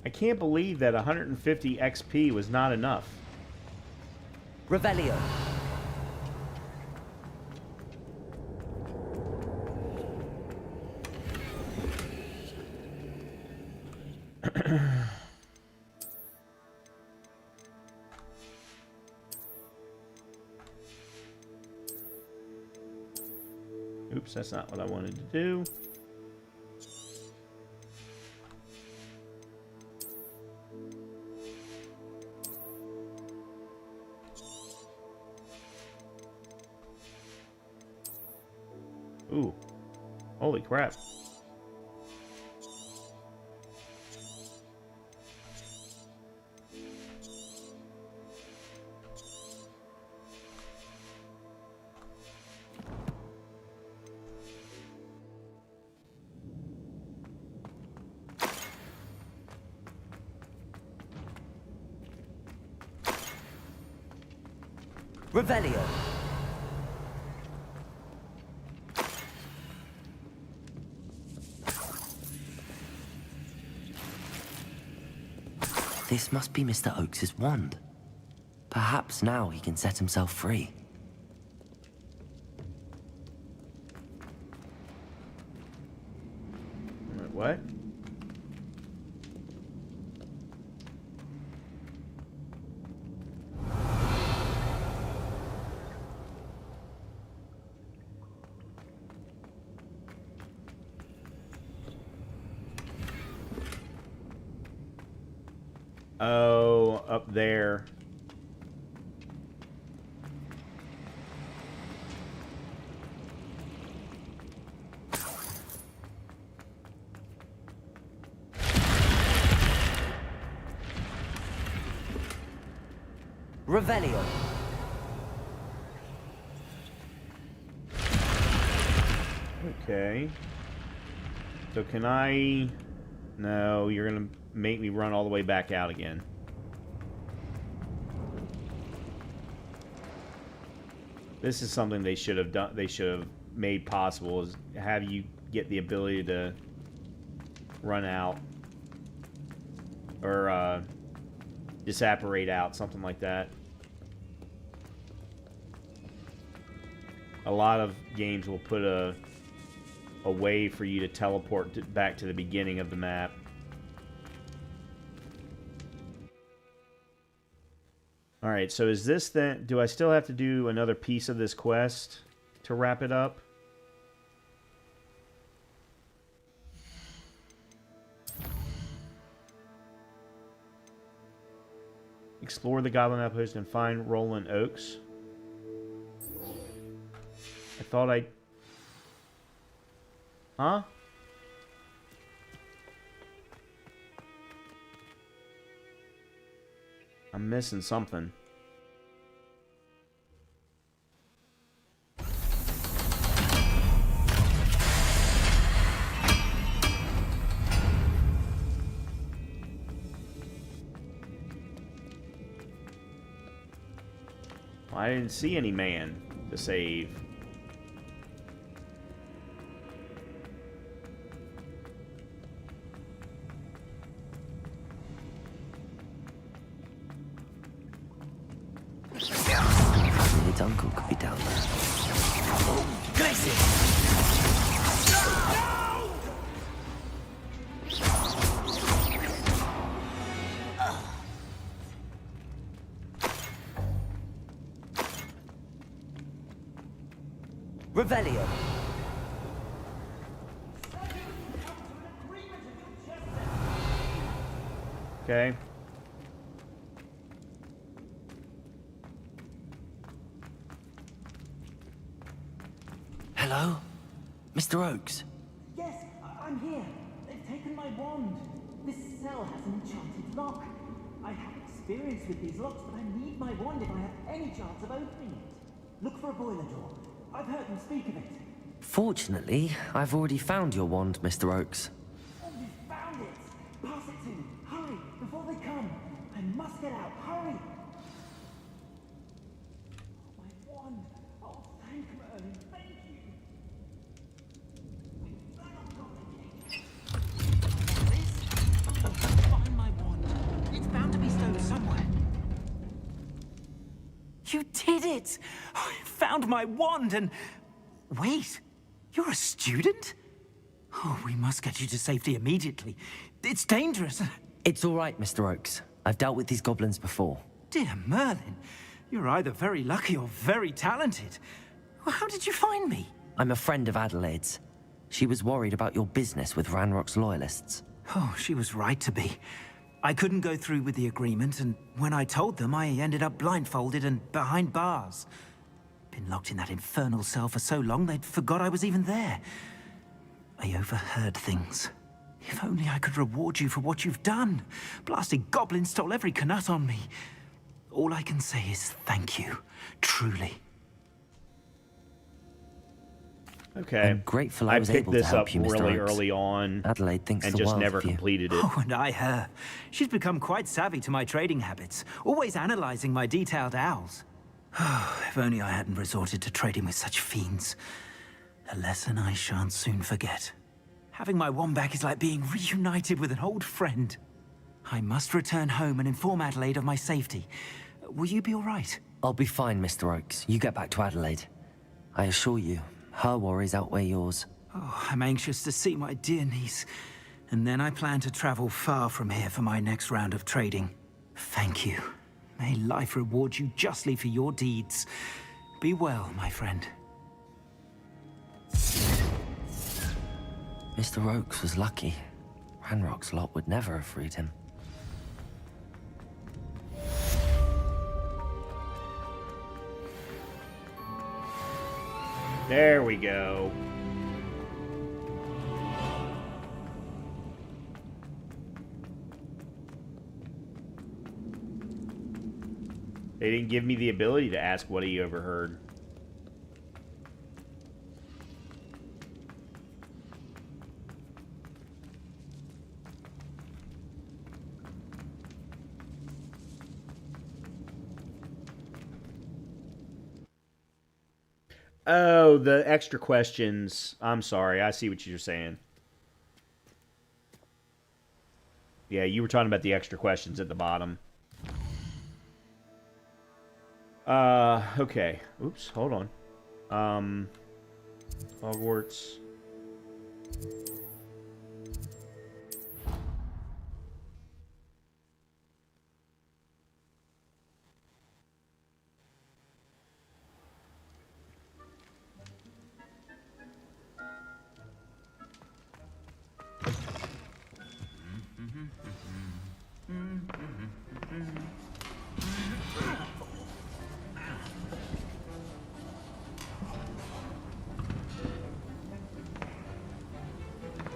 I can't believe that 150 XP was not enough. Revelio. Oops, that's not what I wanted to do. Ooh. Holy crap. Revelio. This must be Mr. Oakes's wand. Perhaps now he can set himself free. What? Oh, up there. Revelio. Okay. So can I... No, you're gonna make me run all the way back out again. This is something they should have done. They should have made possible, is have you get the ability to run out or disapparate out, something like that. A lot of games will put a way for you to teleport back to the beginning of the map. Alright, so is this then... Do I still have to do another piece of this quest to wrap it up? Explore the Goblin Outpost and find Roland Oakes. I thought I... Huh? I'm missing something. I didn't see any man to save. Its uncle could be down there. Revelio. Okay. Hello? Mr. Oakes? Yes, I'm here. They've taken my wand. This cell has an enchanted lock. I have experience with these locks, but I need my wand if I have any chance of opening it. Look for a boiler door. I've heard them speak of it. Fortunately, I've already found your wand, Mr. Oakes. Oh, you found it! Pass it to me. Hurry, before they come. I must get out. Hurry! Oh, my wand. Oh, thank Merlin. Thank you. Find my wand. It's bound to be stowed somewhere. You did it! I found my wand and... Wait, you're a student? Oh, we must get you to safety immediately. It's dangerous. It's all right, Mr. Oakes. I've dealt with these goblins before. Dear Merlin, you're either very lucky or very talented. Well, how did you find me? I'm a friend of Adelaide's. She was worried about your business with Ranrock's loyalists. Oh, she was right to be. I couldn't go through with the agreement, and when I told them, I ended up blindfolded and behind bars. Been locked in that infernal cell for so long they'd forgot I was even there. I overheard things. If only I could reward you for what you've done. Blasted goblins stole every Knut on me. All I can say is thank you, truly. Okay. I'm grateful I was picked able to this help up you, Mr. really Oakes. early on. Adelaide thinks and the just world never of you. completed it. Oh, and I her. She's become quite savvy to my trading habits, always analyzing my detailed owls. If only I hadn't resorted to trading with such fiends. A lesson I shan't soon forget. Having my wand back is like being reunited with an old friend. I must return home and inform Adelaide of my safety. Will you be all right? I'll be fine, Mr. Oakes. You get back to Adelaide. I assure you, her worries outweigh yours. Oh, I'm anxious to see my dear niece. And then I plan to travel far from here for my next round of trading. Thank you. May life reward you justly for your deeds. Be well, my friend. Mr. Oakes was lucky. Ranrock's lot would never have freed him. There we go. They didn't give me the ability to ask what he overheard. Oh, the extra questions. I'm sorry. I see what you're saying. Yeah, you were talking about the extra questions at the bottom. Okay. Oops, hold on. Hogwarts.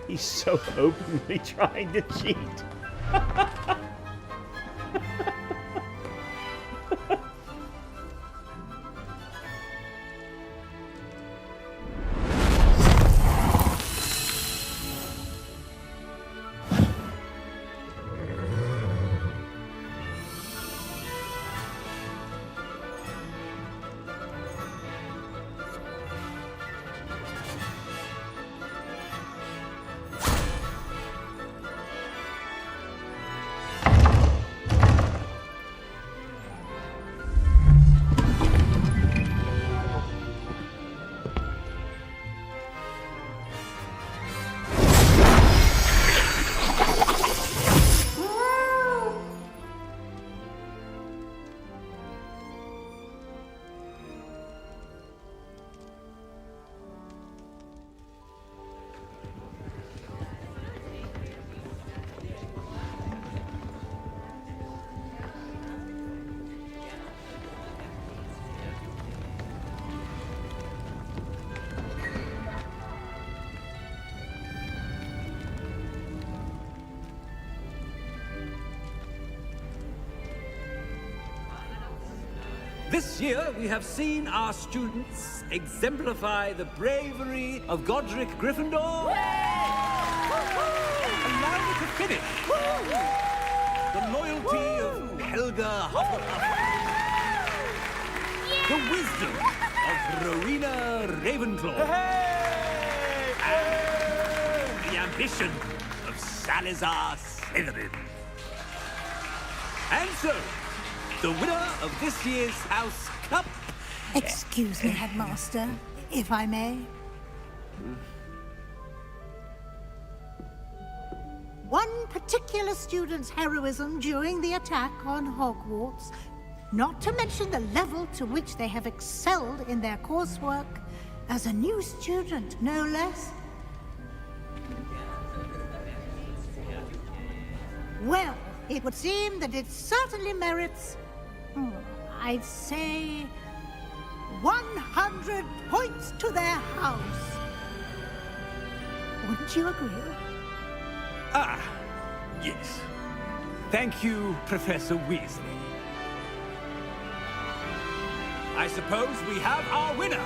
He's so openly trying to cheat. This year, we have seen our students exemplify the bravery of Godric Gryffindor. Allow me to finish. The loyalty of Helga Hufflepuff. The wisdom of Rowena Ravenclaw. And the ambition of Salazar Slytherin. And so, the winner of this year's House Cup... Excuse me, Headmaster, if I may. One particular student's heroism during the attack on Hogwarts, not to mention the level to which they have excelled in their coursework, as a new student, no less. Well, it would seem that it certainly merits, I'd say, 100 points to their house. Wouldn't you agree? Ah, yes. Thank you, Professor Weasley. I suppose we have our winner.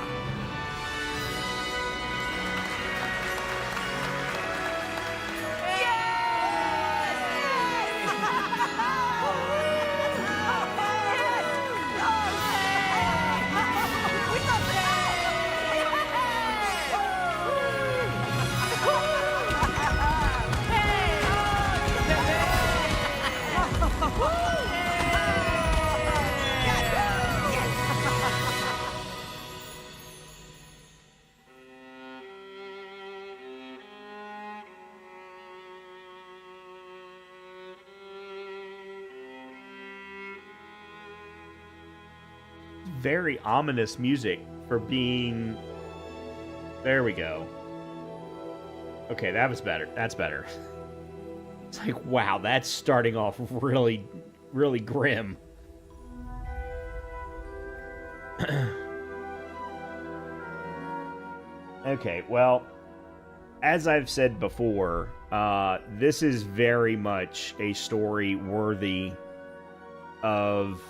Very ominous music for being... There we go. Okay, that was better. That's better. It's like, wow, that's starting off really, really grim. Okay, well, as I've said before, this is very much a story worthy of...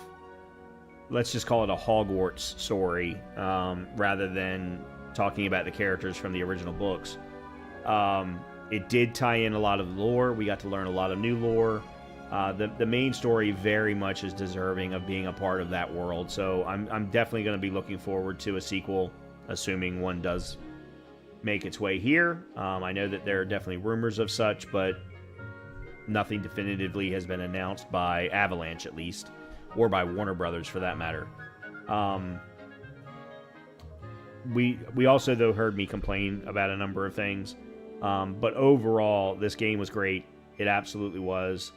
Let's just call it a Hogwarts story, rather than talking about the characters from the original books. It did tie in a lot of lore. We got to learn a lot of new lore. The main story very much is deserving of being a part of that world. So I'm definitely going to be looking forward to a sequel, assuming one does make its way here. I know that there are definitely rumors of such, but nothing definitively has been announced by Avalanche, at least. Or by Warner Brothers, for that matter. We also, though, heard me complain about a number of things. But overall, this game was great. It absolutely was.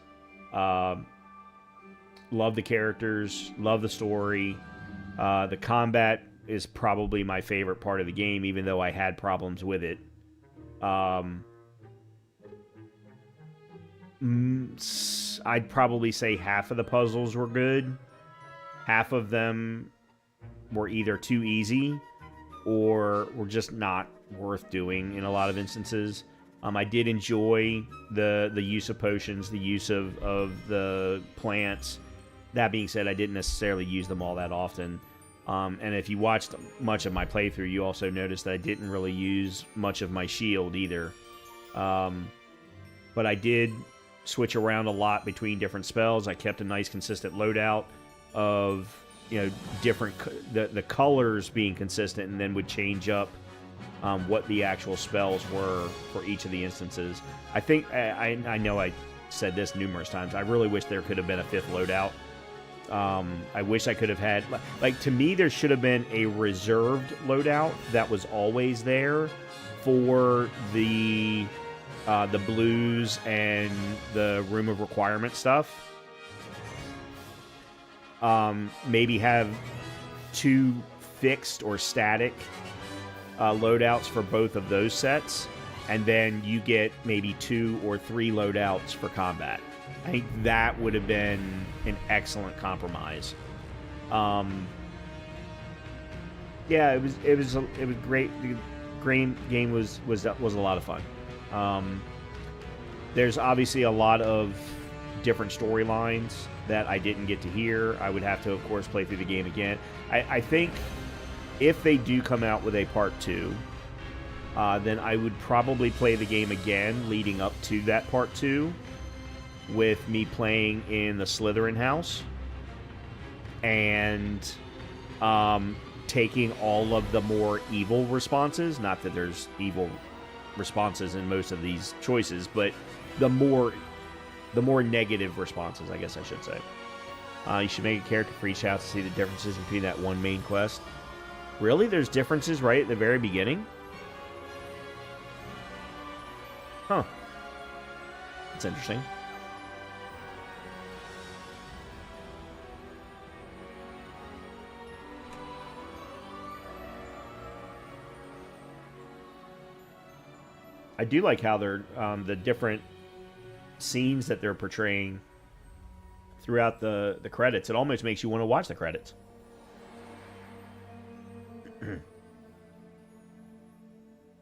Love the characters. Love the story. The combat is probably my favorite part of the game, even though I had problems with it. I'd probably say half of the puzzles were good. Half of them were either too easy or were just not worth doing in a lot of instances. I did enjoy the use of potions, the use of the plants. That being said, I didn't necessarily use them all that often. And if you watched much of my playthrough, you also noticed that I didn't really use much of my shield either. But I did switch around a lot between different spells. I kept a nice consistent loadout of, different the colors being consistent, and then would change up what the actual spells were for each of the instances. I think I know I said this numerous times. I really wish there could have been a fifth loadout. I wish I could have had, like, to me, there should have been a reserved loadout that was always there for the blues and the room of requirement stuff. Maybe have 2 fixed or static loadouts for both of those sets, and then you get maybe 2 or 3 loadouts for combat. I think that would have been an excellent compromise. Yeah, it was great. The game was a lot of fun. There's obviously a lot of different storylines that I didn't get to hear. I would have to, of course, play through the game again. I think if they do come out with a part 2, then I would probably play the game again leading up to that part 2, with me playing in the Slytherin house and taking all of the more evil responses. Not that there's evil responses in most of these choices, but the more negative responses, I guess I should say. You should make a character for each house to see the differences between that one main quest. Really? There's differences right at the very beginning? Huh. That's interesting. I do like how they're the different scenes that they're portraying throughout the credits. It almost makes you want to watch the credits.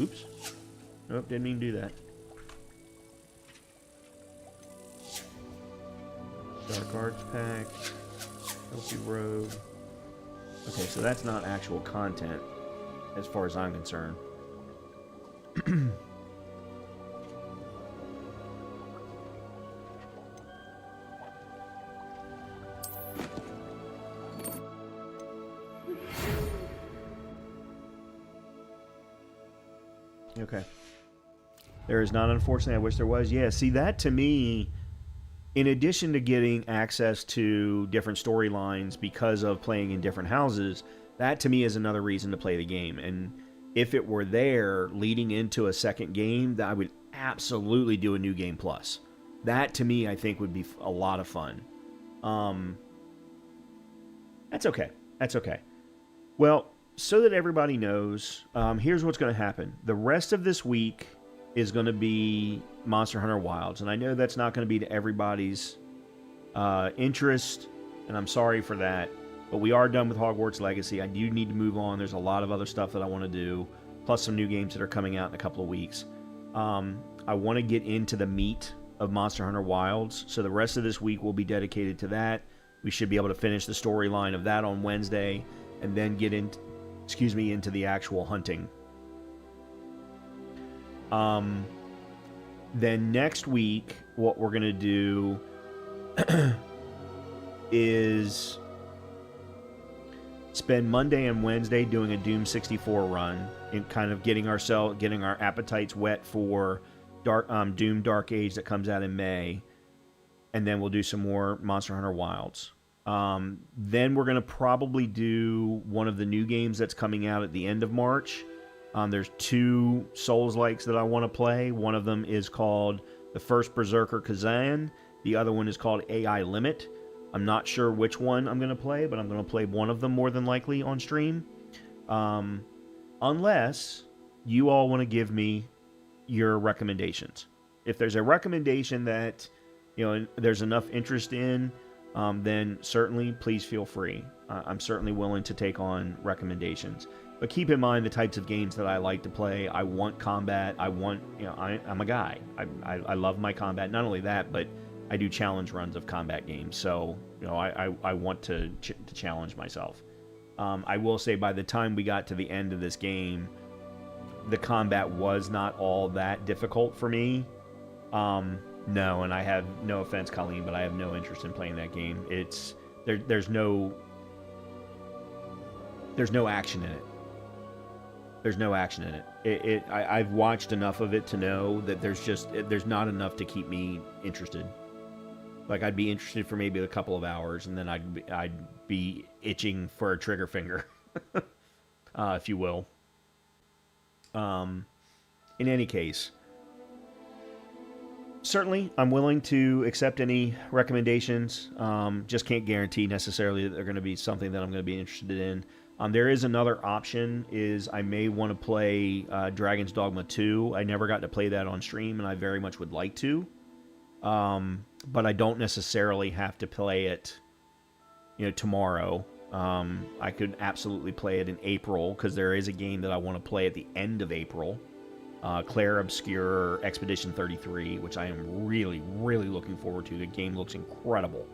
Oops. Nope, didn't mean to do that. Dark Arts Pack. Healthy Rogue. Okay, so that's not actual content, as far as I'm concerned. Okay. There is not, unfortunately. I wish there was. Yeah, see, that to me, in addition to getting access to different storylines because of playing in different houses, that to me is another reason to play the game. And if it were there leading into a second game, that I would absolutely do a new game plus. That to me, I think, would be a lot of fun. That's okay. That's okay. Well, so that everybody knows, here's what's going to happen. The rest of this week is going to be Monster Hunter Wilds, and I know that's not going to be to everybody's interest, and I'm sorry for that, but we are done with Hogwarts Legacy. I do need to move on. There's a lot of other stuff that I want to do, plus some new games that are coming out in a couple of weeks. I want to get into the meat of Monster Hunter Wilds, so the rest of this week will be dedicated to that. We should be able to finish the storyline of that on Wednesday, and then get into the actual hunting. Then next week, what we're going to do is spend Monday and Wednesday doing a Doom 64 run and kind of getting our appetites wet for Doom Dark Age that comes out in May. And then we'll do some more Monster Hunter Wilds. Then we're going to probably do one of the new games that's coming out at the end of March. There's 2 Souls-likes that I want to play. One of them is called The First Berserker Kazan. The other one is called AI Limit. I'm not sure which one I'm going to play, but I'm going to play one of them more than likely on stream. Unless you all want to give me your recommendations. If there's a recommendation that there's enough interest in, then certainly please feel free. I'm certainly willing to take on recommendations. But keep in mind the types of games that I like to play. I want combat. I'm a guy. I love my combat. Not only that, but I do challenge runs of combat games. So, I want to challenge myself. I will say by the time we got to the end of this game, the combat was not all that difficult for me. No, and I have no offense, Colleen, but I have no interest in playing that game. There's no action in it. There's no action in it. I've watched enough of it to know that there's not enough to keep me interested. Like, I'd be interested for maybe a couple of hours, and then I'd be itching for a trigger finger, if you will. In any case, certainly I'm willing to accept any recommendations. Just can't guarantee necessarily that they're going to be something that I'm going to be interested in. There is another option, is I may want to play Dragon's Dogma 2. I never got to play that on stream, and I very much would like to. But I don't necessarily have to play it, tomorrow. I could absolutely play it in April, because there is a game that I want to play at the end of April. Claire Obscure Expedition 33, which I am really, really looking forward to. The game looks incredible.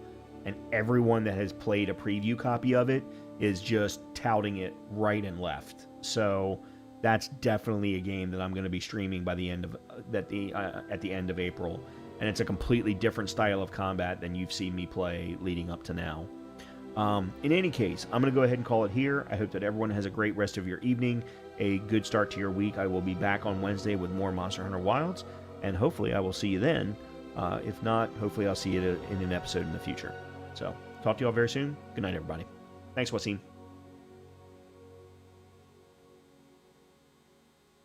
And everyone that has played a preview copy of it is just touting it right and left. So that's definitely a game that I'm going to be streaming by the end of at the end of April. And it's a completely different style of combat than you've seen me play leading up to now. In any case, I'm going to go ahead and call it here. I hope that everyone has a great rest of your evening, a good start to your week. I will be back on Wednesday with more Monster Hunter Wilds, and hopefully I will see you then. If not, hopefully I'll see you in an episode in the future. So, talk to you all very soon. Good night, everybody. Thanks, Wasim.